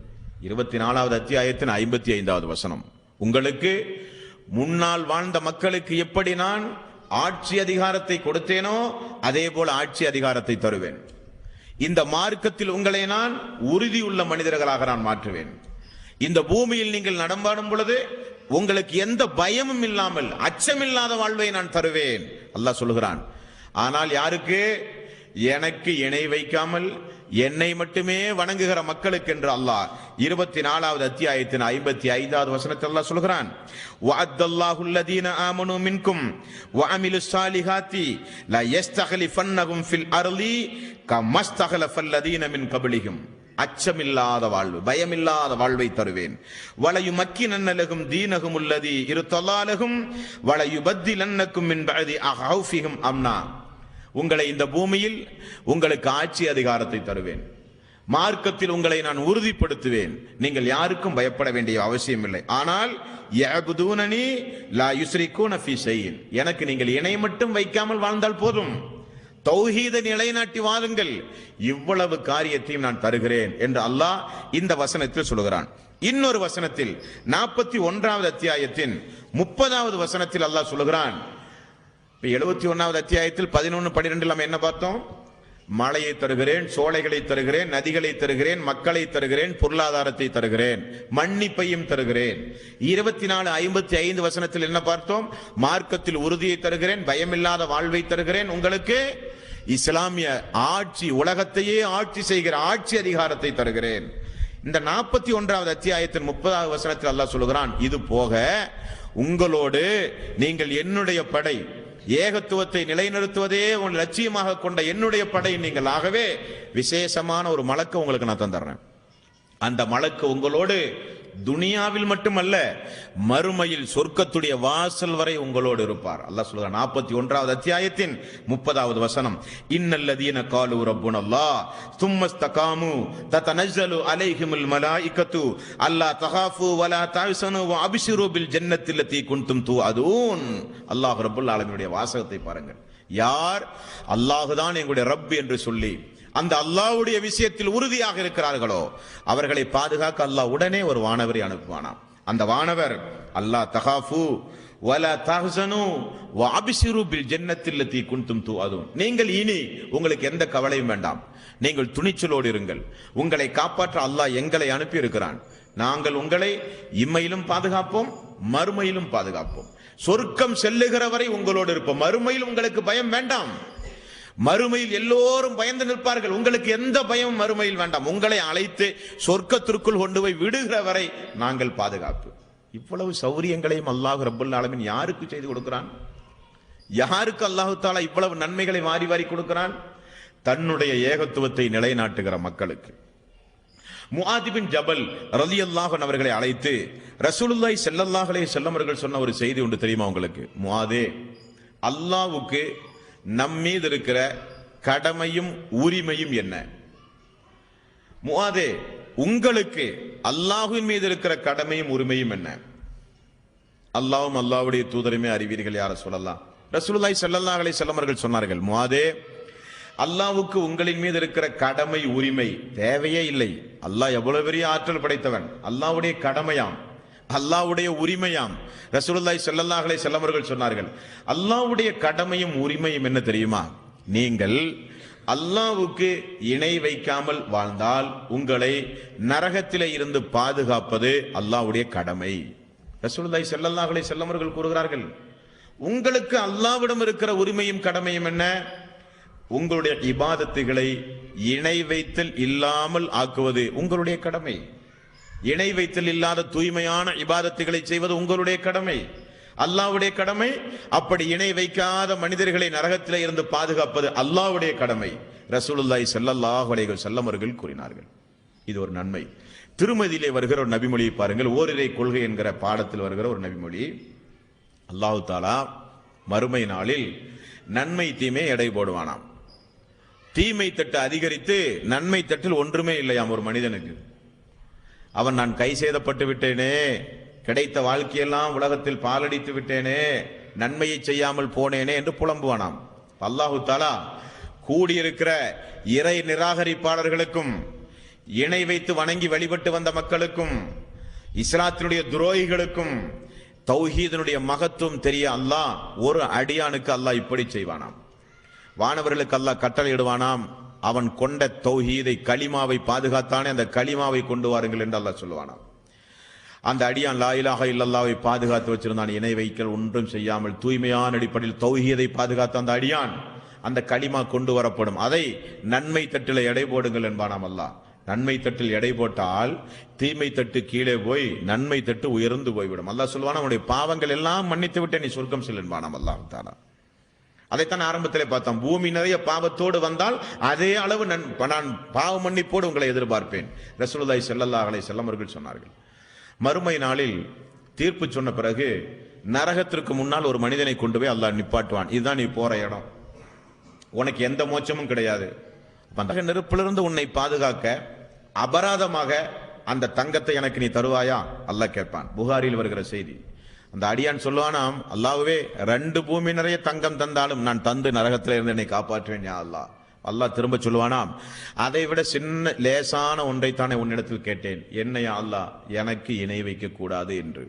A: 24வது அத்தியாயத்தின் 55வது வசனம். உங்களுக்கு முன்னால் வாழ்ந்த மக்களுக்கு எப்படி நான் ஆட்சி அதிகாரத்தை கொடுத்தேனோ அதே போல ஆட்சி அதிகாரத்தை தருவேன். இந்த மார்க்கத்தில் உங்களை நான் உறுதியுள்ள மனிதர்களாக நான் மாற்றுவேன். இந்த பூமியில் நீங்கள் நடமாடும் பொழுது உங்களுக்கு எந்த பயமும் இல்லாமல் அச்சமில்லாத வாழ்வை நான் தருவேன் அல்லாஹ் சொல்கிறான். ஆனால் யாருக்கு? எனக்கு இணை வைக்காமல் என்னை மட்டுமே வணங்குகிற மக்களுக்கு என்று அல்லாஹ் 24வது அத்தியாயத்தின் 55வது வசனத்தில் அல்லாஹ் சொல்கிறான். வஅத்தல்லாஹு அல்லதீன ஆமனூ மின்கும் வஅமிலுஸ் ஸாலிஹாத்தி லா யஸ்தக்லிஃபன்னஹும் ஃபில் அர்லி கமஸ்தக்லஃபல்லதீன மின் கப்லிஹிம். அச்சமில்லாத வாழ்வு, பயமில்லாத வாழ்வை தருவேன். வலயுமக்கினன்னலகும் தீனஹும் அல்லதீ இர்தலாலஹும் வலயுபத்திலன்னக்கும் மின் பஅதி அஹௌஃபிஹிம் அம்னா. உங்களை இந்த பூமியில் உங்களுக்கு ஆட்சி அதிகாரத்தை தருவேன். மார்க்கத்தில் உங்களை நான் உறுதிப்படுத்துவேன். நீங்கள் யாருக்கும் பயப்பட வேண்டிய அவசியம் இல்லை. ஆனால் யஅபுதூனனி லா யுஸ்ரிகூன ஃபீ ஷைஇன். எனக்கு நீங்கள் இணை மட்டும் வைக்காமல் வாழ்ந்தால் போதும். தௌஹீதை நிலைநாட்டி வாழுங்கள். இவ்வளவு காரியத்தையும் நான் தருகிறேன் என்று அல்லாஹ் இந்த வசனத்தில் சொல்கிறான். இன்னொரு வசனத்தில் 41வது அத்தியாயத்தின் 30வது வசனத்தில் அல்லாஹ் சொல்கிறான். 71வது அத்தியாயத்தில் 11, 12 நம்ம என்ன பார்த்தோம்? மழையை தருகிறேன், சோலைகளை தருகிறேன், நதிகளை தருகிறேன், மக்களை தருகிறேன், பொருளாதாரத்தை தருகிறேன், மன்னிப்பையும் தருகிறேன். 24, 55 வசனத்தில் என்ன பார்த்தோம்? மார்க்கத்தில் உறுதியை தருகிறேன், பயமில்லாத வாழ்வை தருகிறேன், உங்களுக்கு இஸ்லாமிய ஆட்சி, உலகத்தையே ஆட்சி செய்கிற ஆட்சி அதிகாரத்தை தருகிறேன். இந்த 41வது அத்தியாயத்தின் 30வது வசனத்தில் அல்லாஹ் சொல்கிறான், இது போக உங்களோடு நீங்கள் என்னுடைய படை, ஏகத்துவத்தை நிலைநிறுத்துவதே உங்கள் லட்சியமாக கொண்ட என்னுடைய படை நீங்கள். ஆகவே விசேஷமான ஒரு மலக்கு உங்களுக்கு நான் தந்துடுறேன். அந்த மலக்கு உங்களோடு துனியாவில் மட்டுமல்ல, மறுமையில் சொர்க்கத்துடைய வாசல் வரை உங்களோடு இருப்பார். அல்லாஹ் சொல்றான் 41வது அத்தியாயத்தின் 30வது வசனம். இன்னல்லதீன காலு ரப்புனல்லாஹ் தும்மஸ்தகாமு ததனஸ்ஸலு அலைஹிமுல் மலாயிகத்து அல்லா தகாஃபு வலா தஹ்சனு வ அப்ஷிரு பில் ஜன்னத்தில்லதி குன்தும் துஅதூன். அல்லாஹ் ரப்புல் ஆலமீனுடைய வாசகத்தை பாருங்கள். யார் அல்லாஹ் தான் எங்களுடைய ரப் என்று சொல்லி அந்த அல்லாஹ்வுடைய விஷயத்தில் உறுதியாக இருக்கிறார்களோ அவர்களை பாதுகாக்க அல்லாஹ் உடனே ஒரு வானவரை அனுப்புவானாம். அந்த வானவர் அல்லாஹ் தகாஃபு வலா தஹ்சனு வ அப்ஷிரு பில் ஜன்னத்தில்லதி குன்தும் துஅதூன். நீங்கள் இனி உங்களுக்கு எந்த கவலையும் வேண்டாம், நீங்கள் துணிச்சலோடு இருங்கள். உங்களை காப்பாற்ற அல்லாஹ் எங்களை அனுப்பி இருக்கிறான். நாங்கள் உங்களை இம்மையிலும் பாதுகாப்போம், மறுமையிலும் பாதுகாப்போம். சொர்க்கம் செல்லுகிற வரை உங்களோடு இருப்போம். மறுமையில் உங்களுக்கு பயம் வேண்டாம். மறுமையில் எல்லோரும் பயந்து நிற்பார்கள். உங்களுக்கு எந்த பயமும் மறுமையில் வேண்டாம். உங்களை அழைத்து சொர்க்கத்திற்குள் கொண்டு போய் விடுகிற வரை நாங்கள் பாதுகாப்பு. இவ்வளவு சௌரியங்களையும் அல்லாஹ் ரப்பல் ஆலமீன் யாருக்கு செய்து கொடுக்கிறான்? யாருக்கு அல்லாஹ் தஆலா இவ்வளவு நன்மைகளை வாரி வாரி கொடுக்கிறான்? தன்னுடைய ஏகத்துவத்தை நிலைநாட்டுகிற மக்களுக்கு. முஆத் பின் ஜபல் ரலியல்லாஹு அன்ஹு அவர்களை அழைத்து ரசூலுல்லாஹி ஸல்லல்லாஹு அலைஹி வஸல்லம் அவர்கள் சொன்ன ஒரு செய்தி உண்டு தெரியுமா உங்களுக்கு? முஆதே, அல்லாஹ்வுக்கு நம்மீது இருக்கிற கடமையும் உரிமையும் என்ன? முஆதே, உங்களுக்கு அல்லாஹ்வின் மீது இருக்கிற கடமையும் உரிமையும் என்ன? அல்லாஹ்வும் அல்லாஹ்வுடைய தூதருமே அறிவீர்கள் யா ரசூலல்லாஹ். ரசூலுல்லாஹி ஸல்லல்லாஹு அலைஹி வஸல்லம் அவர்கள் சொன்னார்கள், முஆதே, அல்லாஹ்வுக்கு உங்களின் மீது இருக்கிற கடமை உரிமை தேவையே இல்லை. அல்லாஹ் எவ்வளவு பெரிய ஆற்றல் படைத்தவன். அல்லாஹ்வுடைய கடமையாம், அல்லாஹ்வுடைய உரிமையாம். ரசூலுல்லாஹி ஸல்லல்லாஹு அலைஹி வஸல்லம் அவர்கள் சொன்னார்கள், அல்லாஹ்வுடைய கடமையும் உரிமையும் என்ன தெரியுமா? நீங்கள் அல்லாஹ்வுக்கு இணை வைக்காமல் வாழ்ந்தால் உங்களை நரகத்திலே இருந்து பாதுகாப்பது அல்லாஹ்வுடைய கடமை. ரசூலுல்லாஹி ஸல்லல்லாஹு அலைஹி வஸல்லம் அவர்கள் கூறுகிறார்கள், உங்களுக்கு அல்லாஹ்விடம் இருக்கிற உரிமையும் கடமையும் என்ன? உங்களுடைய இபாதத்துகளை இணை வைத்தல் இல்லாமல் ஆக்குவது உங்களுடைய கடமை. இணை வைத்தல் இல்லாத தூய்மையான இபாதத்துகளை செய்வது உங்களுடைய கடமை, அல்லாஹ்வுடைய கடமை. அப்படி இணை வைக்காத மனிதர்களை நரகத்திலே இருந்து பாதுகாப்பது அல்லாஹ்வுடைய கடமை. ரசூலுல்லாஹி ஸல்லல்லாஹு அலைஹி வஸல்லம் அவர்கள் கூறினார்கள். இது ஒரு நன்மை. திருமதியிலே வருகிற ஒரு நபிமொழியை பாருங்கள். ஓரிரை கொள்கை என்கிற பாடத்தில் வருகிற ஒரு நபிமொழி. அல்லாஹ் தஆலா மறுமை நாளில் நன்மை தீமை எடை போடுவானாம். தீமை தட்டு அதிகரித்து நன்மை தட்டில் ஒன்றுமே இல்லையாம் ஒரு மனிதனுக்கு. அவன் நான் கை சேதப்பட்டு விட்டேனே, கிடைத்த வாழ்க்கையெல்லாம் உலகத்தில் பாலடித்து விட்டேனே, நன்மையை செய்யாமல் போனேனே என்று புலம்புவானாம். அல்லாஹு தஆலா கூடியிருக்கிற இறை நிராகரிப்பாளர்களுக்கும் இணை வைத்து வணங்கி வழிபட்டு வந்த மக்களுக்கும் இஸ்லாத்தினுடைய துரோகிகளுக்கும் தௌஹீதினுடைய மகத்துவம் தெரிய அல்லாஹ் ஒரு அடியானுக்கு அல்லாஹ் இப்படி செய்வானாம். வானவர்களுக்கு அல்லாஹ் கட்டளையிடுவானாம், அவன் கொண்ட தௌஹீதை கலிமாவை பாதுகாத்தானே அந்த கலிமாவை கொண்டு வாருங்கள் என்று அல்லாஹ் சொல்லுவானாம். அந்த அடியான் லா இலாஹ இல்லல்லாஹ்வை பாதுகாத்து வச்சிருந்தான், இணை வைக்கல் ஒன்றும் செய்யாமல் தூய்மையான அடிப்படையில் தௌஹீதை பாதுகாத்த அந்த அடியான், அந்த கலிமா கொண்டு வரப்படும். அதை நன்மை தட்டில் எடை போடுங்கள் என்பானாம் அல்லாஹ். நன்மை தட்டில் எடை போட்டால் தீமை தட்டு கீழே போய் நன்மை தட்டு உயர்ந்து போய்விடும். அல்லாஹ் சொல்வான், அவனுடைய பாவங்கள் எல்லாம் மன்னித்து விட்டு நீ சொர்க்கம் செல் என்பானாம் அல்லாஹ் தஆலா. அதைத்தான் ஆரம்பத்திலே பார்த்தோம். பூமி நிறைய பாவத்தோடு வந்தால் அதே அளவு நான் பாவ மன்னிப்போடு உங்களை எதிர்பார்ப்பேன். ரசூலுல்லாஹி ஸல்லல்லாஹு அலைஹி வஸல்லம் அவர்கள் சொன்னார்கள். மறுமை நாளில் தீர்ப்பு சொன்ன பிறகு நரகத்திற்கு முன்னால் ஒரு மனிதனை கொண்டு போய் அல்லாஹ் நிப்பாட்டுவான். இதுதான் நீ போற இடம், உனக்கு எந்த மோட்சமும் கிடையாது. அந்த நெருப்பிலிருந்து உன்னை பாதுகாக்க அபராதமாக அந்த தங்கத்தை எனக்கு நீ தருவாயா அல்லாஹ் கேட்பான். புகாரில் வருகிற செய்தி. அந்த அடியான் சொல்லுவானாம், அல்லாஹ்வே 2 பூமி நிறைய தங்கம் தந்தாலும் நான் தந்து நரகத்தில் இருந்து என்னை காப்பாற்றுவேன் யா அல்லாஹ். அல்லாஹ் திரும்ப சொல்லுவானாம், அதை விட சின்ன லேசான ஒன்றைத்தானே உன்னிடத்தில் கேட்டேன், என்னையா அல்லாஹ் எனக்கு இணை வைக்க கூடாது என்று,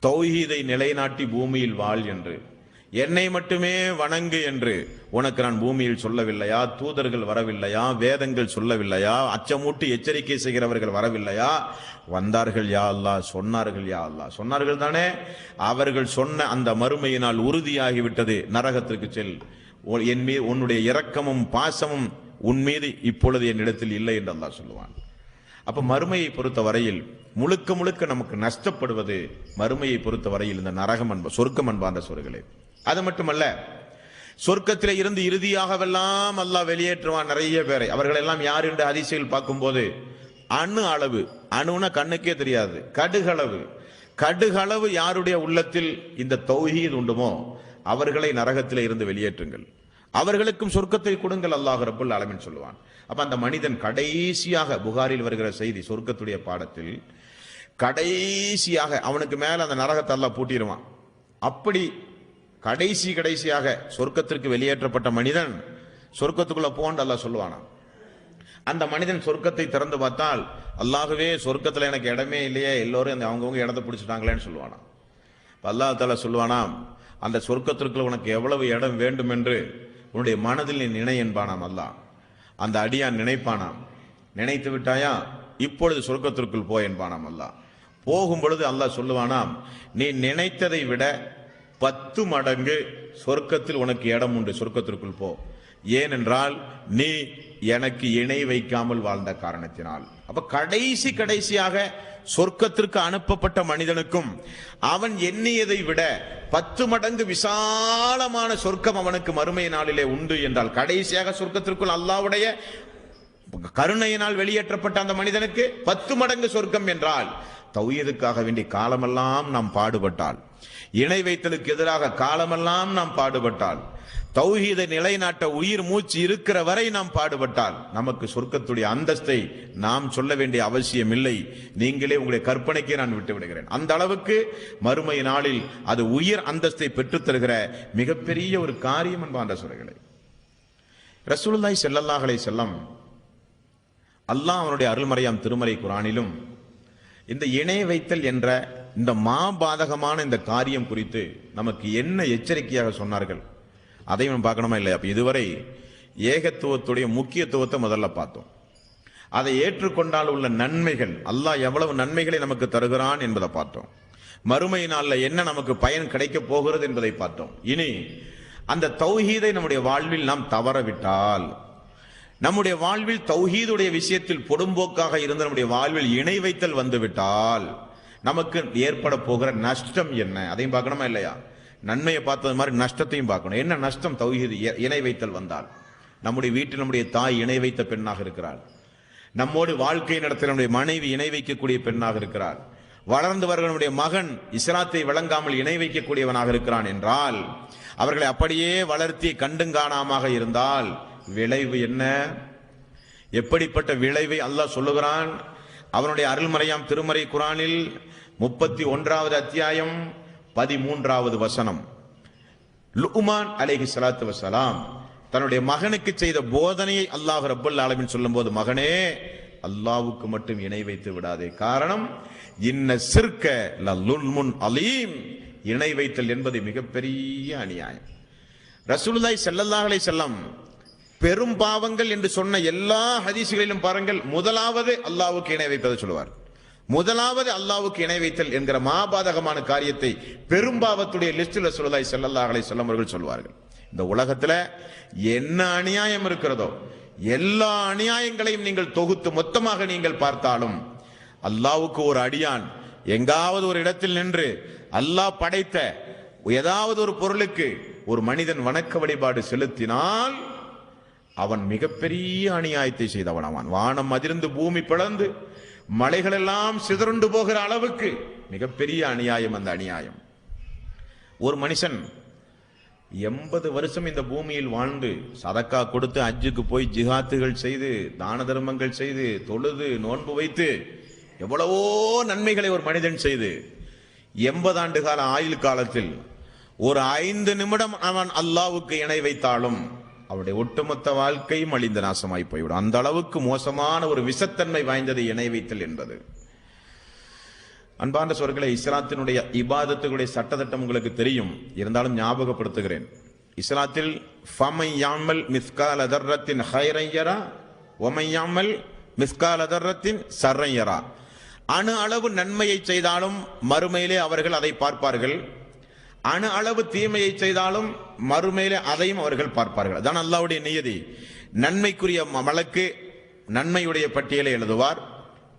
A: தௌஹீதை நிலைநாட்டி பூமியில் வாழ் என்று, என்னை மட்டுமே வணங்கு என்று உனக்கு நான் பூமியில் சொல்லவில்லையா? தூதர்கள் வரவில்லையா? வேதங்கள் சொல்லவில்லையா? அச்சமூட்டி எச்சரிக்கை செய்கிறவர்கள் வரவில்லையா? வந்தார்கள் யா அல்லாஹ், சொன்னார்கள் யா அல்லாஹ். சொன்னார்கள் தானே? அவர்கள் சொன்ன அந்த மறுமையினால் உறுதியாகிவிட்டது, நரகத்திற்கு செல், என் மீது உன்னுடைய இரக்கமும் பாசமும் உன் மீது இப்பொழுது என்னிடத்தில் இல்லை என்று அல்லாஹ் சொல்லுவான். அப்ப மறுமையை பொறுத்த வரையில் முழுக்க முழுக்க நமக்கு நஷ்டப்படுவது மறுமையை பொறுத்த வரையில் இந்த நரகம் சொர்க்கம் அன்பார்ந்த சோர்களே. அது மட்டுமல்ல, சொர்க்கத்திலே இருந்து இறுதியாகவெல்லாம் அல்லாஹ் வெளியேற்றுவான் நிறைய பேரை. அவர்கள் எல்லாம் யார் என்று ஹதீஸில் பார்க்கும்போது அணு அளவு, அணுனா கண்ணுக்கே தெரியாது, கடுகளவு யாருடைய உள்ளத்தில் இந்த தௌஹீத் உண்டுமோ அவர்களை நரகத்திலே இருந்து வெளியேற்றுங்கள், அவர்களுக்கும் சொர்க்கத்தை கொடுங்கள் அல்லாஹ் ரப்பல் ஆலமீன் சொல்லுவான். அப்ப அந்த மனிதன் கடைசியாக, புகாரில் வருகிற செய்தி, சொர்க்கத்துடைய பாடத்தில் கடைசியாக அவனுக்கு மேல அந்த நரகத்தை அல்லாஹ் பூட்டிடுவான். அப்படி கடைசியாக சொர்க்கத்திற்கு வெளியேற்றப்பட்ட மனிதன் சொர்க்கத்துக்குள்ள போன்னு அல்லாஹ் சொல்லுவானா. அந்த மனிதன் சொர்க்கத்தை திறந்து பார்த்தால், அல்லாஹ்வே சொர்க்கத்துல எனக்கு இடமே இல்லையே, எல்லோரும் அவங்கவுங்க இடத்தை பிடிச்சிட்டாங்களேன்னு சொல்லுவானா. அல்லாஹ் தஆலா சொல்லுவானாம், அந்த சொர்க்கத்திற்குள்ள உனக்கு எவ்வளவு இடம் வேண்டும் என்று உன்னுடைய மனதில் நீ நினை என்பானாம் அல்லாஹ். அந்த அடியான் நினைப்பானாம், நினைத்து விட்டாயா, இப்பொழுது சொர்க்கத்திற்குள் போய் என்பானாம் அல்லாஹ். போகும் பொழுது அல்லாஹ் சொல்லுவானாம், நீ நினைத்ததை விட 10 மடங்கு சொர்க்கத்தில் உனக்கு இடம் உண்டு, சொர்க்கத்திற்குள் போ, ஏனென்றால் நீ எனக்கு இணை வைக்காமல் வாழ்ந்த காரணத்தினால். அப்ப கடைசியாக சொர்க்கத்திற்கு அனுப்பப்பட்ட மனிதனுக்கும் அவன் எண்ணியதை விட 10 மடங்கு விசாலமான சொர்க்கம் அவனுக்கு மறுமை நாளிலே உண்டு என்றால், கடைசியாக சொர்க்கத்திற்குள் அல்லாஹ்வுடைய கருணையினால் வெளியேற்றப்பட்ட அந்த மனிதனுக்கு 10 மடங்கு சொர்க்கம் என்றால், தௌஹீதுக்காக வேண்டி காலமெல்லாம் நாம் பாடுபட்டால், இணை வைத்தலுக்கு எதிராக காலமெல்லாம் நாம் பாடுபட்டால், தௌஹீதை நிலைநாட்ட உயிர் மூச்சு இருக்கிற வரை நாம் பாடுபட்டால், நமக்கு சொர்க்கத்துடைய அந்தஸ்தை நாம் சொல்ல வேண்டிய அவசியம் இல்லை. நீங்களே உங்களுடைய கற்பனைக்கே நான் விட்டு விடுகிறேன். அந்த அளவுக்கு மறுமை நாளில் அது உயிர் அந்தஸ்தை பெற்றுத் தருகிற மிகப்பெரிய ஒரு காரியம் என்பான்ற சொல்களை ரசூலுல்லாஹி ஸல்லல்லாஹு அலைஹி வஸல்லம் அல்லாஹ் அவனுடைய அருள்மறையாம் திருமறை குர்ஆனிலும் இந்த இணை வைத்தல் என்ற இந்த மாபாதகமான இந்த காரியம் குறித்து நமக்கு என்ன எச்சரிக்கையாக சொன்னார்கள், அதையும் நம்ம பார்க்கணுமா இல்லையா? அப்ப இதுவரை ஏகத்துவத்துடைய முக்கியத்துவத்தை முதல்ல பார்த்தோம். அதை ஏற்றுக்கொண்டால் உள்ள நன்மைகள், அல்லாஹ் எவ்வளவு நன்மைகளை நமக்கு தருகிறான் என்பதை பார்த்தோம். மறுமை நாளில் என்ன நமக்கு பயன் கிடைக்க போகிறது என்பதை பார்த்தோம். இனி அந்த தௌஹீதை நம்முடைய வாழ்வில் நாம் தவறவிட்டால், நம்முடைய வாழ்வில் தௌஹீதுடைய விஷயத்தில் பொடும்போக்காக இருந்த நம்முடைய வாழ்வில் இணை வைத்தல் வந்துவிட்டால் நமக்கு ஏற்பட போகிற நஷ்டம் என்ன, அதையும் பார்க்கணுமா இல்லையா? நன்மையை பார்த்தது மாதிரி நஷ்டத்தையும் பார்க்கணும். என்ன நஷ்டம்? தௌஹீது இணை வைத்தல் வந்தால், நம்முடைய வீட்டில் நம்முடைய தாய் இணை வைத்த பெண்ணாக இருக்கிறாள், நம்மோடு வாழ்க்கை நடத்த நம்முடைய மனைவி இணை வைக்கக்கூடிய பெண்ணாக இருக்கிறாள், வளர்ந்து வருவனுடைய மகன் இஸ்லாத்தை விளங்காமல் இணை வைக்கக்கூடியவனாக இருக்கிறான் என்றால், அவர்களை அப்படியே வளர்த்தி கண்டுங்காணாமாக இருந்தால் விளைவு என்ன? எப்படிப்பட்ட விளைவை அல்லாஹ் சொல்லுகிறான்? அவனுடைய அருள்மறையாம் திருமறை குரானில் 31வது அத்தியாயம் 13வது வசனம். லுக்மான் அலைஹி ஸலாத்து வஸலாம் தன்னுடைய மகனுக்கு செய்த போதனையை அல்லாஹ் ரப்பல் ஆலமீன் சொல்லும்போது, மகனே, அல்லாஹ்வுக்கு மட்டும் இணை வைத்து விடாதே. காரணம், இன்ன ஷிர்க லலுல்முன் அலீம், இணை வைத்தல் என்பது மிகப்பெரிய அநியாயம். ரசூலுல்லாஹி ஸல்லல்லாஹு அலைஹி வஸல்லம் பெரும் பாவங்கள் என்று சொன்ன எல்லா ஹதீஸ்களிலும் பாருங்கள், முதலாவது அல்லாஹ்வுக்கு இணை வைப்பதை சொல்லுவார். முதலாவது அல்லாஹ்வுக்கு இணை வைத்தல் என்கிற மாபாதகமான காரியத்தை பெரும்பாவத்துடைய லிஸ்டில் ரசூலுல்லாஹி ஸல்லல்லாஹு அலைஹி வஸல்லம் அவர்கள் சொல்வார்கள். இந்த உலகத்துல என்ன அநியாயம் இருக்கிறதோ எல்லா அநியாயங்களையும் நீங்கள் தொகுத்து மொத்தமாக நீங்கள் பார்த்தாலும், அல்லாஹ்வுக்கு ஒரு அடியான் எங்காவது ஒரு இடத்தில் நின்று அல்லாஹ் படைத்த ஏதாவது ஒரு பொருளுக்கு ஒரு மனிதன் வணக்க வழிபாடு செலுத்தினால் அவன் மிகப்பெரிய அநியாயத்தை செய்தவன். அவன் வானம் அதிர்ந்து பூமி பிளந்து மலைகள் எல்லாம் சிதறுண்டு போகிற அளவுக்கு மிகப்பெரிய அநியாயம் அந்த அநியாயம். ஒரு மனுஷன் 80 வருஷம் இந்த பூமியில் வாழ்ந்து சதக்கா கொடுத்து ஹஜ்ஜுக்கு போய் ஜிஹாத்துகள் செய்து தான தர்மங்கள் செய்து தொழுது நோன்பு வைத்து எவ்வளவோ நன்மைகளை ஒரு மனிதன் செய்து 80 ஆண்டு கால ஆயுள் காலத்தில் ஒரு 5 நிமிடம் அவன் அல்லாஹ்வுக்கு இணை வைத்தாலும் அவருடைய ஒட்டுமொத்த வாழ்க்கையும் அழிந்த நாசமாய் போய்விடும். அந்த அளவுக்கு மோசமான ஒரு விஷத்தன்மை வாய்ந்தது இணை வைத்தல் என்பது. அன்பார்ந்த சோர்களே, இஸ்லாத்தினுடைய இபாதத்துகளுடைய சட்டத்திட்டம் உங்களுக்கு தெரியும், இருந்தாலும் ஞாபகப்படுத்துகிறேன். இஸ்லாத்தில் ஃபமை யாமல் மிஸ்கால தர்ரத்தின் ஹைரன் யரா வமை யாமல் மிஸ்கால தர்ரத்தின் ஷர்ரன் யரா. அணு அளவு நன்மையை செய்தாலும் மறுமையிலே அவர்கள் அதை பார்ப்பார்கள், அணு அளவு தீமையை செய்தாலும் மறுமையிலே அதையும் அவர்கள் பார்ப்பார்கள். அதான் அல்லாஹ்வுடைய நியதி. நன்மைக்குரிய மலக்கு நன்மையுடைய பட்டியலை எழுதுவார்,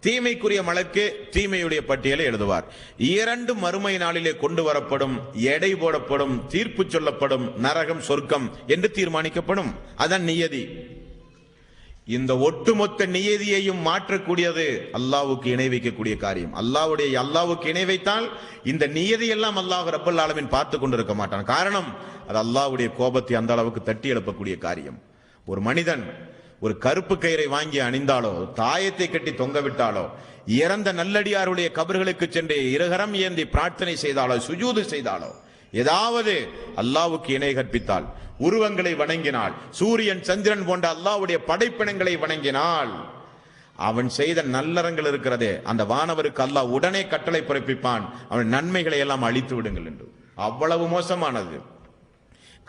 A: தீமைக்குரிய மலக்கு தீமையுடைய பட்டியலை எழுதுவார். இரண்டு மறுமை நாளிலே கொண்டு வரப்படும், எடை போடப்படும், தீர்ப்பு சொல்லப்படும், நரகம் சொர்க்கம் என்று தீர்மானிக்கப்படும். அதான் நியதி. இந்த ஒட்டுமொத்த நியதியையும் மாற்றக்கூடியது அல்லாஹ்வுக்கு இணை வைக்கக்கூடிய காரியம். அல்லாஹ்வுக்கு இணை வைத்தால் இந்த நியதியெல்லாம் அல்லாஹ் ரப்பல் ஆலமீன் பார்த்து கொண்டிருக்க மாட்டான். காரணம், அது அல்லாஹ்வுடைய கோபத்தை அந்த அளவுக்கு தட்டி எழுப்பக்கூடிய காரியம். ஒரு மனிதன் ஒரு கருப்பு கயிறை வாங்கி அணிந்தாலோ, தாயத்தை கட்டி தொங்க விட்டாலோ, இறந்த நல்லடியாருடைய கபர்களுக்கு சென்று இருகரம் ஏந்தி பிரார்த்தனை செய்தாலோ, சுஜூது செய்தாலோ, ஏதாவது அல்லாஹ்வுக்கு இணை கற்பித்தால், உருவங்களை வணங்கினால், சூரியன் சந்திரன் போன்ற அல்லாஹ்வுடைய படைப்பினங்களை வணங்கினால், அவன் செய்த நல்லறங்கள் இருக்கிறதே அந்த வானவருக்கு அல்லாஹ் உடனே கட்டளை பிறப்பிப்பான், அவன் நன்மைகளை எல்லாம் அழித்து விடுங்கள் என்று. அவ்வளவு மோசமானது.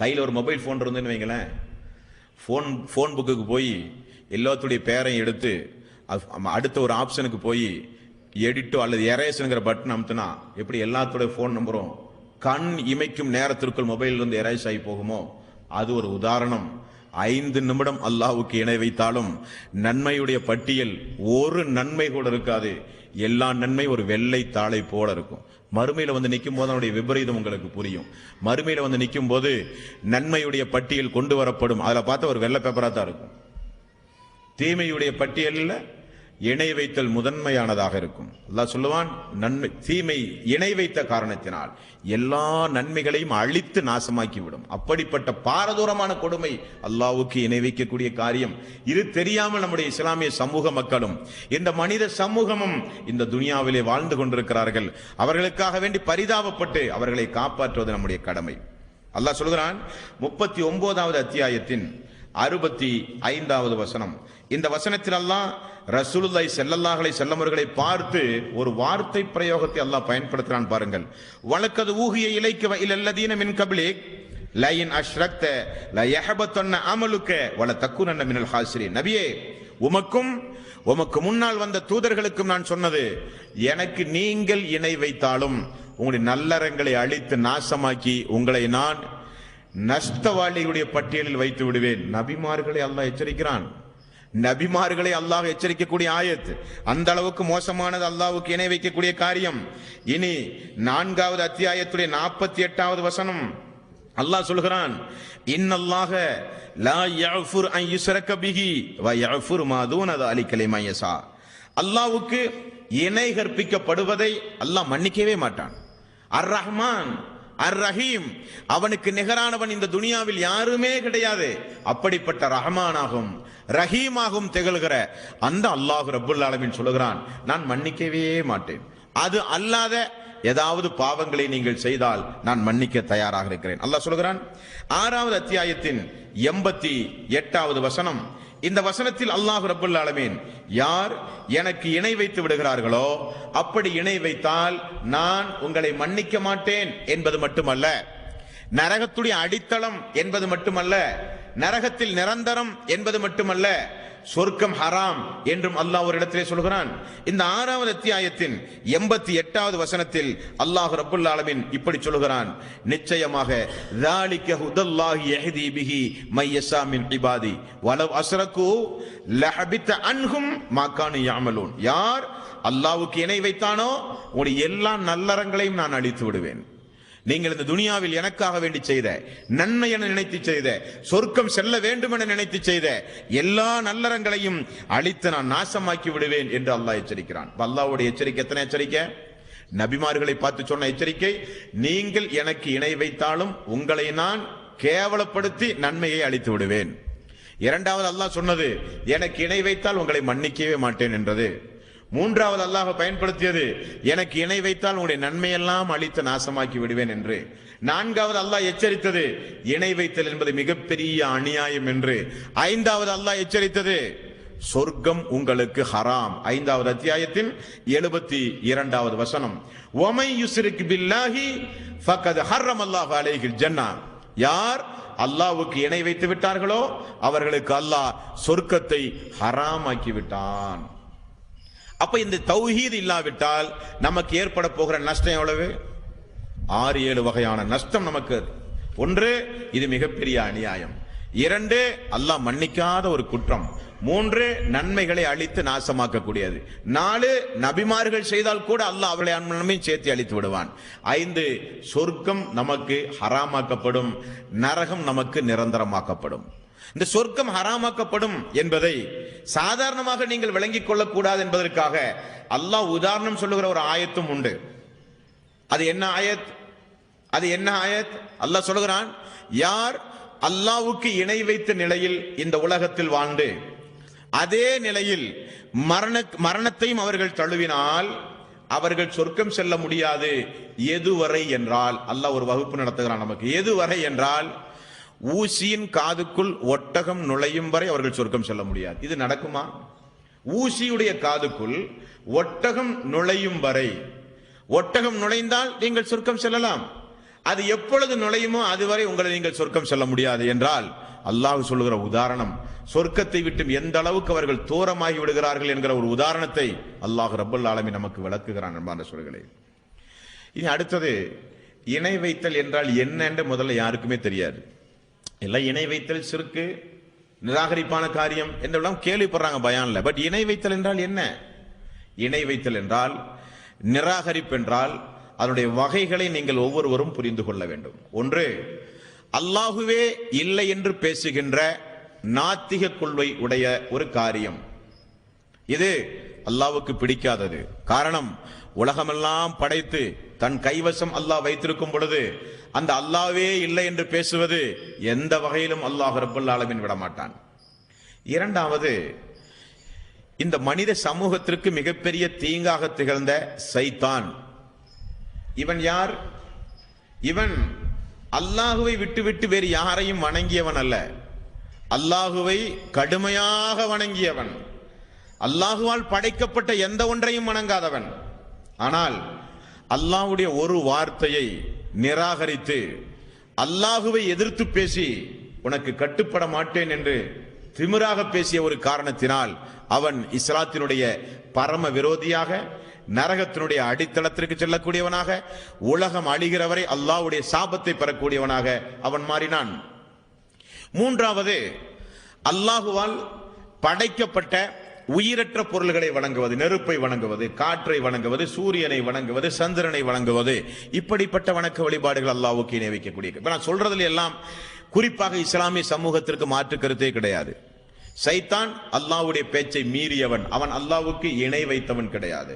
A: கையில் ஒரு மொபைல் போன் இருந்துன்னு வைங்களேன், ஃபோன் புக்குக்கு போய் எல்லாத்துடைய பேரையும் எடுத்து அடுத்த ஒரு ஆப்ஷனுக்கு போய் எடிட்டோ அல்லது எரேஸ்ங்கிற பட்டன் அமுத்தினா எப்படி எல்லாத்துடைய ஃபோன் நம்பரும் கண் இமைக்கும் நேரத்திற்குள் மொபைல் இருந்து எரேஸ் ஆகி போகுமோ, அது ஒரு உதாரணம். 5 நிமிடம் அல்லாஹ்வுக்கு இணை வைத்தாலும் நன்மையுடைய பட்டியல் ஒரு நன்மை கூட இருக்காது. எல்லா நன்மை ஒரு வெள்ளை தாளை போல இருக்கும். மறுமையில வந்து நிற்கும் போது அவனுடைய விபரீதம் உங்களுக்கு புரியும். மறுமையில வந்து நிற்கும் போது நன்மையுடைய பட்டியல் கொண்டு வரப்படும். அதுல பார்த்தா ஒரு வெள்ளை பேப்பரா தான் இருக்கும். தீமையுடைய பட்டியலில் இணை வைத்தல் முதன்மையானதாக இருக்கும். அல்லாஹ் சொல்லுவான், நன்மை தீமை இணை வைத்த காரணத்தினால் எல்லா நன்மைகளையும் அழித்து நாசமாக்கி விடும். அப்படிப்பட்ட பாரதூரமான கொடுமை அல்லாஹ்வுக்கு இணை வைக்கக்கூடிய காரியம். இது தெரியாமல் நம்முடைய இஸ்லாமிய சமூக மக்களும் இந்த மனித சமூகமும் இந்த துனியாவிலே வாழ்ந்து கொண்டிருக்கிறார்கள். அவர்களுக்காக வேண்டி பரிதாபப்பட்டு அவர்களை காப்பாற்றுவது நம்முடைய கடமை. அல்லாஹ் சொல்கிறான் 39வது அத்தியாயத்தின் 65வது வசனம். இந்த வசனத்தில் அல்லாஹ் ரசூலுல்லாஹி ஸல்லல்லாஹு அலைஹி வஸல்லம் அவர்களை பார்த்து ஒரு வார்த்தை பிரயோகத்தை அல்லாஹ் பயன்படுத்துறான் பாருங்கள். வலக்கது ஊஹிய இலைக்க வ இலல்லதீன மின் கப்லிக் லயின் அஷ்ரக்த ல யஹபத்தன்ன அமலுக வல தக்குனன்ன மினல் ஹாசிரின். நபியே, உமக்கு முன்னால் வந்த தூதர்களுக்கும் நான் சொன்னது, எனக்கு நீங்கள் இணை வைத்தாலும் உங்களுடைய நல்லறங்களை அழித்து நாசமாக்கி உங்களை நான் நஷ்டவாளிகளுடைய பட்டியலில் வைத்து விடுவேன். நபிமார்களை அல்லாஹ் எச்சரிக்கிறான். நபிமார்களை அல்லாஹ் எச்சரிக்கக்கூடிய ஆயத். அந்த அளவுக்கு மோசமானது அல்லாஹ்வுக்கு இணை வைக்கக்கூடிய காரியம். இனி 4வது அத்தியாயத்துடைய 48வது வசனம் அல்லாஹ் சொல்கிறான், இன்னல்லாஹ லா யஃபுர் அன் யுஸ்ரக பிஹி வ யஃபுர் மா தூன ذلك லிமன் யஷா. அல்லாஹ்வுக்கு இணை கற்பிக்கப்படுவதை அல்லாஹ் மன்னிக்கவே மாட்டான். அர் ரஹ்மான் அர் ரஹீம், அவனுக்கு நிகரானவன் இந்த துனியாவில் யாருமே கிடையாது. அப்படிப்பட்ட ரஹ்மானாகும் ரஹீமாகும் திகழ்கிற அந்த அல்லாஹ் ரப்புல் ஆலமீன் சொல்லுகிறான், நான் மன்னிக்கவே மாட்டேன். அது அல்லாத ஏதாவது பாவங்களை நீங்கள் செய்தால் நான் மன்னிக்க தயாராக இருக்கிறேன். அல்லாஹ் சொல்கிறான் 6வது அத்தியாயத்தின் 88வது வசனம். இந்த வசனத்தில் அல்லாஹ் ரப்புல் ஆலமீன், யார் எனக்கு இணை வைத்து விடுகிறார்களோ, அப்படி இணை வைத்தால் நான் உங்களை மன்னிக்க மாட்டேன் என்பது மட்டுமல்ல, நரகத்துடைய அடித்தளம் என்பது மட்டுமல்ல, நரகத்தில் நிரந்தரம் என்பது மட்டுமல்ல, சொர்க்கம் ஹராம் என்றும் அல்லாஹ் ஒரு இடத்திலே சொல்கிறான். இந்த 6வது அத்தியாயத்தின் 88வது வசனத்தில் அல்லாஹ் ரப்புல் ஆலமீன் இப்படி சொல்கிறான், நிச்சயமாக ذَلِكَ هُدَى اللَّهِ يَهْدِي بِهِ مَن يَشَاءُ مِنْ عِبَادِهِ وَلَوْ أَشْرَكُوا لَحَبِطَ عَنْهُمْ مَا كَانُوا يَعْمَلُونَ. யார் அல்லாஹ்வுக்கு இணை வைத்தானோ உடைய எல்லா நல்லறங்களையும் நான் அழித்து விடுவேன். நீங்கள் இந்த துனியாவில் எனக்காக வேண்டி செய்த, நன்மை என நினைத்து செய்த, சொர்க்கம் செல்ல வேண்டும் என நினைத்து செய்த எல்லா நல்லறங்களையும் அழித்து நான் நாசமாக்கி விடுவேன் என்று அல்லாஹ் எச்சரிக்கிறான். அல்லாஹ்வுடைய எச்சரிக்கை எத்தனை எச்சரிக்கை? நபிமார்களை பார்த்து சொன்ன எச்சரிக்கை, நீங்கள் எனக்கு இணை வைத்தாலும் உங்களை நான் கேவலப்படுத்தி நன்மையை அழித்து விடுவேன். இரண்டாவது அல்லாஹ் சொன்னது, எனக்கு இணை வைத்தால் உங்களை மன்னிக்கவே மாட்டேன் என்றது. மூன்றாவது அல்லாஹ் பயன்படுத்தியது, எனக்கு இணை வைத்தால் உங்களுடைய நன்மையெல்லாம் அழித்து நாசமாக்கி விடுவேன் என்று. நான்காவது அல்லாஹ் எச்சரித்தது, இணை வைத்தல் என்பது மிகப்பெரிய அநியாயம் என்று. ஐந்தாவது அல்லாஹ் எச்சரித்தது, சொர்க்கம் உங்களுக்கு ஹராம். 5வது அத்தியாயத்தின் 72வது வசனம். வமை யுஸ்ரிக் பில்லாஹி ஃபக்கத் ஹர்ரமல்லாஹு அலைஹில் ஜன்னah. யார் அல்லாஹ்வுக்கு இணை வைத்து விட்டார்களோ அவர்களுக்கு அல்லாஹ் சொர்க்கத்தை ஹராமாக்கி விட்டான். அப்ப இந்த தௌஹீத் இல்லாவிட்டால் நமக்கு ஏற்பட போகிற நஷ்டம் எவ்வளவு? 6-7 வகையான நஷ்டம் நமக்கு. 1, இது மிகப்பெரிய அநியாயம். 2, அல்லாஹ் மன்னிக்காத ஒரு குற்றம். 3, நன்மைகளை அழித்து நாசமாக்க கூடியது. 4, நபிமார்கள் செய்தால் கூட அல்லாஹ் அவர்களை நன்மையும் சேர்த்து அழித்து விடுவான். 5, சொர்க்கம் நமக்கு ஹராமாக்கப்படும், நரகம் நமக்கு நிரந்தரமாக்கப்படும். இந்த சொர்க்கம் ஹராமாக்கப்படும் என்பதை சாதாரணமாக நீங்கள் விளங்கிக் கொள்ளக்கூடாது என்பதற்காக அல்லாஹ் உதாரணம் சொல்லுகிற ஒரு ஆயத்தும் உண்டு. அது என்ன ஆயத்? அல்லாஹ் சொல்லுகிறான், யார் அல்லாஹ்வுக்கு இணை வைத்த நிலையில் இந்த உலகத்தில் வாழ்ந்து அதே நிலையில் மரணத்தையும் அவர்கள் தழுவினால் அவர்கள் சொர்க்கம் செல்ல முடியாது. எதுவரை என்றால், அல்லாஹ் ஒரு வகுப்பு நடத்துகிறான் நமக்கு. எதுவரை என்றால், ஊசியின் காதுக்குள் ஒட்டகம் நுழையும் வரை அவர்கள் சொர்க்கம் செல்ல முடியாது. இது நடக்குமா? ஊசியுடைய காதுக்குள் ஒட்டகம் நுழையும் வரை, ஒட்டகம் நுழைந்தால் நீங்கள் சொர்க்கம் செல்லலாம். அது எப்பொழுது நுழையுமோ அதுவரை உங்களை நீங்கள் சொர்க்கம் செல்ல முடியாது என்றால், அல்லாஹ் சொல்லுகிற உதாரணம், சொர்க்கத்தை விட்டு எந்த அளவுக்கு அவர்கள் தூரமாகி விடுகிறார்கள் என்கிற ஒரு உதாரணத்தை அல்லாஹ் ரப்பல் ஆலமீன் நமக்கு விளக்குகிறான். அன்பான சகோதரர்களே, இனி அடுத்தது, இணை வைத்தல் என்றால் என்ன என்று முதல்ல யாருக்குமே தெரியாது. எல்லாம் இணை வைத்தல் சிறுக்கு, நிராகரிப்பான காரியம் என்றெல்லாம் கேள்விப்படுறாங்க பயான்ல. பட் இணை வைத்தல் என்றால் என்ன? இணை வைத்தல் என்றால், நிராகரிப்பு என்றால், அதனுடைய வகைகளை நீங்கள் ஒவ்வொருவரும் புரிந்து கொள்ள வேண்டும். 1, அல்லாஹுவே இல்லை என்று பேசுகின்ற நாத்திக கொள்கை உடைய ஒரு காரியம். இது அல்லாஹ்வுக்கு பிடிக்காதது. காரணம், உலகமெல்லாம் படைத்து தன் கைவசம் அல்லாஹ் வைத்திருக்கும் பொழுது அந்த அல்லாஹ்வே இல்லை என்று பேசுவது எந்த வகையிலும் அல்லாஹ் ரப்பல் ஆலமீன் விடமாட்டான். 2வது, இந்த மனித சமூகத்திற்கு மிகப்பெரிய தீங்காக திகழ்ந்த சைத்தான். இவன் யார்? இவன் அல்லாஹுவை விட்டுவிட்டு வேறு யாரையும் வணங்கியவன் அல்ல. அல்லாஹுவை கடுமையாக வணங்கியவன், அல்லாஹுவால் படைக்கப்பட்ட எந்த ஒன்றையும் வணங்காதவன். ஆனால் அல்லாஹ்வுடைய ஒரு வார்த்தையை நிராகரித்து அல்லாஹுவை எதிர்த்து பேசி உனக்கு கட்டுப்பட மாட்டேன் என்று திமிராக பேசிய ஒரு காரணத்தினால் அவன் இஸ்லாத்தினுடைய பரம விரோதியாக, நரகத்தினுடைய அடித்தளத்திற்கு செல்லக்கூடியவனாக, உலகம் அழிகிறவரை அல்லாஹ்வுடைய சாபத்தை பெறக்கூடியவனாக அவன் மாறினான். 3வது, அல்லாஹுவால் படைக்கப்பட்ட உயிரற்ற பொருள்களை வணங்குவது, நெருப்பை வணங்குவது, காற்றை வணங்குவது, சூரியனை வணங்குவது, சந்திரனை வணங்குவது, இப்படிப்பட்ட வணக்க வழிபாடுகள் அல்லாஹ்வுக்கு இணை வைக்கக்கூடிய. இப்ப நான் சொல்றதுல எல்லாம் குறிப்பாக இஸ்லாமிய சமூகத்திற்கு மாற்று கருத்தே கிடையாது. சைத்தான் அல்லாஹ்வுடைய பேச்சை மீறியவன், அவன் அல்லாஹ்வுக்கு இணை வைத்தவன் கிடையாது.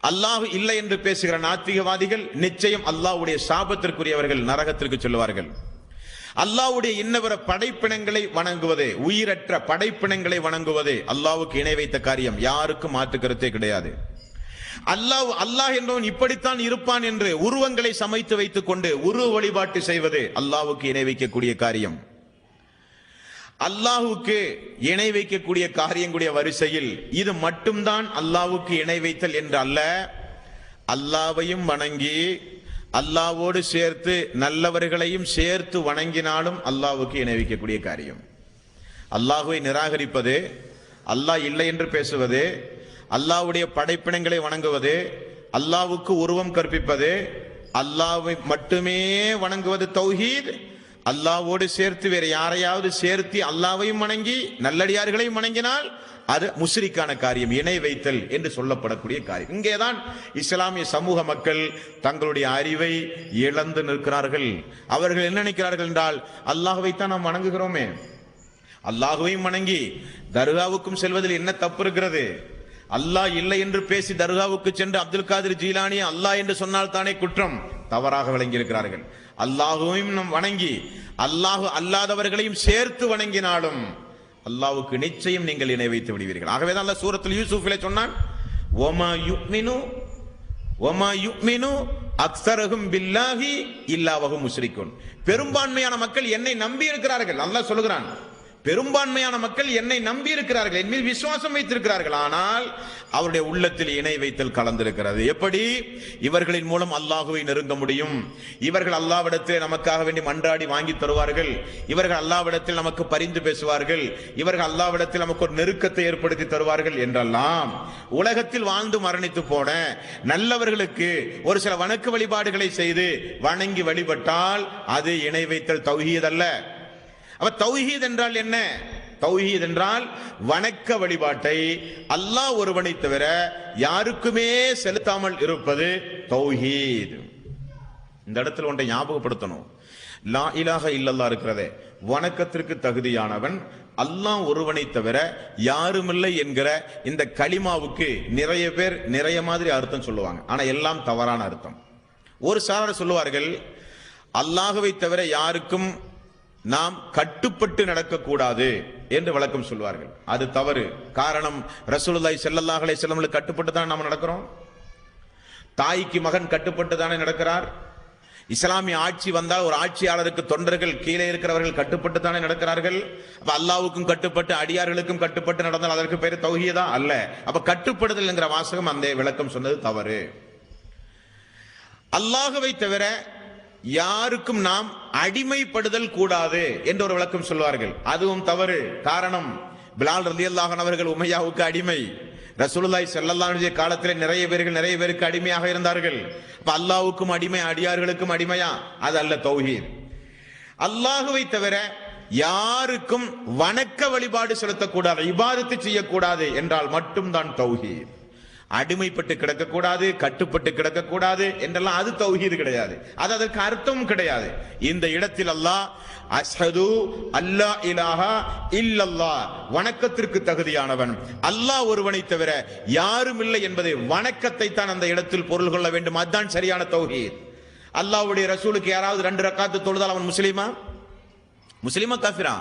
A: அல்லாஹ் இல்லை என்று பேசுகிற நாத்திகவாதிகள் நிச்சயம் அல்லாஹ்வுடைய சாபத்திற்குரியவர்கள், நரகத்திற்கு சொல்லுவார்கள். அல்லாஹ்வுடைய இன்னவர படைப்பினங்களை வணங்குவதே, உயிரற்ற படைப்பினங்களை வணங்குவதே அல்லாஹ்வுக்கு இணை வைத்த காரியம். யாருக்கும் மாற்று கருத்தே கிடையாது. அல்லாஹ் என்பவன் இப்படித்தான் இருப்பான் என்று உருவங்களை சமைத்து வைத்துக் கொண்டு உருவ வழிபாட்டு செய்வது அல்லாஹ்வுக்கு இணை வைக்கக்கூடிய காரியம். அல்லாஹ்வுக்கு இணை வைக்கக்கூடிய காரியங்களுடைய வரிசையில் இது மட்டும்தான் அல்லாஹ்வுக்கு இணை வைத்தல் என்று அல்ல. அல்லாஹ்வையும் வணங்கி அல்லாஹ்வோடு சேர்த்து நல்லவர்களையும் சேர்த்து வணங்கினாலும் அல்லாஹ்வுக்கு இணை வைக்கக்கூடிய காரியம். அல்லாஹ்வை நிராகரிப்பது, அல்லாஹ் இல்லை என்று பேசுவது, அல்லாஹ்வுடைய படைப்பினங்களை வணங்குவது, அல்லாஹ்வுக்கு உருவம் கற்பிப்பது, அல்லாஹ்வை மட்டுமே வணங்குவது தௌஹீத். அல்லாஹ்வோடு சேர்த்து வேற யாரையாவது சேர்த்து அல்லாஹ்வையும் வணங்கி நல்லடியார்களையும் வணங்கினால் அது முஸ்ரிக்கான காரியம், இணை வைத்தல் என்று சொல்லப்படக்கூடிய காரியம். இங்கேதான் இஸ்லாமிய சமூக மக்கள் தங்களுடைய அறிவை இழந்து நிற்கிறார்கள். அவர்கள் என்ன நினைக்கிறார்கள் என்றால், அல்லாஹ்வைத்தான் நாம் வணங்குகிறோமே, அல்லாஹ்வையும் வணங்கி தர்காவுக்கும் செல்வதில் என்ன தப்பு இருக்கிறது? அல்லாஹ் இல்லை என்று பேசி தர்காவுக்கு சென்று அப்துல் காதிர் ஜீலானி அல்லாஹ் என்று சொன்னால் தானே குற்றம், தவறாக விளங்கி இருக்கிறார்கள். அல்லாஹ்வையும் நாம் வணங்கி அல்லாஹ் அல்லாதவர்களையும் சேர்த்து வணங்கினாலும் அல்லாஹ்வுக்கு நிச்சயம் நீங்கள் இணை வைத்து விடுவீர்கள். ஆகவேதான் அல்லாஹ் சூரத்துல் யூசுஃபிலே சொன்னான், வமா யுக்மினு அக்ஸரஹும் பில்லாஹி இல்லா வஹும் முஷ்ரிக்குன். பெரும்பான்மையான மக்கள் என்னை நம்பி இருக்கிறார்கள். அல்லாஹ் சொல்கிறான், பெரும்பான்மையான மக்கள் என்னை நம்பி இருக்கிறார்கள், என் மீது விசுவாசம் வைத்திருக்கிறார்கள், ஆனால் அவருடைய உள்ளத்தில் இணை வைத்தல் கலந்திருக்கிறது. எப்படி இவர்களின் மூலம் அல்லாஹ்வை நெருங்க முடியும்? இவர்கள் அல்லாஹ்விடத்தில் நமக்காக வேண்டி மன்றாடி வாங்கி தருவார்கள், இவர்கள் அல்லாஹ்விடத்தில் நமக்கு பரிந்து பேசுவார்கள், இவர்கள் அல்லாஹ்விடத்தில் நமக்கு ஒரு நெருக்கத்தை ஏற்படுத்தி தருவார்கள் என்றெல்லாம் உலகத்தில் வாழ்ந்து மரணித்து போன நல்லவர்களுக்கு ஒரு சில வணக்க வழிபாடுகளை செய்து வணங்கி வழிபட்டால் அது இணை வைத்தல், தௌஹீத் அல்ல. அப்ப தௌஹீத் என்றால் என்ன? தௌஹீத் என்றால் வணக்க வழிபாட்டை அல்லாஹ் ஒருவனை தவிர யாருக்குமே செலுத்தாமல் இருப்பது தௌஹீத். இந்த இடத்துல ஒன்றை ஞாபகப்படுத்தணும். லா இலாஹ இல்லல்லாஹ் இருக்கிறதே, வணக்கத்திற்கு தகுதியானவன் அல்லாஹ் ஒருவனை தவிர யாருமில்லை என்கிற இந்த கலிமாவுக்கு நிறைய பேர் நிறைய மாதிரி அர்த்தம் சொல்லுவாங்க. ஆனா எல்லாம் தவறான அர்த்தம். ஒரு சாரர் சொல்லுவார்கள், அல்லாஹ்வை தவிர யாருக்கும் நாம் கட்டுப்பட்டு நடக்கக்கூடாது என்று விளக்கம் சொல்வார்கள். அது தவறு. காரணம், ரசூலுல்லாஹி ஸல்லல்லாஹு அலைஹி வஸல்லம் கட்டுப்பட்டு தான் நாம் நடக்கிறோம். தாய்க்கு மகன் கட்டுப்பட்டு தானே நடக்கிறார். இஸ்லாமிய ஆட்சி வந்தால் ஒரு ஆட்சியாளருக்கு தொண்டர்கள் கீழே இருக்கிறவர்கள் கட்டுப்பட்டு தானே நடக்கிறார்கள். அப்ப அல்லாஹ்வுக்கும் கட்டுப்பட்டு அடியார்களுக்கும் கட்டுப்பட்டு நடந்தால் அதற்கு பேரு தௌஹீதா? அல்ல. அப்ப கட்டுப்படுதல் என்கிற வாசகம் அந்த விளக்கம் சொன்னது தவறு. அல்லாஹ்வை தவிர யாருக்கும் நாம் அடிமைப்படுதல் கூடாது என்று ஒரு விளக்கம் சொல்வார்கள். அதுவும் தவறு. காரணம், பிலால் ரலியல்லாஹு அன்ஹு அவர்கள் உமையாவுக்கு அடிமை. ரசூலுல்லாஹி ஸல்லல்லாஹு அலைஹி காலத்தில் நிறைய பேருக்கு அடிமையாக இருந்தார்கள். அப்ப அல்லாஹ்வுக்கும் அடிமை, அடியார்களுக்கும் அடிமையா? அது அல்ல தௌஹீத். அல்லாஹ்வை தவிர யாருக்கும் வணக்க வழிபாடு செலுத்தக்கூடாது, இபாதத்து செய்யக்கூடாது என்றால் மட்டும்தான் தௌஹீத். அடிமைப்பட்டு கிடக்கக்கூடாது, கட்டுப்பட்டு கிடக்கக்கூடாது என்றெல்லாம் அது தௌஹீது கிடையாது. அது அதற்கு அர்த்தம் கிடையாது. இந்த இடத்தில் அல்லாஹ் அஷ்ஹது அல்லா இலாஹா இல்லல்லாஹ், வணக்கத்திற்கு தகுதியானவன் அல்லாஹ் ஒருவனை தவிர யாரும் இல்லை என்பதை, வணக்கத்தை தான் அந்த இடத்தில் பொருள் கொள்ள வேண்டும். அதுதான் சரியான தௌஹீத். அல்லாஹ்வுடைய ரசூலுக்கு யாராவது 2 ரக்காத்து தொழுதால் அவன் முஸ்லிமா காஃபிரா?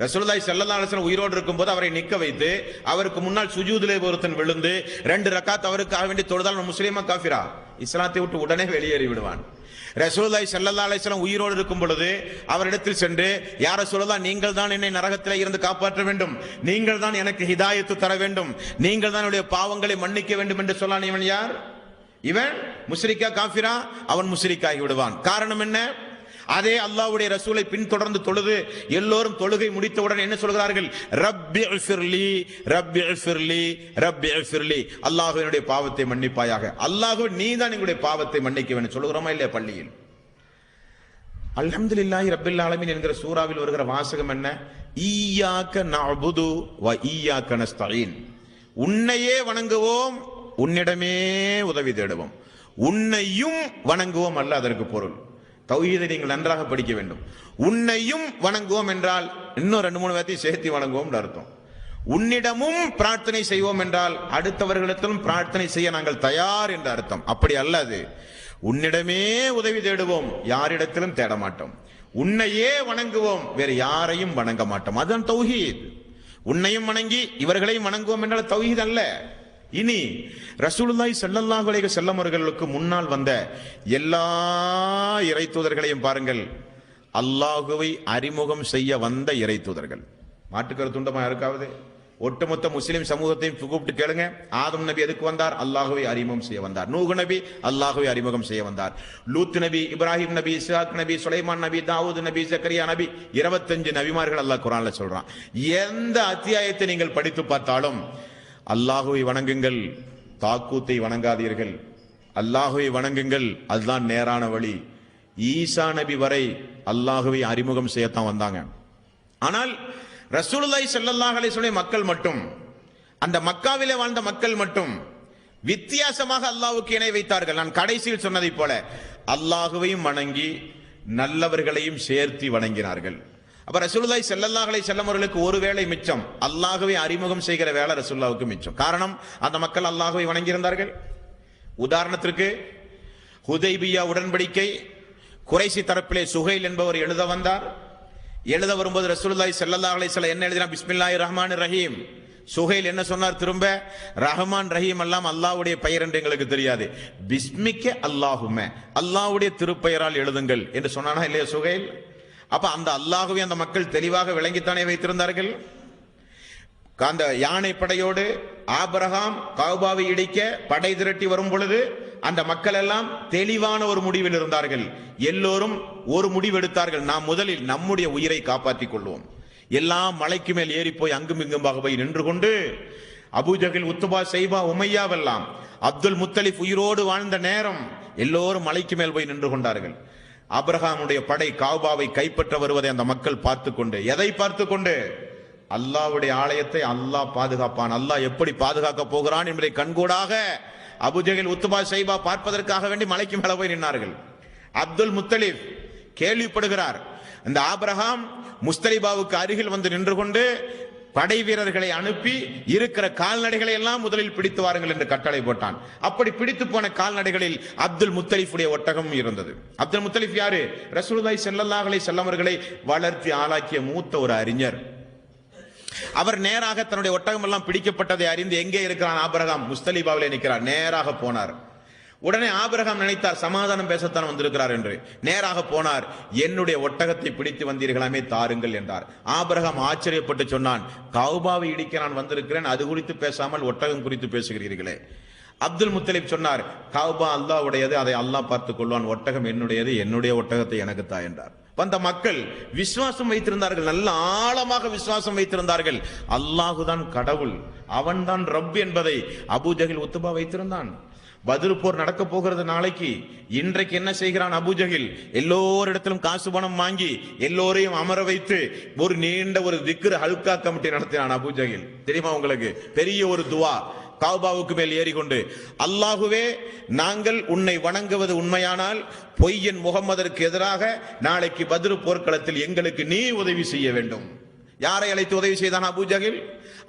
A: ரசூலுல்லாஹி ஸல்லல்லாஹு அலைஹி வஸல்லம் உயிரோடு இருக்கும்போது அவரை நிக்க வைத்து அவருக்கு முன்னால் சுஜூதிலே ஒருத்தன் விழுந்து 2 ரக்காத் அவருக்காக வேண்டி தொழுதால் முஸ்லிமா காஃபிரா? இஸ்லாத்தை விட்டு உடனே வெளியேறி விடுவான். ரசூலுல்லாஹி ஸல்லல்லாஹு அலைஹி வஸல்லம் உயிரோடு இருக்கும் பொழுது அவரிடத்தில் சென்று, யா ரசூலல்லாஹ், நீங்கள் தான் என்னை நரகத்திலே இருந்து காப்பாற்ற வேண்டும், நீங்கள் தான் எனக்கு ஹிதாயத்து தர வேண்டும், நீங்கள் தான் என்னுடைய பாவங்களை மன்னிக்க வேண்டும் என்று சொல்லான். இவன் யார்? இவன் முஸ்ரிக்கா காஃபிரா? அவன் முஸ்ரிக்காகி விடுவான். காரணம் என்ன? அதே அல்லாஹ்வுடைய ரசூலை பின்தொடர்ந்து தொழுது எல்லோரும் தொழுகை முடித்தவுடன் என்ன சொல்கிறார்கள்? ரப்பி இஃபிர்லி ரப்பி இஃபிர்லி ரப்பி இஃபிர்லி, அல்லாஹ் என்னுடைய பாவத்தை மன்னிப்பாயாக, அல்லாஹ் நீ தான் எங்களுடைய பாவத்தை மன்னிக்க வேண்டும் சொல்லுகிறோமா இல்லையா? பள்ளியில் அல்ஹம்துலில்லாஹி ரப்பில் ஆலமீன் என்கிற சூறாவில் வருகிற வாசகம் என்ன? ஈயாக்க நஅபுது வ ஈயாக்க நஸ்தஈன், உன்னையே வணங்குவோம், உன்னிடமே உதவி தேடுவோம். உன்னையும் வணங்குவோம் அல்ல அதற்கு பொருள். தௌஹீதை நீங்கள் நன்றாக படிக்க வேண்டும். உன்னையும் வணங்குவோம் என்றால் இன்னும் 2-3 பேர்த்தையும் சேர்த்து வணங்குவோம் அர்த்தம். உன்னிடமும் பிரார்த்தனை செய்வோம் என்றால் அடுத்தவர்களிடத்திலும் பிரார்த்தனை செய்ய நாங்கள் தயார் என்ற அர்த்தம். அப்படி அல்லது உன்னிடமே உதவி தேடுவோம், யாரிடத்திலும் தேட மாட்டோம். உன்னையே வணங்குவோம், வேறு யாரையும் வணங்க மாட்டோம். அதுதான் தௌஹீத். உன்னையும் வணங்கி இவர்களையும் வணங்குவோம் என்றால் தௌஹீத் அல்ல. இனி ரசூலுல்லாஹி ஸல்லல்லாஹு அலைஹி வஸல்லம் அவர்களுக்கு முன்னால் வந்த எல்லா இறை தூதர்களையும் பாருங்கள், அல்லாஹுவை அறிமுகம் செய்ய வந்த இறை தூதர்கள். மாட்டுக்கருத்துண்டமா யாருக்காவது? ஒட்டுமொத்த முஸ்லிம் சமூகத்தையும் கூப்பிட்டு கேளுங்க. ஆதம் நபி எதுக்கு வந்தார்? அல்லாஹுவை அறிமுகம் செய்ய வந்தார். நூஹ் நபி அல்லாஹுவை அறிமுகம் செய்ய வந்தார். லூத் நபி, இப்ராஹிம் நபி, இஸ்ஹாக் நபி, சுலைமான் நபி, தாவூத் நபி, ஜக்கரியா நபி, 25 நபிமார்கள் அல்லாஹ் குர்ஆன்ல சொல்றான். எந்த அத்தியாயத்தை நீங்கள் படித்து பார்த்தாலும் அல்லாஹுவை வணங்குங்கள், தாக்கூத்தை வணங்காதீர்கள், அல்லாஹுவை வணங்குங்கள், அதுதான் நேரான வழி. ஈசா நபி வரை அல்லாஹுவை அறிமுகம் செய்யத்தான் வந்தாங்க. ஆனால் ரசூலுல்லாஹி ஸல்லல்லாஹு அலைஹி வஸல்லம் மக்கள் மட்டும், அந்த மக்காவிலே வாழ்ந்த மக்கள் மட்டும் வித்தியாசமாக அல்லாஹ்வுக்கு இணை வைத்தார்கள். நான் கடைசியில் சொன்னதை போல அல்லாஹுவையும் வணங்கி நல்லவர்களையும் சேர்த்து வணங்கினார்கள். அப்ப ரசூலுல்லாஹி ஸல்லல்லாஹு அலைஹி வஸல்லம் அவர்களுக்கு ஒரு வேளை மிச்சம், அல்லாஹ்வை அறிமுகம் செய்கிற வேளை ரசூலுல்லாஹ்வுக்கு மிச்சம். காரணம், அந்த மக்கள் அல்லாஹ்வை வணங்கி இருந்தார்கள். உதாரணத்திற்கு ஹுதைபியா உடன்படிக்கை குறைசி தரப்பிலே சுஹைல் என்பவர் எழுத வந்தார். எழுத வரும்போது ரசூலுல்லாஹி ஸல்லல்லாஹு அலைஹி வஸல்லம் என்ன எழுதினா? பிஸ்மில்லாஹிர் ரஹ்மானிர் ரஹீம். சுஹைல் என்ன சொன்னார்? திரும்ப ரஹ்மான் ரஹீம் எல்லாம் அல்லாஹ்வுடைய பெயர் என்று எங்களுக்கு தெரியாது, பிஸ்மிக்க அல்லாஹும்ம, அல்லாஹ்வுடைய திருப்பெயரால் எழுதுங்கள் என்று சொன்னானா இல்லையா சுஹைல்? அப்ப அந்த அல்லாஹ்வை அந்த மக்கள் தெளிவாக விளங்கித்தானே வைத்திருந்தார்கள். அந்த யானை படையோடு ஆபிரகாம் கஅபாவை இடிக்க படை திரட்டி வரும் பொழுது அந்த மக்கள் எல்லாம் தெளிவான ஒரு முடிவில் இருந்தார்கள். எல்லோரும் ஒரு முடிவு எடுத்தார்கள், நாம் முதலில் நம்முடைய உயிரை காப்பாற்றிக் கொள்வோம். எல்லாம் மலைக்கு மேல் ஏறி போய் அங்கும் இங்குமாக போய் நின்று கொண்டு அபூஜஹல், உத்பா, ஷைபா, உமையாவெல்லாம் அப்துல் முத்தலிப் உயிரோடு வாழ்ந்த நேரம் எல்லோரும் மலைக்கு மேல் போய் நின்று கொண்டார்கள். ஆபிரகாமுடைய படை கஅபாவை கைப்பற்ற வருவதை அந்த மக்கள் பார்த்து கொண்டு, எதை பார்த்து கொண்டு? அல்லாஹ்வுடைய ஆலயத்தை அல்லாஹ் பாதுகாப்பான், அல்லாஹ் எப்படி பாதுகாக்க போகிறான் என்பதை கண்கூடாக அபூஜஹல், உத்பா, ஷைபா பார்ப்பதற்காக வேண்டி மலைக்கு மேல போய் நின்றார்கள். அப்துல் முத்தலிப் கேள்விப்படுகிறார், இந்த ஆபிரகாம் முஸ்தலிபாவுக்கு அருகில் வந்து நின்று கொண்டு படை வீரர்களை அனுப்பி இருக்கிற கால்நடைகளை எல்லாம் முதலில் பிடித்து வாருங்கள் என்று கட்டளை போட்டான். அப்படி பிடித்து போன கால்நடைகளில் அப்துல் முத்தலிஃபுடைய ஒட்டகம் இருந்தது. அப்துல் முத்தலிஃப் யாரு? ரசூலுல்லாஹி ஸல்லல்லாஹு அலைஹி வஸல்லம் அவர்களை வளர்த்தி ஆளாக்கிய மூத்த ஒரு அறிஞர். அவர் நேராக தன்னுடைய ஒட்டகம் எல்லாம் பிடிக்கப்பட்டதை அறிந்து எங்கே இருக்கிறான் ஆபிரகாம்? முஸ்தலிபாவிலே நிற்கிறார். நேராக போனார். உடனே ஆபிரகாம் நினைத்தார் சமாதானம் பேசத்தான் வந்திருக்கிறார் என்று. நேராக போனார். என்னுடைய ஒட்டகத்தை பிடித்து வந்தீர்களாமே, தாருங்கள் என்றார். ஆபிரகாம் ஆச்சரியப்பட்டு சொன்னான், கஅபாவை இடிக்க நான் வந்திருக்கிறேன், அது குறித்து பேசாமல் ஒட்டகம் குறித்து பேசுகிறீர்களே. அப்துல் முத்தலிப் சொன்னார், கஅபா அல்லாஹ்வுடையது, அதை அல்லாஹ் பார்த்துக் கொள்வான், ஒட்டகம் என்னுடையது, என்னுடைய ஒட்டகத்தை எனக்கு தா என்றார். வந்த மக்கள் விசுவாசம் வைத்திருந்தார்கள், நல்ல ஆழமாக விசுவாசம் வைத்திருந்தார்கள். அல்லாஹுதான் கடவுள், அவன்தான் ரப் என்பதை அபூஜஹல், உத்பா வைத்திருந்தான். பத்ர் போர் நடக்க போகிறது நாளைக்கு. இன்றைக்கு என்ன செய்கிறான் அபூஜஹல்? எல்லோரிடத்திலும் காசு பணம் வாங்கி எல்லோரையும் அமர வைத்து ஒரு நீண்ட ஒரு திக்ர் ஹல்கா கமிட்டி நடத்தினான் அபூஜஹல். தெரியுமா உங்களுக்கு? பெரிய ஒரு துவா கஅபாவுக்கு மேல் ஏறிக்கொண்டு, அல்லாஹுவே, நாங்கள் உன்னை வணங்குவது உண்மையானால் பொய்யன் முகம்மதற்கு எதிராக நாளைக்கு பத்ர் போர்க்களத்தில் எங்களுக்கு நீ உதவி செய்ய வேண்டும். யாரை அழைத்து உதவி செய்தான் அபூஜஹல்?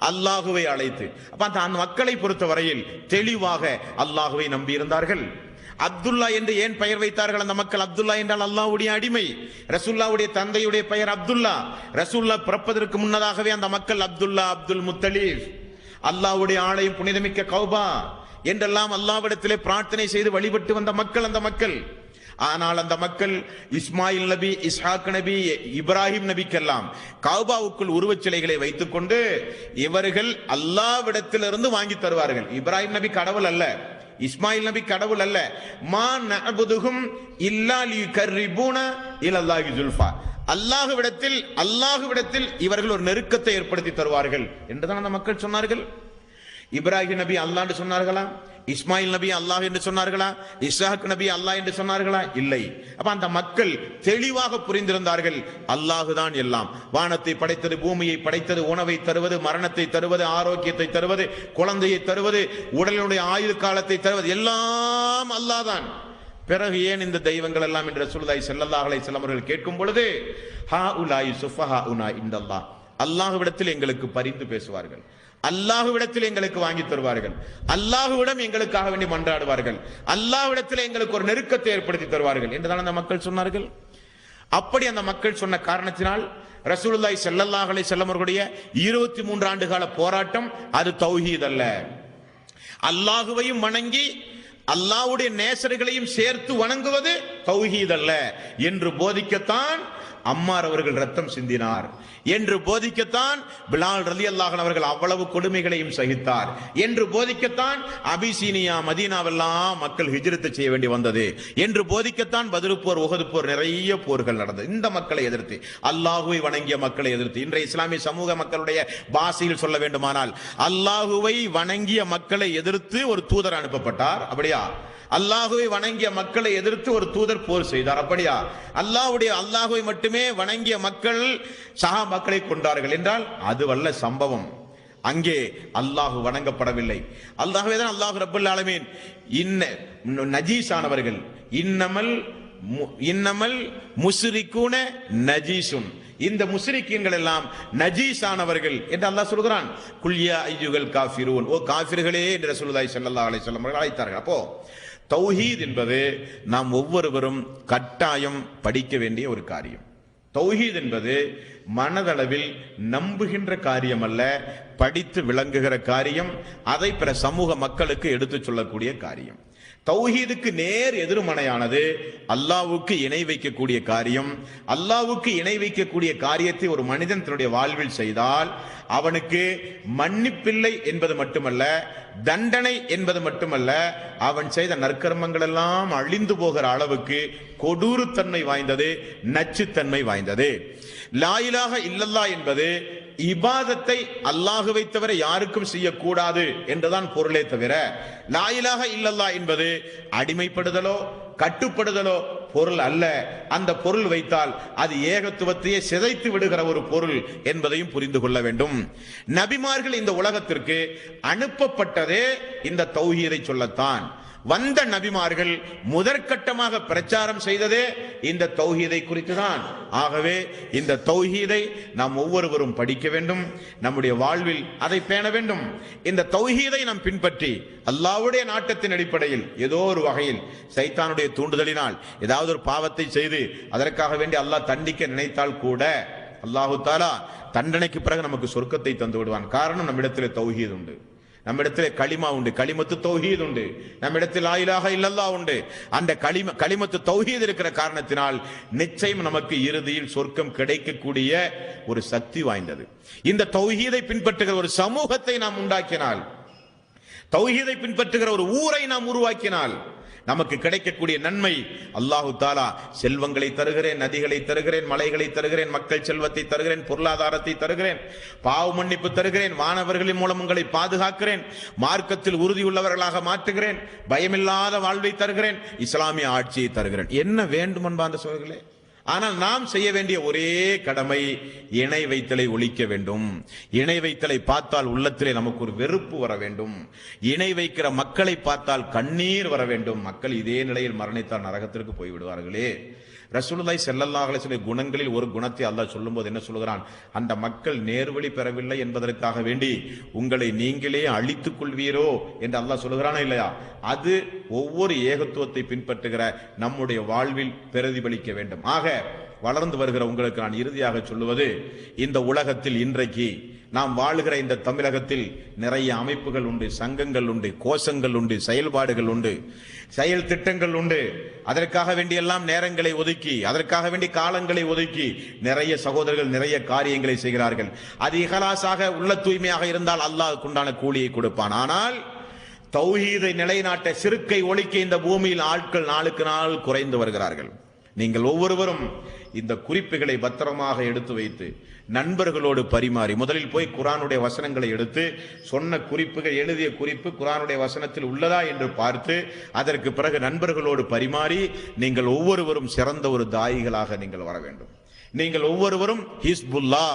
A: அல்லாஹுவை அழைத்து. அப்ப அந்த மக்களை பொறுத்த வரையில் தெளிவாக அல்லாஹுவை நம்பி இருந்தார்கள். அப்துல்லா என்று ஏன் பெயர் வைத்தார்கள் அந்த மக்கள்? அப்துல்லா என்றால் அல்லாஹ்வுடைய அடிமை. ரசூலுல்லாஹ்வுடைய தந்தையுடைய பெயர் அப்துல்லா. ரசூலுல்லாஹ் பிறப்பதற்கு முன்னதாகவே அந்த மக்கள் அப்துல்லா, அப்துல் முத்தலிப், அல்லாஹ்வுடைய ஆலயம் புனிதமிக்க கஅபா என்றெல்லாம் அல்லாஹ்விடத்திலே பிரார்த்தனை செய்து வழிபட்டு வந்த மக்கள் அந்த மக்கள். ஆனால் அந்த மக்கள் இஸ்மாயில் நபி, இஸ்ஹாக் நபி, இப்ராஹிம் நபிக்கெல்லாம் கஅபாவுக்குள் உருவச் சிலைகளை வைத்துக் கொண்டு இவர்கள் அல்லாஹ்விடத்திலிருந்து வாங்கி தருவார்கள். இப்ராஹிம் நபி கடவுள் அல்ல, இஸ்மாயில் நபி கடவுள் அல்ல. மா நஅபுதுஹும் இல்லா லியுகர்ரிபூனா இலல்லாஹி ஜுல்ஃபா, அல்லாஹ்விடத்தில் இவர்கள் ஒரு நெருக்கத்தை ஏற்படுத்தி தருவார்கள் என்றுதான் அந்த மக்கள் சொன்னார்கள். இப்ராஹிம் நபி அல்லாஹ் என்று சொன்னார்களா? இஸ்மாயில் நபி அல்லாஹ் என்று சொன்னார்களா? இஸ்ஹாக் நபி அல்லாஹ் என்று சொன்னார்களா? இல்லை. அப்ப அந்த மக்கள் தெளிவாக புரிந்திருந்தார்கள், அல்லாஹுதான் எல்லாம். வானத்தை படைத்தது, பூமியை படைத்தது, உணவை தருவது, மரணத்தை தருவது, ஆரோக்கியத்தை தருவது, குழந்தையை தருவது, உடலுடைய ஆயுள் காலத்தை தருவது எல்லாம் அல்லாஹ் தான். பிறகு ஏன் இந்த தெய்வங்கள் எல்லாம் என்று ரசூலுல்லாஹி ஸல்லல்லாஹு அலைஹி வஸல்லம் அவர்கள் கேட்கும் பொழுது ஹாஉலாயி சுஃபஹாஉனா இன்தல்லாஹ், அல்லாஹ்விடத்தில் எங்களுக்கு பரிந்து பேசுவார்கள், அல்லாஹ்விடத்தில் எங்களுக்கு வாங்கி தருவார்கள், அல்லாஹ்விடம் எங்களுக்காக வேண்டி மன்றாடுவார்கள், அல்லாஹ்விடத்தில் எங்களுக்கு ஒரு நெருக்கத்தை ஏற்படுத்தி தருவார்கள் என்றுதான் அந்த மக்கள் சொன்னார்கள். அப்படி அந்த மக்கள் சொன்ன காரணத்தினால் ரசூலுல்லாஹி ஸல்லல்லாஹு அலைஹி வஸல்லம் அவர்களுடைய 23 ஆண்டு கால போராட்டம் அது தௌஹீத் அல்ல. அல்லாஹுவையும் வணங்கி அல்லாஹ்வுடைய நேசர்களையும் சேர்த்து வணங்குவது தௌஹீத் அல்ல என்று போதிக்கத்தான் அம்மார் அவர்கள் ரத்தம் சிந்தினார், என்று போதிக்கத்தான் பிலால் ரலியல்லாஹு அன்ஹு அவர்கள் அவ்வளவு கொடுமைகளையும் சகித்தார், என்று போதிக்கத்தான் அபிசீனியா மதீனாவெல்லாம் மக்கள் ஹிஜ்ரத் செய்ய வேண்டி வந்தது, என்று போதிக்கத்தான் பத்ரு போர், உஹது போர், நிறைய போர்கள் நடந்தது இந்த மக்களை எதிர்த்து, அல்லாஹுவை வணங்கிய மக்களை எதிர்த்து. இன்றைய இஸ்லாமிய சமூக மக்களுடைய பாஷையில் சொல்ல வேண்டுமானால் அல்லாஹுவை வணங்கிய மக்களை எதிர்த்து ஒரு தூதர் அனுப்பப்பட்டார், அப்படியா? அல்லாஹுவை வணங்கிய மக்களை எதிர்த்து ஒரு தூதர் போர் செய்தார், அப்படியா? அல்லாஹுவை மட்டுமே வணங்கிய மக்கள் சஹாபாக்களை கொண்டார்கள் என்றால் அது வல்ல சம்பவம். அங்கே அல்லாஹு வணங்கப்படவில்லை. அல்லாஹ்வே தான் அல்லாஹ் ரப்பல் ஆலமீன் நஜீஸானவர்கள், இன்னமல் முஸ்ரிகூன நஜீஸுன், இந்த முஸ்ரிக்கீன்கள் எல்லாம் நஜீஸானவர்கள் என்று அல்லாஹ் சொல்கிறான். குல்யா அய்யுகல் காஃபிரூன், ஓ காஃபிர்களே என்று ரசூலுல்லாஹி ஸல்லல்லாஹு அலைஹி வஸல்லம் அவர்கள் அழைத்தார்கள். அப்போ தௌஹீத் என்பது நாம் ஒவ்வொருவரும் கட்டாயம் படிக்க வேண்டிய ஒரு காரியம். தௌஹீத் என்பது மனதளவில் நம்புகின்ற காரியம் அல்ல, படித்து விளங்குகிற காரியம், அதை பிற சமூக மக்களுக்கு எடுத்துச் சொல்லக்கூடிய காரியம். தௌஹீதுக்கு நேர் எதிர்மனையானது அல்லாஹ்வுக்கு இணை வைக்கக்கூடிய காரியம். அல்லாஹ்வுக்கு இணை வைக்கக்கூடிய காரியத்தை ஒரு மனிதன் தன்னுடைய வாழ்வில் செய்தால் அவனுக்கு மன்னிப்பில்லை என்பது மட்டுமல்ல, தண்டனை என்பது மட்டுமல்ல, அவன் செய்த நற்கர்மங்கள் எல்லாம் அழிந்து போகிற அளவுக்கு கொடூரத்தன்மை வாய்ந்தது, நச்சுத்தன்மை வாய்ந்தது. லா இலாஹ இல்லல்லாஹ் என்பது இபாதத்தை அல்லாஹுவை தவிர யாருக்கும் செய்யக்கூடாது என்றுதான் பொருளே தவிர, லா இலாஹ இல்லல்லாஹ் என்பது அடிமைப்படுதலோ கட்டுப்படுதலோ பொருள் அல்ல. அந்த பொருள் வைத்தால் அது ஏகத்துவத்தையே சிதைத்து விடுகிற ஒரு பொருள் என்பதையும் புரிந்து கொள்ள வேண்டும். நபிமார்கள் இந்த உலகத்திற்கு அனுப்பப்பட்டதே இந்த தௌஹீதை சொல்லத்தான். வந்த நபிமார்கள் முதற்கட்டமாக பிரச்சாரம் செய்ததே இந்த தௌஹீதை குறித்துதான். ஆகவே இந்த தௌஹீதை நாம் ஒவ்வொருவரும் படிக்க வேண்டும், நம்முடைய வாழ்வில் அதை பேண வேண்டும். இந்த தௌஹீதை நாம் பின்பற்றி அல்லாஹ்வுடைய நாட்டத்தின் அடிப்படையில் ஏதோ ஒரு வகையில் சைத்தானுடைய தூண்டுதலினால் ஏதாவது ஒரு பாவத்தை செய்து அதற்காக வேண்டி அல்லாஹ் தண்டிக்க நினைத்தால் கூட அல்லாஹு தஆலா தண்டனைக்கு பிறகு நமக்கு சொர்க்கத்தை தந்து விடுவான். காரணம், நம்மிடத்தில் தௌஹீத் உண்டு, நம்மிடத்தில் களிமா உண்டு, களிமத்து தௌஹீத் உண்டு, நம்மிடத்தில் லா இலாஹ இல்லல்லாஹ் உண்டு. அந்த களிமத்து தௌஹீத் இருக்கிற காரணத்தினால் நிச்சயம் நமக்கு இறுதியில் சொர்க்கம் கிடைக்கக்கூடிய ஒரு சக்தி வாய்ந்தது. இந்த தௌஹீதை பின்பற்றுகிற ஒரு சமூகத்தை நாம் உண்டாக்கினால், தௌஹீதை பின்பற்றுகிற ஒரு ஊரை நாம் உருவாக்கினால் நமக்கு கிடைக்கக்கூடிய நன்மை, அல்லாஹு தாலா செல்வங்களை தருகிறேன், நதிகளை தருகிறேன், மலைகளை தருகிறேன், மக்கள் செல்வத்தை தருகிறேன், பொருளாதாரத்தை தருகிறேன், பாவ மன்னிப்பு தருகிறேன், வானவர்களின் மூலம் உங்களை பாதுகாக்கிறேன், மார்க்கத்தில் உறுதியுள்ளவர்களாக மாற்றுகிறேன், பயமில்லாத வாழ்வை தருகிறேன், இஸ்லாமிய ஆட்சியை தருகிறேன். என்ன வேண்டும் அன்பார்ந்த சகோதரர்களே? ஆனால் நாம் செய்ய வேண்டிய ஒரே கடமை இணை வைத்தலை ஒழிக்க வேண்டும். இணை வைத்தலை பார்த்தால் உள்ளத்திலே நமக்கு ஒரு வெறுப்பு வர வேண்டும். இணை வைக்கிற மக்களை பார்த்தால் கண்ணீர் வர வேண்டும். மக்கள் இதே நிலையில் மரணித்தால் நரகத்திற்கு போய் விடுவார்களே. ரசூலுல்லாஹி ஸல்லல்லாஹு அலைஹி வஸல்லம் குணங்களில் ஒரு குணத்தை அல்லாஹ் சொல்லும்போது என்ன சொல்கிறான்? அந்த மக்கள் நேர்வழி பெறவில்லை என்பதற்காக வேண்டி உங்களை நீங்களே அழித்துக் கொள்வீரோ என்று அல்லாஹ் சொல்லுகிறானா இல்லையா? அது ஒவ்வொரு ஏகத்துவத்தை பின்பற்றுகிற நம்முடைய வாழ்வில் பிரதிபலிக்க வேண்டும். ஆக வளர்ந்து வருகிற உங்களுக்கு நான் இறுதியாக சொல்லுவது, இந்த உலகத்தில் இன்றைக்கு நாம் வாழுகிற இந்த தமிழகத்தில் நிறைய அமைப்புகள் உண்டு, சங்கங்கள் உண்டு, கோஷங்கள் உண்டு, செயல்பாடுகள் உண்டு, செயல் திட்டங்கள் உண்டு. அதற்காக வேண்டியெல்லாம் நேரங்களை ஒதுக்கி, அதற்காக வேண்டிய காலங்களை ஒதுக்கி நிறைய சகோதரர்கள் நிறைய காரியங்களை செய்கிறார்கள். அது இஹ்லாஸாக உள்ள தூய்மையாக இருந்தால் அல்லாஹ்வுக்கு உண்டான கூலியை கொடுப்பான். ஆனால் தௌஹீதை நிலைநாட்ட, சிறுக்கை ஒழிக்க இந்த பூமியில் ஆட்கள் நாளுக்கு நாள் குறைந்து வருகிறார்கள். நீங்கள் ஒவ்வொருவரும் இந்த குறிப்புகளை பத்திரமாக எடுத்து வைத்து நண்பர்களோடு பரிமாறி, முதலில் போய் குர்ஆனுடைய வசனங்களை எடுத்து சொன்ன குறிப்புகள், எழுதிய குறிப்பு குர்ஆனுடைய வசனத்தில் உள்ளதா என்று பார்த்து அதற்கு பிறகு நண்பர்களோடு பரிமாறி நீங்கள் ஒவ்வொருவரும் சிறந்த ஒரு தாயிகளாக நீங்கள் வர வேண்டும். நீங்கள் ஒவ்வொருவரும் ஹிஸ்புல்லா,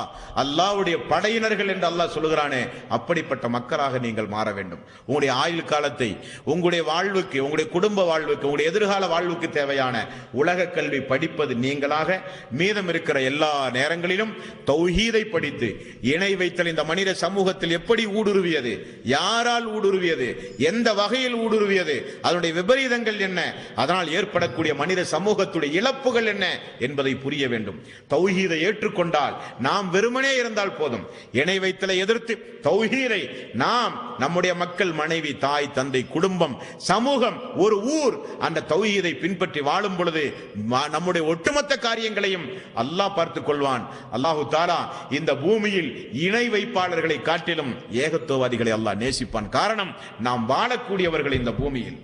A: அல்லாஹ்வுடைய படையினர்கள் என்று அல்லாஹ் சொல்கிறானே, அப்படிப்பட்ட மக்களாக நீங்கள் மாற வேண்டும். உங்களுடைய ஆயுள் காலத்தை உங்களுடைய வாழ்வுக்கு, உங்களுடைய குடும்ப வாழ்வுக்கு, உங்களுடைய எதிர்கால வாழ்வுக்கு தேவையான உலக கல்வி படிப்பது நீங்களாக, மீதம் இருக்கிற எல்லா நேரங்களிலும் தௌஹீதை படித்து இணை வைத்தல் இந்த மனித சமூகத்தில் எப்படி ஊடுருவியது, யாரால் ஊடுருவியது, எந்த வகையில் ஊடுருவியது, அதனுடைய விபரீதங்கள் என்ன, அதனால் ஏற்படக்கூடிய மனித சமூகத்துடைய இழப்புகள் என்ன என்பதை புரிய வேண்டும். தௌஹீதை ஏற்றுக்கொண்டால் நாம் வெறுமனே இருந்தால் போதும். இணை வைத்தலை எதிர்த்து தௌஹீதை நாம், நம்முடைய மக்கள், மனைவி, தாய், தந்தை, குடும்பம், சமூகம், ஒரு ஊர் அந்த தௌஹீதை பின்பற்றி வாழும் பொழுது நம்முடைய ஒட்டுமொத்த காரியங்களையும் அல்லாஹ் பார்த்துக் கொள்வான். அல்லாஹு தஆலா இந்த பூமியில் இணை வைப்பாளர்களை காட்டிலும் ஏகத்துவவாதிகளை அல்லாஹ் நேசிப்பான். காரணம், நாம் வாழக்கூடியவர்கள் இந்த பூமியில்,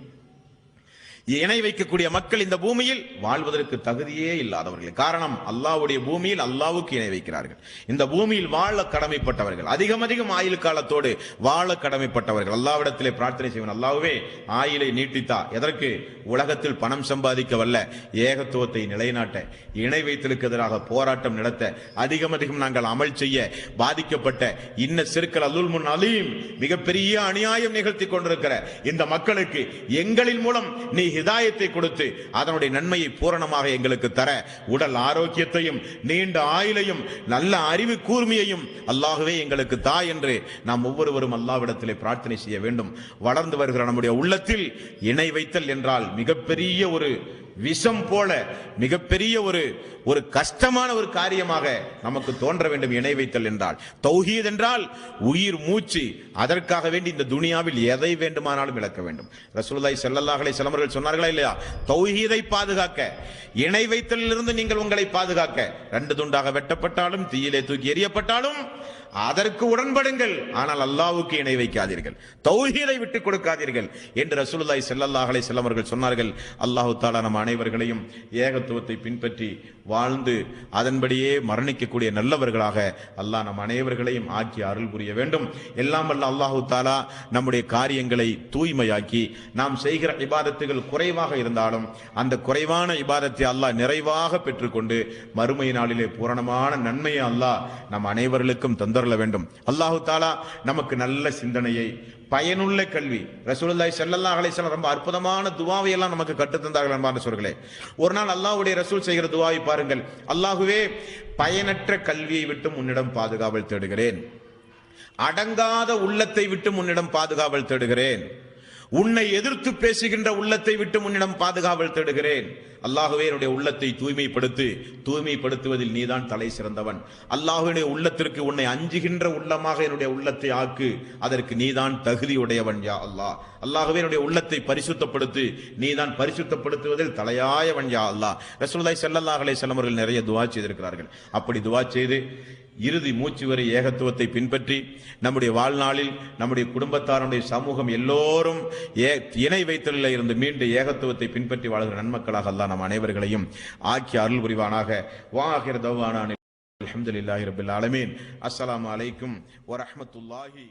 A: இணை வைக்கக்கூடிய மக்கள் இந்த பூமியில் வாழ்வதற்கு தகுதியே இல்லாதவர்கள். காரணம், அல்லாஹ்வுடைய பூமியில் அல்லாஹ்வுக்கு இணை வைக்கிறார்கள். இந்த பூமியில் வாழ கடமைப்பட்டவர்கள், அதிகம் ஆயுள் காலத்தோடு வாழ கடமைப்பட்டவர்கள். அல்லாஹ்விடத்திலே பிரார்த்தனை செய்வோம், அல்லாஹ்வே ஆயுளை நீட்டித்தா. எதற்கு? உலகத்தில் பணம் சம்பாதிக்கவல்ல, ஏகத்துவத்தை நிலைநாட்ட, இணை வைத்தலுக்கு எதிராக போராட்டம் நடத்த, அதிகம் நாங்கள் அமல் செய்ய பாதிக்கப்பட்ட இன்ன சிற்கல் அலுல் முன் அலீம், மிகப்பெரிய அநியாயம் நிகழ்த்தி கொண்டிருக்கிற இந்த மக்களுக்கு எங்களின் மூலம் நீ ஹிதாயத்தை கொடுத்து அதனுடைய நன்மையை பூரணமாக எங்களுக்கு தர, உடல் ஆரோக்கியத்தையும் நீண்ட ஆயுளையும் நல்ல அறிவு கூர்மையையும் அல்லாஹ்வே எங்களுக்கு தா என்று நாம் ஒவ்வொருவரும் அல்லாஹ்விடத்திலே பிரார்த்தனை செய்ய வேண்டும். வளர்ந்து வருகிற நம்முடைய உள்ளத்தில் இணை வைத்தல் என்றால் மிகப்பெரிய ஒரு விஷம் போல, மிகப்பெரிய ஒரு கஷ்டமான ஒரு காரியமாக நமக்கு தோன்ற வேண்டும். இணை வைத்தல் என்றால், தௌஹீத் என்றால் உயிர் மூச்சு. அதற்காக வேண்டி இந்த துனியாவில் எதை வேண்டுமானாலும் இழக்க வேண்டும். ரசூலுல்லாஹி ஸல்லல்லாஹு அலைஹி வஸல்லம் அவர்கள் சொன்னார்களா இல்லையா? தௌஹீதை பாதுகாக்க, இணை வைத்தலிலிருந்து நீங்கள் உங்களை பாதுகாக்க, 2 துண்டாக வெட்டப்பட்டாலும், தீயிலே தூக்கி எறியப்பட்டாலும் அதற்கு உடன்படுங்கள், ஆனால் அல்லாஹ்வுக்கு இணை வைக்காதீர்கள், தௌஹீதை விட்டுக் கொடுக்காதீர்கள் என்று ரசூலுல்லாஹி ஸல்லல்லாஹு அலைஹி வஸல்லம் அவர்கள் சொன்னார்கள். அல்லாஹ் தஆலா நம் அனைவர்களையும் ஏகத்துவத்தை பின்பற்றி வாழ்ந்து அதன்படியே மரணிக்கக்கூடிய நல்லவர்களாக அல்லாஹ் நம் அனைவர்களையும் ஆக்கி அருள் புரிய வேண்டும். எல்லாம் வல்ல அல்லாஹ் தஆலா நம்முடைய காரியங்களை தூய்மையாக்கி, நாம் செய்கிற இபாதத்துகள் குறைவாக இருந்தாலும் அந்த குறைவான இபாதத்தை அல்லாஹ் நிறைவாக பெற்றுக்கொண்டு மறுமை நாளிலே பூரணமான நன்மையை அல்லாஹ் நம் அனைவர்களுக்கும் தந்தர வேண்டும். அல்லாஹு தஆலா நமக்கு நல்ல சிந்தனையை, பயனுள்ள கல்வி, ரசூலுல்லாஹி ஸல்லல்லாஹு அலைஹி வஸல்லம் ரொம்ப அற்புதமான துஆவை எல்லாம் நமக்கு கற்றுத் தந்தார்கள். அன்பான சகோதரர்களே, ஒரு நாள் அல்லாஹ்வுடைய ரசூல் செய்கிற துஆவை பாருங்கள். அல்லாஹ்வே, பயனற்ற கல்வியை விட்டு உன்னிடம் பாதுகாவல் தேடுகிறேன், அடங்காத உள்ளத்தை விட்டு உன்னிடம் பாதுகாவல் தேடுகிறேன், உன்னை எதிர்த்து பேசுகின்ற உள்ளத்தை விட்டு உன்னிடம் பாதுகாவல் தேடுகிறேன். அல்லாஹ்வே, என்னுடைய உள்ளத்தை தூய்மைப்படுத்துவதில் நீதான் தலை சிறந்தவன். அல்லாஹ்வுடைய உள்ளத்திற்கு உன்னை அஞ்சுகின்ற உள்ளமாக என்னுடைய உள்ளத்தை ஆக்கு, அதற்கு நீதான் தகுதியுடையவன் யா அல்லாஹ். அல்லாஹ்வே, என்னுடைய உள்ளத்தை பரிசுத்தப்படுத்து, நீதான் பரிசுத்தப்படுத்துவதில் தலையாயவன் யா அல்லாஹ். ரசூலுல்லாஹி ஸல்லல்லாஹு அலைஹி வஸல்லம் அவர்கள் நிறைய துஆ செய்திருக்கிறார்கள். அப்படி துஆ செய்து இறுதி மூச்சு வரை ஏகத்துவத்தை பின்பற்றி நம்முடைய வாழ்நாளில் நம்முடைய குடும்பத்தாருடைய சமூகம் எல்லோரும் இணை வைத்தலில் இருந்து மீண்டு ஏகத்துவத்தை பின்பற்றி வாழ்கிற நன்மக்களாக அல்லாஹ் நம் அனைவர்களையும் ஆக்கி அருள் புரிவானாக. வாஹிர் தவானா அல்ஹம்துலில்லாஹி ரப்பில் ஆலமீன். அஸ்ஸலாமு அலைக்கும் வரஹ்மத்துல்லாஹி